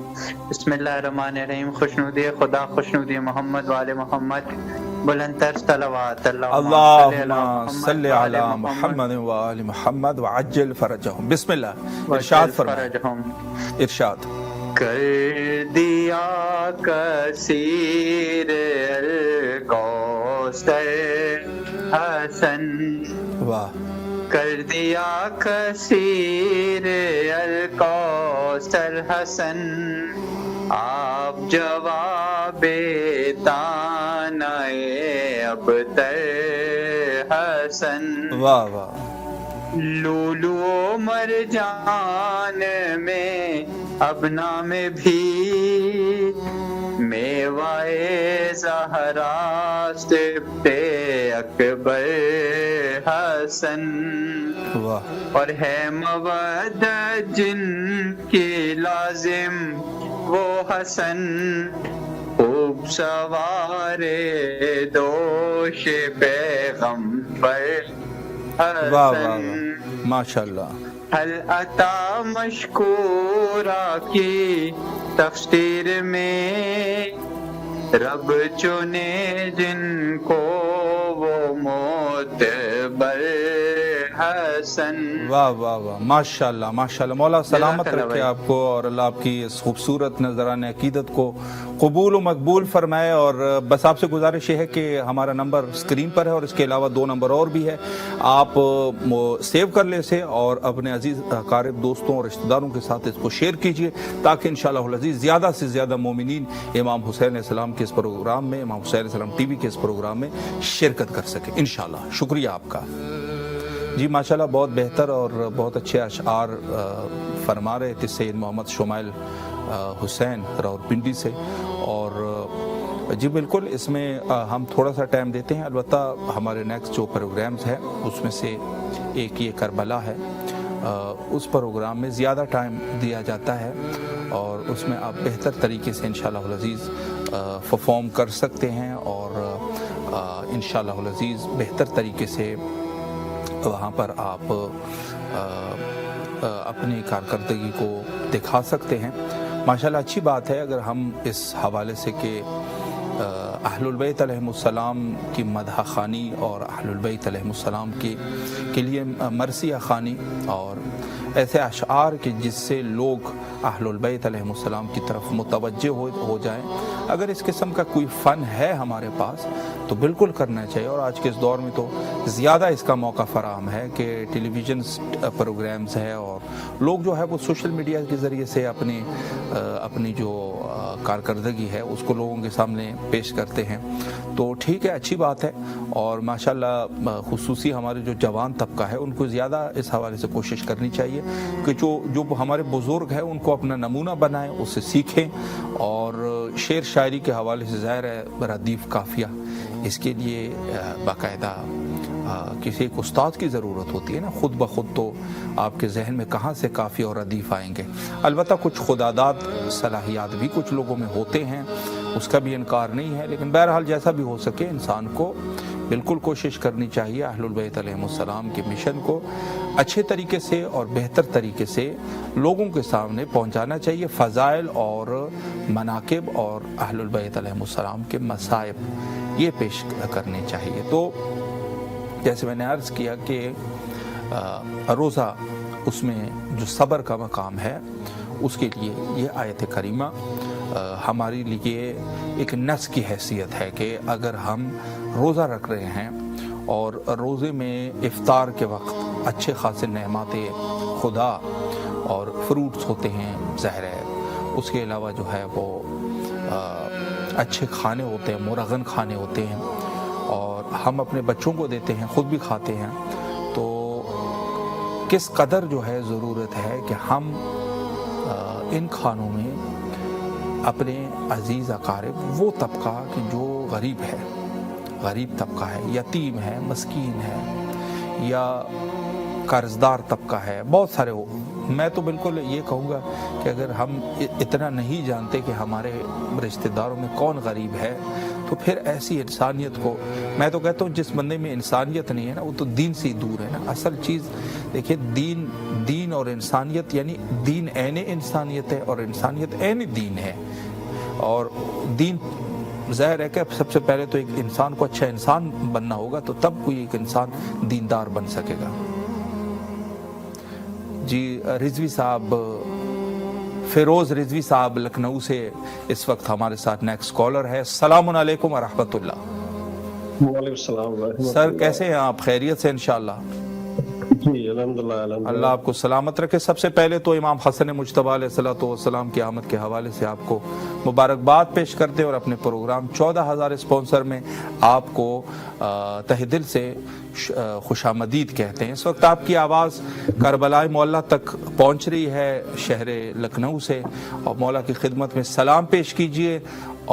بسم اللہ الرحمن الرحیم. خوشنودی خدا, خوشنودی محمد وعلی محمد, بلندتر صلوات. اللہم صلی علی محمد وعلی محمد وعجل فرجہم. بسم اللہ. ارشاد فرمائیں. ارشاد. کر دیا کثیر الکوثر حسن, واہ, کر دیا کثیر الکوثر حسن, آپ جواب دانائے ابتر حسن. واہ واہ. لولو و مرجان میں ابنا میں بھی میوائے زہرا سبت اکبر حسن. اور ہے مودت جن کی لازم وہ حسن, خوب سوار دوش پیغمبر حسن. ماشاءاللہ. حل عطا مشکورہ کی تفسیر میں رب چنے جن کو وہ معتبر حسن. واہ واہ واہ. ماشاءاللہ ماشاءاللہ. مولا سلامت رکھے آپ کو اور اللہ آپ کی اس خوبصورت نذران عقیدت کو قبول و مقبول فرمائے. اور بس آپ سے گزارش یہ ہے کہ ہمارا نمبر اسکرین پر ہے اور اس کے علاوہ 2 نمبر اور بھی ہے, آپ سیو کر لیں اسے اور اپنے عزیز اقارب دوستوں اور رشتہ داروں کے ساتھ اس کو شیئر کیجئے تاکہ انشاءاللہ العزیز زیادہ سے زیادہ مومنین امام حسین علیہ السلام کے اس پروگرام میں, امام حسین علیہ السلام ٹی وی کے اس پروگرام میں شرکت کر سکیں انشاءاللہ. شکریہ آپ کا. جی ماشاءاللہ بہت بہتر اور بہت اچھے اشعار فرما رہے تھے سید محمد شمائل حسین راولپنڈی سے. اور جی بالکل اس میں ہم تھوڑا سا ٹائم دیتے ہیں. البتہ ہمارے نیکسٹ جو پروگرامز ہیں اس میں سے ایک یہ کربلا ہے, اس پروگرام میں زیادہ ٹائم دیا جاتا ہے اور اس میں آپ بہتر طریقے سے انشاءاللہ العزیز پرفارم کر سکتے ہیں اور انشاءاللہ العزیز بہتر طریقے سے وہاں پر آپ اپنی کارکردگی کو دکھا سکتے ہیں. ماشاءاللہ اچھی بات ہے اگر ہم اس حوالے سے کہ اہل البیت علیہم السلام کی مدح خوانی اور اہل البیت علیہم السلام کے لیے مرثیہ خوانی اور ایسے اشعار کہ جس سے لوگ اہل البیت علیہم السلام کی طرف متوجہ ہو جائیں, اگر اس قسم کا کوئی فن ہے ہمارے پاس تو بالکل کرنا چاہیے. اور آج کے اس دور میں تو زیادہ اس کا موقع فراہم ہے کہ ٹیلی ویژن پروگرامز ہے اور لوگ جو ہے وہ سوشل میڈیا کے ذریعے سے اپنی جو کارکردگی ہے اس کو لوگوں کے سامنے پیش کرتے ہیں. تو ٹھیک ہے, اچھی بات ہے. اور ماشاءاللہ خصوصی ہمارے جو جوان طبقہ ہے ان کو زیادہ اس حوالے سے کوشش کرنی چاہیے کہ جو ہمارے بزرگ ہیں ان کو اپنا نمونہ بنائیں, اس سے سیکھیں. اور شعر شاعری کے حوالے سے ظاہر ہے ردیف قافیہ, اس کے لیے باقاعدہ کسی ایک استاد کی ضرورت ہوتی ہے نا. خود بخود تو آپ کے ذہن میں کہاں سے قافیہ اور ردیف آئیں گے. البتہ کچھ خداداد صلاحیات بھی کچھ لوگوں میں ہوتے ہیں, اس کا بھی انکار نہیں ہے. لیکن بہرحال جیسا بھی ہو سکے انسان کو بالکل کوشش کرنی چاہیے اہل البیت علیہم السلام کے مشن کو اچھے طریقے سے اور بہتر طریقے سے لوگوں کے سامنے پہنچانا چاہیے. فضائل اور مناقب اور اہل البیت علیہم السلام کے مصائب یہ پیش کرنے چاہیے. تو جیسے میں نے عرض کیا کہ روزہ اس میں جو صبر کا مقام ہے اس کے لیے یہ آیت کریمہ ہمارے لیے ایک نص کی حیثیت ہے کہ اگر ہم روزہ رکھ رہے ہیں اور روزے میں افطار کے وقت اچھے خاصے نعمات خدا اور فروٹس ہوتے ہیں ظاہر ہے, اس کے علاوہ جو ہے وہ اچھے کھانے ہوتے ہیں, مرغن کھانے ہوتے ہیں اور ہم اپنے بچوں کو دیتے ہیں, خود بھی کھاتے ہیں. تو کس قدر جو ہے ضرورت ہے کہ ہم ان کھانوں میں اپنے عزیز اقارب وہ طبقہ کہ جو غریب طبقہ ہے, یتیم ہے, مسکین ہے یا قرضدار طبقہ ہے, بہت سارے. میں تو بالکل یہ کہوں گا کہ اگر ہم اتنا نہیں جانتے کہ ہمارے رشتہ داروں میں کون غریب ہے تو پھر ایسی انسانیت کو, میں تو کہتا ہوں جس بندے میں انسانیت نہیں ہے نا وہ تو دین سے ہی دور ہے نا. اصل چیز دیکھیں دین اور انسانیت, یعنی دین عین انسانیت ہے اور انسانیت عین دین ہے. اور دین ظاہر ہے کہ سب سے پہلے تو ایک انسان کو اچھا انسان بننا ہوگا تو تب کوئی ایک انسان دیندار بن سکے گا. جی رضوی صاحب, فیروز رضوی صاحب لکھنؤ سے اس وقت ہمارے ساتھ نیکسٹ کالر ہے. السلام علیکم ورحمۃ اللہ. وعلیکم السلام. سر کیسے ہیں آپ؟ خیریت سے انشاءاللہ؟ جی الحمدللہ. اللہ آپ کو سلامت رکھے. سب سے پہلے تو امام حسن مجتبیٰ علیہ الصلوۃ والسلام کی آمد کے حوالے سے آپ کو مبارکباد پیش کرتے اور اپنے پروگرام 14,000 اسپانسر میں آپ کو تہ دل سے خوش آمدید کہتے ہیں. اس وقت آپ کی آواز کربلا معلّہ تک پہنچ رہی ہے شہر لکھنؤ سے, اور مولا کی خدمت میں سلام پیش کیجئے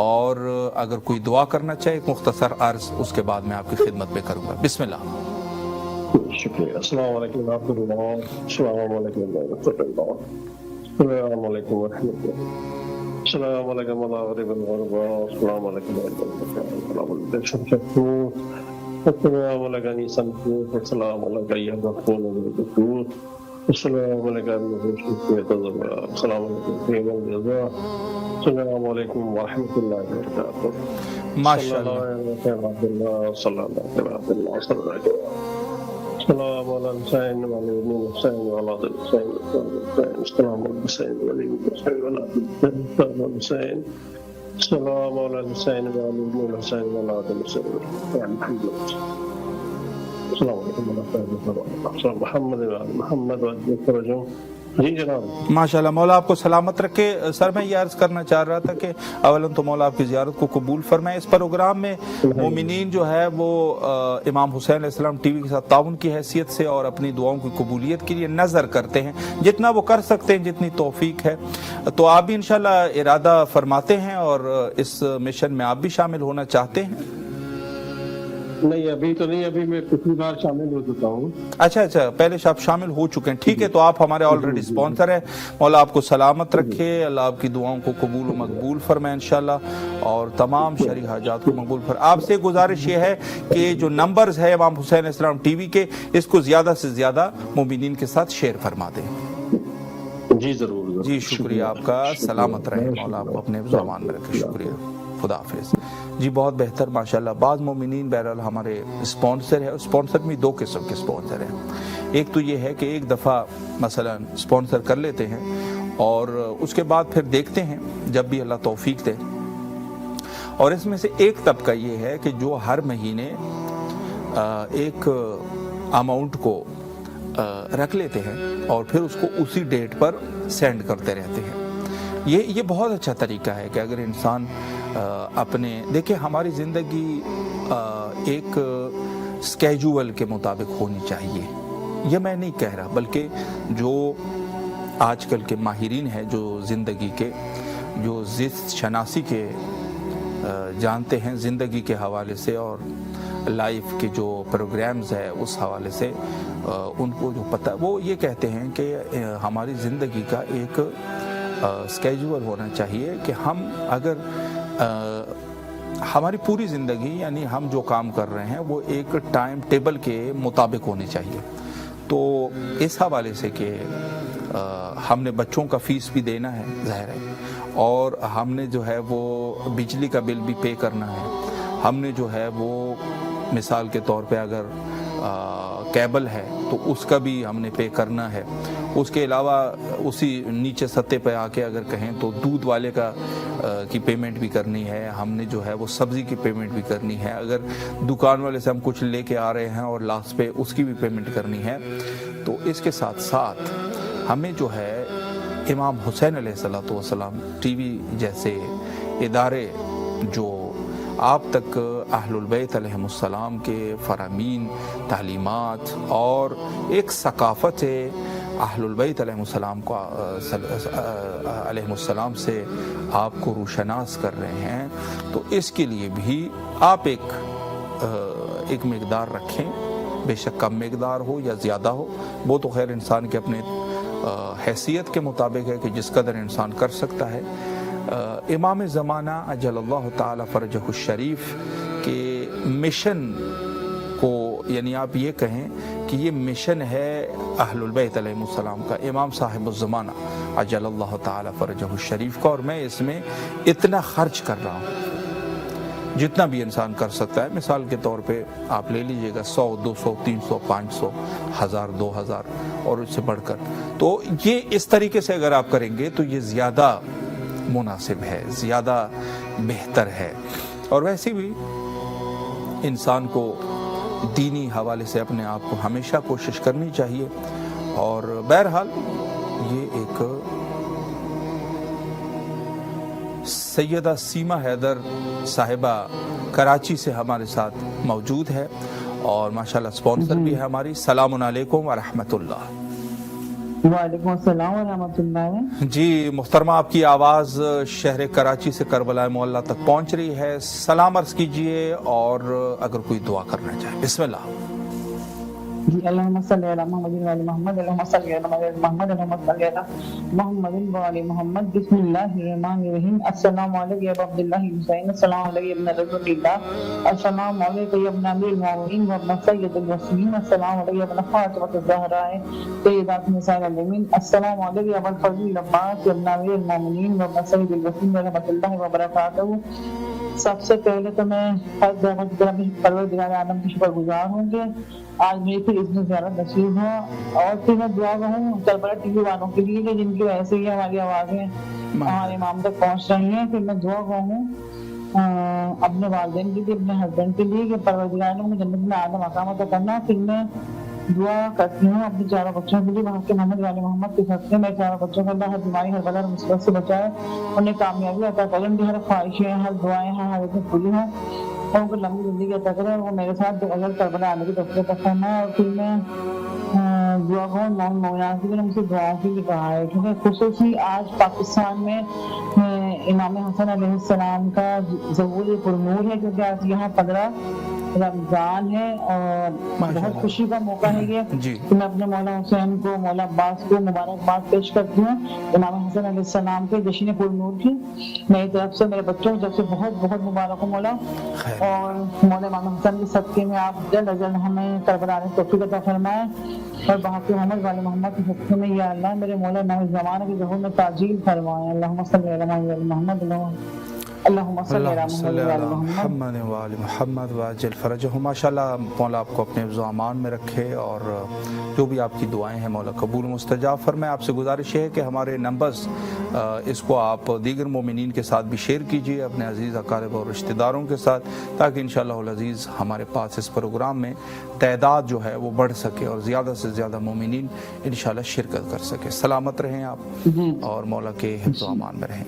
اور اگر کوئی دعا کرنا چاہے مختصر عرض اس کے بعد میں آپ کی خدمت میں کروں گا. بسم اللہ. شکریہ. السلام علیکم ورحمۃ اللہ. السلام علیکم ورحمۃ اللہ. السلام علیکم ورحمۃ اللہ. السلام علیکم ورحمۃ اللہ. السلام علیکم ورحمۃ اللہ. السلام علیکم سنتو. السلام علیکم غفور الغفور. السلام علیکم السلام علیکم. السلام علیکم ورحمۃ اللہ وبرکاتہ. ماشاء اللہ. السلام علی الحسین وعلی الحسین وعلی الحسین. السلام علی الحسین وعلی الحسین وعلی الحسین. السلام علی الحسین وعلی الحسین وعلی الحسین. السلام علیکم ورحمۃ اللہ. محمد وعلی محمد وعلی. جی جناب. ماشاءاللہ مولا آپ کو سلامت رکھے. سر میں یہ عرض کرنا چاہ رہا تھا کہ اولاً تو مولا آپ کی زیارت کو قبول فرمائے. اس پروگرام میں مومنین جو ہے وہ امام حسین علیہ السلام ٹی وی کے ساتھ تعاون کی حیثیت سے اور اپنی دعاؤں کی قبولیت کے لیے نظر کرتے ہیں جتنا وہ کر سکتے ہیں, جتنی توفیق ہے. تو آپ بھی انشاءاللہ ارادہ فرماتے ہیں اور اس مشن میں آپ بھی شامل ہونا چاہتے ہیں؟ نہیں ابھی تو نہیں, ابھی میں پچھلی بار شامل ہو چکا ہوں. اچھا پہلے آپ شامل ہو چکے ہیں. ٹھیک ہے, تو آپ ہمارے آلریڈی اسپانسر ہیں. مولا آپ کو سلامت رکھے, اللہ آپ کی دعاؤں کو قبول و مقبول فرمائے انشاءاللہ, اور تمام شرعی حاجات کو مقبول فرمائے. آپ سے گزارش یہ ہے کہ جو نمبرز ہے امام حسین علیہ السلام ٹی وی کے, اس کو زیادہ سے زیادہ مومنین کے ساتھ شیئر فرما دیں. جی ضرور. جی شکریہ آپ کا. سلامت رہے, مولا آپ کو اپنے زمان میں رکھے. شکریہ. خدا حافظ. جی بہت بہتر ماشاءاللہ. بعض مومنین بہرحال ہمارے اسپانسر ہیں. اسپانسر میں دو قسم کے اسپانسر ہیں. ایک تو یہ ہے کہ ایک دفعہ مثلا اسپانسر کر لیتے ہیں اور اس کے بعد پھر دیکھتے ہیں جب بھی اللہ توفیق دے, اور اس میں سے ایک طبقہ یہ ہے کہ جو ہر مہینے ایک اماؤنٹ کو رکھ لیتے ہیں اور پھر اس کو اسی ڈیٹ پر سینڈ کرتے رہتے ہیں. یہ بہت اچھا طریقہ ہے کہ اگر انسان اپنے دیکھیں ہماری زندگی ایک اسکیجول کے مطابق ہونی چاہیے. یہ میں نہیں کہہ رہا، بلکہ جو آج کل کے ماہرین ہیں جو زندگی کے، جو زیست شناسی کے جانتے ہیں زندگی کے حوالے سے اور لائف کے جو پروگرامز ہے اس حوالے سے، ان کو جو پتہ وہ یہ کہتے ہیں کہ ہماری زندگی کا ایک اسکیجول ہونا چاہیے کہ ہم اگر ہماری پوری زندگی یعنی ہم جو کام کر رہے ہیں وہ ایک ٹائم ٹیبل کے مطابق ہونی چاہیے. تو اس حوالے سے کہ ہم نے بچوں کا فیس بھی دینا ہے ظاہر ہے، اور ہم نے جو ہے وہ بجلی کا بل بھی پے کرنا ہے، ہم نے جو ہے وہ مثال کے طور پہ اگر کیبل ہے تو اس کا بھی ہم نے پے کرنا ہے. اس کے علاوہ اسی نیچے سطح پہ آ کے اگر کہیں تو دودھ والے کی پیمنٹ بھی کرنی ہے، ہم نے جو ہے وہ سبزی کی پیمنٹ بھی کرنی ہے، اگر دکان والے سے ہم کچھ لے کے آ رہے ہیں اور لاسٹ پہ اس کی بھی پیمنٹ کرنی ہے. تو اس کے ساتھ ساتھ ہمیں جو ہے امام حسین علیہ السلام ٹی وی جیسے ادارے جو آپ تک اہل البیت علیہم السلام کے فرامین، تعلیمات اور ایک ثقافت اہل البیت علیہم السلام سے آپ کو روشناس کر رہے ہیں، تو اس کے لیے بھی آپ ایک مقدار رکھیں، بے شک کم مقدار ہو یا زیادہ ہو، وہ تو خیر انسان کے اپنے حیثیت کے مطابق ہے کہ جس قدر انسان کر سکتا ہے. امام زمانہ اجل اللہ تعالی فرجہ الشریف کے مشن کو یعنی آپ یہ کہیں کہ یہ مشن ہے اہل البیت علیہ السلام کا، امام صاحب الزمانہ اجل اللہ تعالی فرجہ الشریف کا، اور میں اس میں اتنا خرچ کر رہا ہوں جتنا بھی انسان کر سکتا ہے. مثال کے طور پہ آپ لے لیجئے گا 100 200 300 500 1000 2000 اور اس سے بڑھ کر. تو یہ اس طریقے سے اگر آپ کریں گے تو یہ زیادہ مناسب ہے، زیادہ بہتر ہے. اور ویسے بھی انسان کو دینی حوالے سے اپنے آپ کو ہمیشہ کوشش کرنی چاہیے. اور بہرحال یہ ایک سیدہ سیما حیدر صاحبہ کراچی سے ہمارے ساتھ موجود ہے اور ماشاءاللہ سپانسر بھی ہے ہماری. السلام علیکم ورحمۃ اللہ. وعلیکم السلام ورحمۃ اللہ. جی محترمہ، آپ کی آواز شہر کراچی سے کربلا معلیٰ تک پہنچ رہی ہے. سلام عرض کیجئے اور اگر کوئی دعا کرنا چاہے. بسم اللہ. جی اللہم صلی علی محمد وعلی محمد، اللہم صلی علی محمد، اللہم صلی علی محمد وعلی محمد. بسم اللہ الرحمن الرحیم. السلام علیکم یا ابا عبداللہ حسین، السلام علیکم ابن رسول اللہ، السلام علیکم یا ابن امیر المؤمنین و ابن سید الوصیین، السلام علیکم ابن فاطمہ الزہراء سیدات نساء العالمین، السلام علیکم یا ابا الفضل عباس یا ابن امیر المؤمنین و ابن سید الوصیین ورحمۃ اللہ وبرکاتہ. سب سے پہلے تو میں ہر دعوت کی طرف پروردگار عالم کی شکر گزار ہوں کہ آج میری پھر اس میں زیارت نصیب ہو. اور پھر میں دعا کروں کربلا ٹی وی والوں کے لیے کہ جن کی وجہ سے ہی ہماری آوازیں ہمارے امام تک پہنچ رہی ہیں. پھر میں دعا کروں اپنے والدین کے لیے، اپنے ہسبینڈ کے لیے کہ پروردگار نے مجھے جنت میں اعلیٰ مقام عطا کرنا. پھر میں دعا کرتی ہوں اپنے چاروں بچوں کے لیے وہاں کے محمد والے محمد کے ساتھ میں چاروں بچوں کو اللہ ہر بیماری ہر بلا ہر مصیبت سے بچائے، انہیں کامیابی عطا کرے، ان کی ہر خواہشیں ہر دعائیں ہر حاجتیں پوری ہوں اور ان کو لمبی زندگی عطا کرے. وہ میرے ساتھ اگر کربلا آنے کی توفیق عطا فرمائے. اور پھر میں دعا کروں مولانا کی مجھ سے دعا کی بھی کہا ہے کیونکہ خصوصی آج پاکستان میں امام حسن علیہ السلام کا ظہور پرنور ہے، کیونکہ آج یہاں 15 رمضان ہے اور بہت خوشی کا موقع ہے یہ کہ میں اپنے مولا حسین کو، مولا عباس کو مبارکباد پیش کرتی ہوں امام حسن علیہ السلام کے جشن پرنور کی. میری طرف سے میرے بچوں کی طرف سے بہت بہت مبارک ہو مولا. اور مولا امام حسن کے صدقے میں آپ جلد از جلد ہمیں کربلا آنے کی توفیق عطا فرمائیں اور باقی محمد والے محمد کے صدقے میں یا اللہ میرے مولا امام زمانہ کے ظہور میں تعجیل فرمائیں. اللہم صلی علی محمد، اللہم صلی علی محمد وعلی محمد وعجل فرجہ. ماشاءاللہ مولا آپ کو اپنے حفظ و امان میں رکھے اور جو بھی آپ کی دعائیں ہیں مولا قبول مستجاب فرمائے. آپ سے گزارش ہے کہ ہمارے نمبرز इसको आप दीगर मोमिनीन के साथ भी शेयर कीजिए, अपने अजीज़ अकारिब और रिश्तेदारों के साथ, ताकि इंशाअल्लाह अज़ीज़ हमारे पास इस प्रोग्राम में तादाद जो है वो बढ़ सके और ज़्यादा से ज़्यादा मोमिनीन इंशाअल्लाह शिरकत कर सके। सलामत रहें आप और मौला के हिफ्ज़ व अमान में रहें।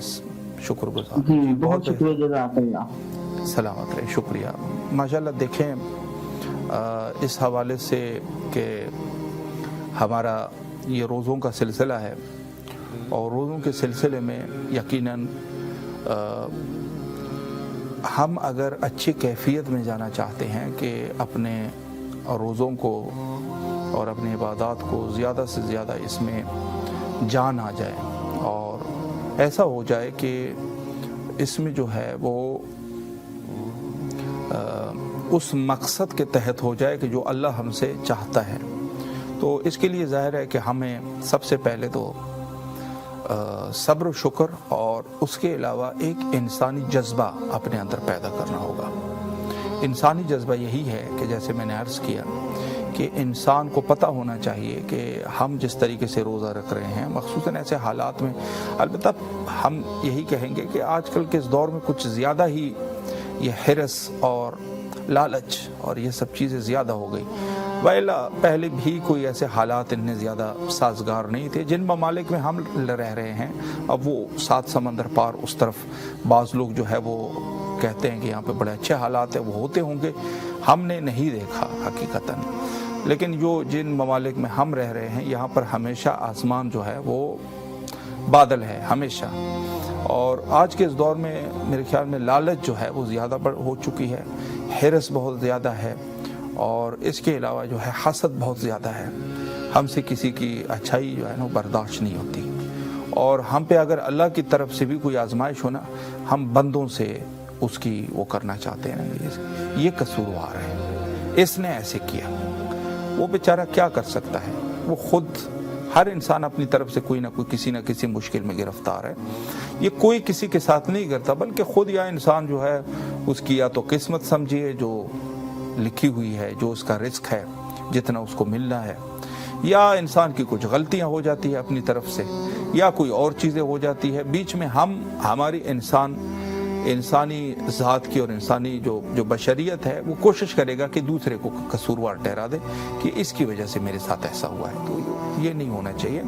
शुक्रगुज़ार, बहुत शुक्रिया, जज़ाकल्लाह। सलामत रहें, शुक्रिया। माशाअल्लाह देखें, इस हवाले से कि हमारा ये रोज़ों का सिलसिला है और रोज़ों के सिलसिले में यकीनन हम अगर अच्छी कैफियत में जाना चाहते हैं कि अपने रोज़ों को और अपनी इबादत को ज़्यादा से ज़्यादा इसमें जान आ जाए और ऐसा हो जाए कि इसमें जो है वो उस मकसद के तहत हो जाए कि जो अल्लाह हमसे चाहता है, तो इसके लिए ज़ाहिर है कि हमें सबसे पहले तो सब्र शुक्र और उसके अलावा एक इंसानी जज्बा अपने अंदर पैदा करना होगा। इंसानी जज्बा यही है कि जैसे मैंने अर्ज़ किया कि इंसान को पता होना चाहिए कि हम जिस तरीके से रोज़ा रख रहे हैं, मख़सूसन ऐसे हालात में, अलबत्ता हम यही कहेंगे कि आजकल के इस दौर में कुछ ज़्यादा ही ये हिरस और लालच और ये सब चीज़ें ज़्यादा हो गई। वैला पहले भी कोई ऐसे हालात इतने ज़्यादा साजगार नहीं थे। जिन ममालिक में हम रह रहे हैं, अब वो 7 समंदर पार उस तरफ बाज़ लोग जो है वो कहते हैं कि यहाँ पे बड़े अच्छे हालात हैं, वो होते होंगे, हमने नहीं देखा हकीकतन। लेकिन जिन ममालिक में हम रह रहे हैं, यहाँ पर हमेशा आसमान जो है वो बादल है हमेशा। और आज के इस दौर में मेरे ख्याल में लालच जो है वो ज़्यादा हो चुकी है, हिरस बहुत ज़्यादा है और इसके अलावा जो है हसद बहुत ज़्यादा है। हमसे किसी की अच्छाई जो है ना बर्दाश्त नहीं होती और हम पे अगर अल्लाह की तरफ से भी कोई आजमाइश हो ना, हम बंदों से उसकी वो करना चाहते हैं, ये कसूरवार है, इसने ऐसे किया। वो बेचारा क्या कर सकता है? वो खुद, हर इंसान अपनी तरफ से कोई ना कोई किसी ना किसी मुश्किल में गिरफ्तार है। ये कोई किसी के साथ नहीं करता, बल्कि खुद या इंसान जो है उसकी या तो किस्मत समझिए जो लिखी हुई है, जो उसका रिस्क है, जितना उसको मिलना है, या इंसान की कुछ गलतियां हो जाती है अपनी तरफ से, या कोई और चीज़ें हो जाती है बीच में। हमारी इंसानी ज़ात की और इंसानी जो बशरियत है वो कोशिश करेगा कि दूसरे को कसूरवार ठहरा दे कि इसकी वजह से मेरे साथ ऐसा हुआ है। तो ये नहीं होना चाहिए।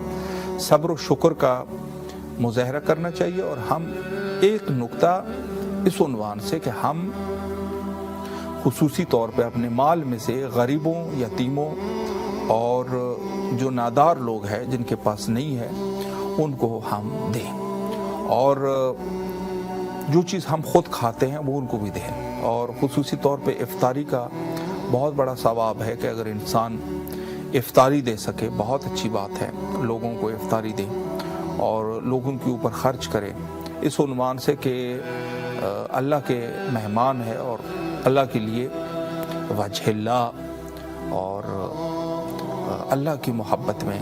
सब्र शुक्र का मुज़ाहरा करना चाहिए और हम एक नुक्ता इस उन्वान से कि हम खुसूसी तौर पे अपने माल में से गरीबों, यतीमों और जो नादार लोग हैं जिनके पास नहीं है उनको हम दें और जो चीज़ हम खुद खाते हैं वो उनको भी दें। और खुसूसी तौर पे इफ्तारी का बहुत बड़ा सवाब है कि अगर इंसान इफ्तारी दे सके, बहुत अच्छी बात है, लोगों को इफ्तारी दें और लोगों के ऊपर खर्च करें इस उन्वान से कि अल्लाह के मेहमान है और अल्लाह के लिए वजहिल्लाह और अल्लाह की मोहब्बत में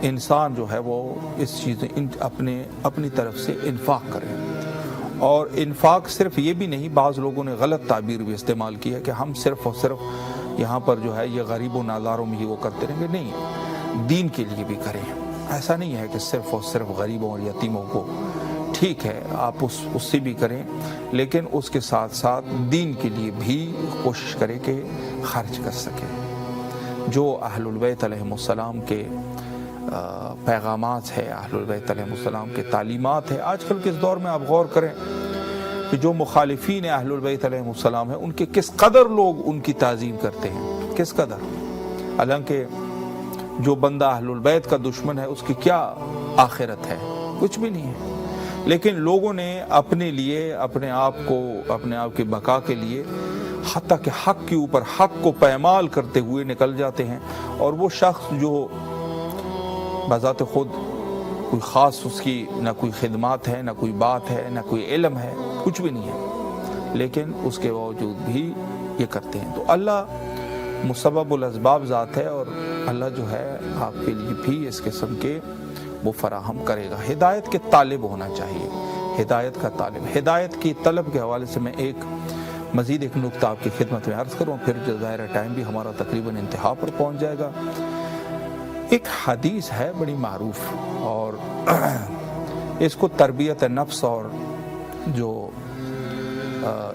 इंसान जो है वो इस चीज़ें अपनी तरफ से इन्फाक करे। और इन्फाक सिर्फ ये भी नहीं, बाज़ लोगों ने गलत ताबीर भी इस्तेमाल की है कि हम सिर्फ और सिर्फ यहाँ पर जो है ये गरीबों नादारों में ही वो करते रहेंगे। नहीं, दीन के लिए भी करें। ऐसा नहीं है कि सिर्फ और सिर्फ गरीबों और यतीमों को, ठीक है आप उससे भी करें, लेकिन उसके साथ साथ दीन के लिए भी कोशिश करें कि खर्च कर सकें। जो अहलुल बैत अलैहिमुस्सलाम के पैगामात है, अहलुल बैत अलैहिमुस्सलाम के तालीमात है, आजकल के इस दौर में आप गौर करें कि जो मुखालिफीन अहलुल बैत अलैहिमुस्सलाम है उनके किस कदर लोग उनकी ताज़ीम करते हैं, किस कदर। हालांकि जो बंदा अहलुल बैत का दुश्मन है उसकी क्या आखिरत है? कुछ भी नहीं है। लेकिन लोगों ने अपने लिए अपने आप की बका के लिए हत्ता के हक के ऊपर हक को पैमाल करते हुए निकल जाते हैं और वो शख्स जो बज़ात खुद कोई ख़ास उसकी ना कोई खिदमात है, ना कोई बात है, ना कोई इल्म है, कुछ भी नहीं है, लेकिन उसके बावजूद भी ये करते हैं। तो अल्लाह मुसब्बबुल असबाब ज़ात है और अल्लाह जो है आपके लिए भी इस किस्म के वो फराहम करेगा। हिदायत के तालिब होना चाहिए, हिदायत का तालिब। हिदायत की तलब के हवाले से मैं मज़ीद एक नुक्ता आपकी खिदमत में अर्ज़ करूँ, फिर जो ज़ाहिर टाइम भी हमारा तकरीबन इंतहा पर पहुँच जाएगा। एक हदीस है बड़ी मारूफ और اس کو تربیت نفس اور جو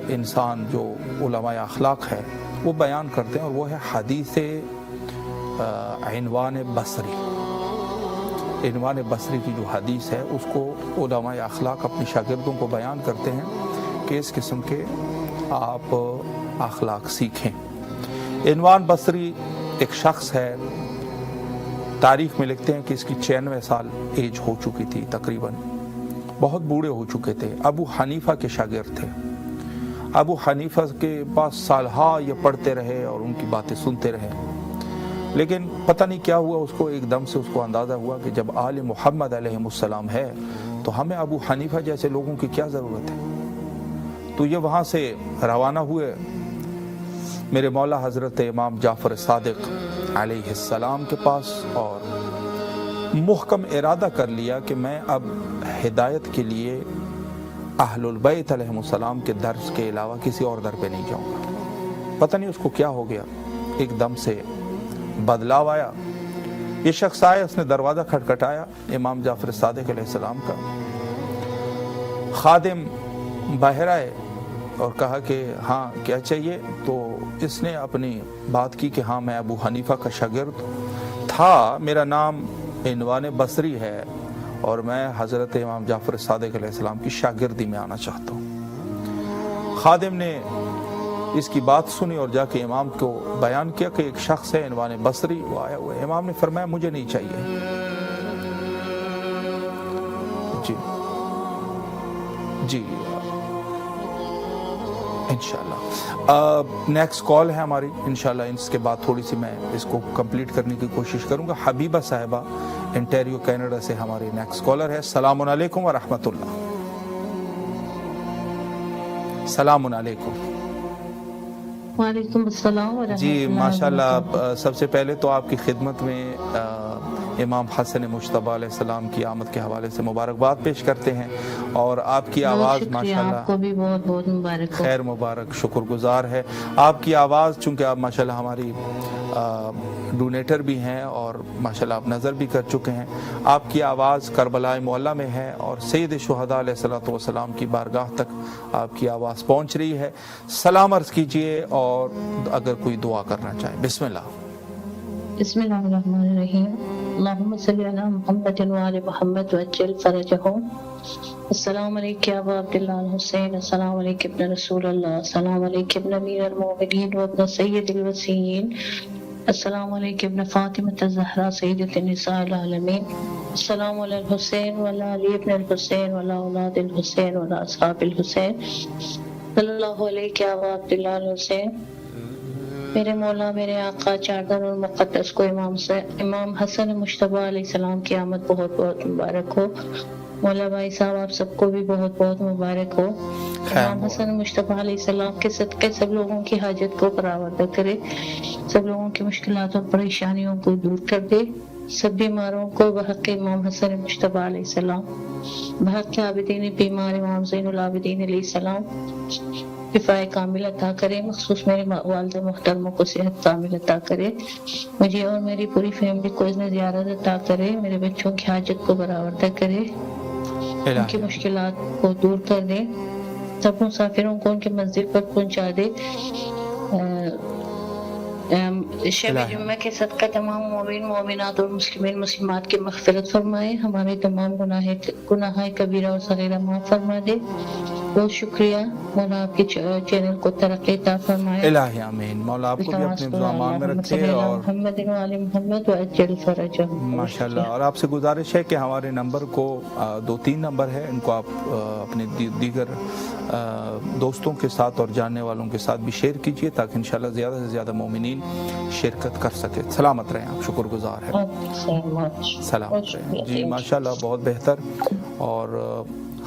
انسان جو علماء اخلاق ہے وہ بیان کرتے ہیں، اور وہ ہے حدیث عنوان بصری. عنوان بصری کی جو حدیث ہے اس کو علماء اخلاق اپنے شاگردوں کو بیان کرتے ہیں کہ اس قسم کے آپ اخلاق سیکھیں. عنوان بصری ایک شخص ہے، تاریخ میں لکھتے ہیں کہ اس کی 96 سال ایج ہو چکی تھی تقریباً، بہت بوڑھے ہو چکے تھے. ابو حنیفہ کے شاگرد تھے. ابو حنیفہ کے پاس سالہا یہ پڑھتے رہے اور ان کی باتیں سنتے رہے، لیکن پتہ نہیں کیا ہوا، اس کو ایک دم سے اس کو اندازہ ہوا کہ جب آل محمد علیہ السلام ہے تو ہمیں ابو حنیفہ جیسے لوگوں کی کیا ضرورت ہے. تو یہ وہاں سے روانہ ہوئے میرے مولا حضرت امام جعفر صادق علیہ السلام کے پاس، اور محکم ارادہ کر لیا کہ میں اب ہدایت کے لیے اہل البیت علیہ السلام کے درس کے علاوہ کسی اور در پہ نہیں جاؤں گا. پتہ نہیں اس کو کیا ہو گیا، ایک دم سے بدلاؤ آیا. یہ شخص آیا، اس نے دروازہ کھٹکھٹایا امام جعفر صادق علیہ السلام کا. خادم باہر آئے اور کہا کہ ہاں کیا چاہیے. تو اس نے اپنی بات کی کہ ہاں میں ابو حنیفہ کا شاگرد تھا، میرا نام عنوان بصری ہے اور میں حضرت امام جعفر صادق علیہ السلام کی شاگردی میں آنا چاہتا ہوں. خادم نے اس کی بات سنی اور جا کے امام کو بیان کیا کہ ایک شخص ہے عنوان بصری، وہ آیا ہوا ہے. امام نے فرمایا مجھے نہیں چاہیے. جی انشاءاللہ نیکسٹ کال ہے ہماری، انشاءاللہ اس کے بعد تھوڑی سی میں اس کو کمپلیٹ کرنے کی کوشش کروں گا. حبیبہ صاحبہ انٹیریو کینیڈا سے ہماری نیکسٹ کالر ہے. السلام علیکم ورحمۃ اللہ. السلام علیکم. وعلیکم السلام ورحمۃ اللہ. جی ماشاءاللہ، سب سے پہلے تو آپ کی خدمت میں امام حسن مجتبی علیہ السلام کی آمد کے حوالے سے مبارکباد پیش کرتے ہیں، اور آپ کی آواز ماشاءاللہ آپ کو بھی بہت بہت مبارک ہو. خیر مبارک، شکر گزار ہے. آپ کی آواز، چونکہ آپ ماشاءاللہ ہماری ڈونیٹر بھی ہیں اور ماشاءاللہ آپ نظر بھی کر چکے ہیں، آپ کی آواز کربلا معلیٰ میں ہے اور سید شہداء علیہ الصلوۃ والسلام کی بارگاہ تک آپ کی آواز پہنچ رہی ہے. سلام عرض کیجئے اور اگر کوئی دعا کرنا چاہے. بسم اللہ. بسم اللہ الرحمن الرحیم. اللہم صلی علی محمد وعلی محمد وعجل فرجہم. السلام علیکم یا ابا عبداللہ الحسین، السلام علیکم ابن رسول اللہ، السلام علیکم ابن امیر المؤمنین وابن سید الوصیین، السلام علیکم ابن فاطمہ الزہرا سیدۃ النساء العالمین، السلام علی الحسین وعلی علی ابن الحسین وعلی اولاد الحسین وعلی اصحاب الحسین، صلی اللہ علیہ یا ابا عبداللہ الحسین. میرے مولا، میرے آقا چاردن اور مقدس کو امام حسن مجتبی علیہ السلام کی آمد بہت بہت مبارک ہو. مولا بھائی صاحب آپ سب کو بھی بہت بہت مبارک ہو. امام حسن مجتبی علیہ السلام کے صدقے سب لوگوں کی حاجت کو برآورد کرے، سب لوگوں کی مشکلات اور پریشانیوں کو دور کر دے، سب بیماروں کو بحق امام حسن مجتبی علیہ السلام، بحق عابدین بیمار امام زین العابدین علیہ السلام شفائے کامل عطا کرے. مخصوص میرے والد محترموں کو صحت کامل عطا کرے، مجھے اور میری پوری فیملی کو اذن زیارت عطا کرے، میرے بچوں کی حاجت کو برآورد کرے، ان کی مشکلات کو دور کر دے، سب مسافروں کو ان کے منزل پر پہنچا دے. شب جمعہ کے صدقہ تمام مومن مومنات اور مسلمین مسلمات کی مغفرت فرمائے، ہمارے تمام گناہ کبیرہ اور صغیرہ معاف فرما دے. بہت شکریہ مولا، آپ کے چینل کو ترقی عطا فرمائے. الہی آمین. مولا آپ کو بھی اپنے امان میں رکھے اور محمد وعلی محمد وعجل فرجہم. ماشاءاللہ. اور آپ سے گزارش ہے کہ ہمارے نمبر کو 2-3 نمبر ہے، ان کو آپ اپنے دیگر دوستوں کے ساتھ اور جاننے والوں کے ساتھ بھی شیئر کیجئے تاکہ انشاءاللہ زیادہ سے زیادہ مومنین شرکت کر سکے. سلامت رہیں آپ، شکر گزار ہیں. سلامت رہیں. جی ماشاءاللہ بہت بہتر. اور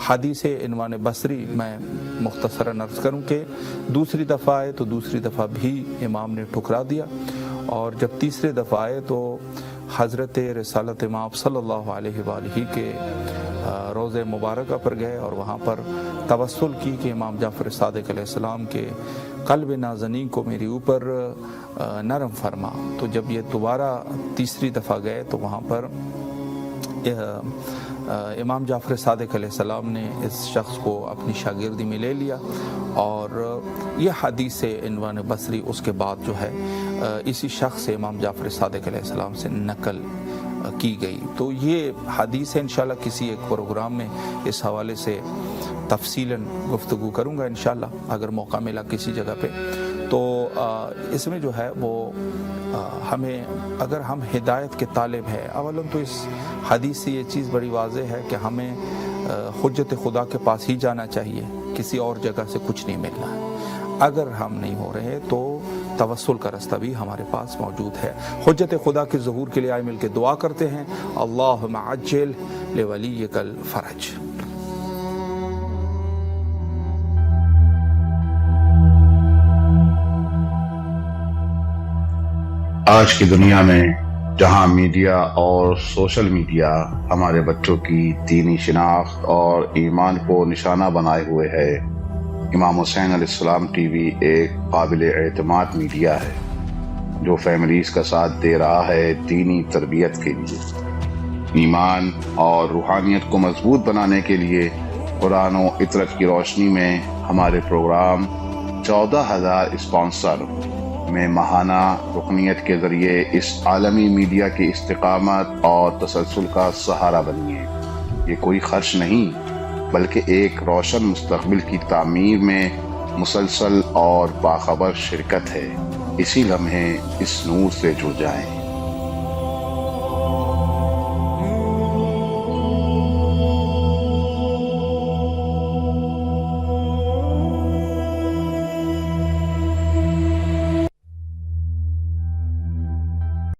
حدیث عنوان بصری میں مختصراً عرض کروں کہ دوسری دفعہ آئے تو دوسری دفعہ بھی امام نے ٹھکرا دیا، اور جب تیسری دفعہ آئے تو حضرت رسالت امام صلی اللہ علیہ وآلہ کے روضہ مبارکہ پر گئے اور وہاں پر توسل کی کہ امام جعفر صادق علیہ السلام کے قلب نازنین کو میری اوپر نرم فرما. تو جب یہ دوبارہ تیسری دفعہ گئے تو وہاں پر امام جعفر صادق علیہ السلام نے اس شخص کو اپنی شاگردی میں لے لیا اور یہ حدیث عنوان بصری اس کے بعد جو ہے اسی شخص سے امام جعفر صادق علیہ السلام سے نقل کی گئی. تو یہ حدیث ہے، انشاءاللہ کسی ایک پروگرام میں اس حوالے سے تفصیلاً گفتگو کروں گا انشاءاللہ اگر موقع ملا کسی جگہ پہ. تو اس میں جو ہے وہ ہمیں اگر ہم ہدایت کے طالب ہیں، اولاً تو اس حدیث سے یہ چیز بڑی واضح ہے کہ ہمیں حجت خدا کے پاس ہی جانا چاہیے، کسی اور جگہ سے کچھ نہیں ملنا ہے. اگر ہم نہیں ہو رہے تو توسل کا راستہ بھی ہمارے پاس موجود ہے. حجت خدا کے ظہور کے لیے آئے مل کے دعا کرتے ہیں. اللہم عجل لولیک الفرج. آج کی دنیا میں جہاں میڈیا اور سوشل میڈیا ہمارے بچوں کی دینی شناخت اور ایمان کو نشانہ بنائے ہوئے ہے، امام حسین علیہ السلام ٹی وی ایک قابل اعتماد میڈیا ہے جو فیملیز کا ساتھ دے رہا ہے دینی تربیت کے لیے. ایمان اور روحانیت کو مضبوط بنانے کے لیے قرآن و عطرت کی روشنی میں ہمارے پروگرام 14,000 اسپانسر میں ماہانہ رکنیت کے ذریعے اس عالمی میڈیا کی استقامت اور تسلسل کا سہارا بنیے. یہ کوئی خرچ نہیں بلکہ ایک روشن مستقبل کی تعمیر میں مسلسل اور باخبر شرکت ہے. اسی لمحے اس نور سے جڑ جائیں.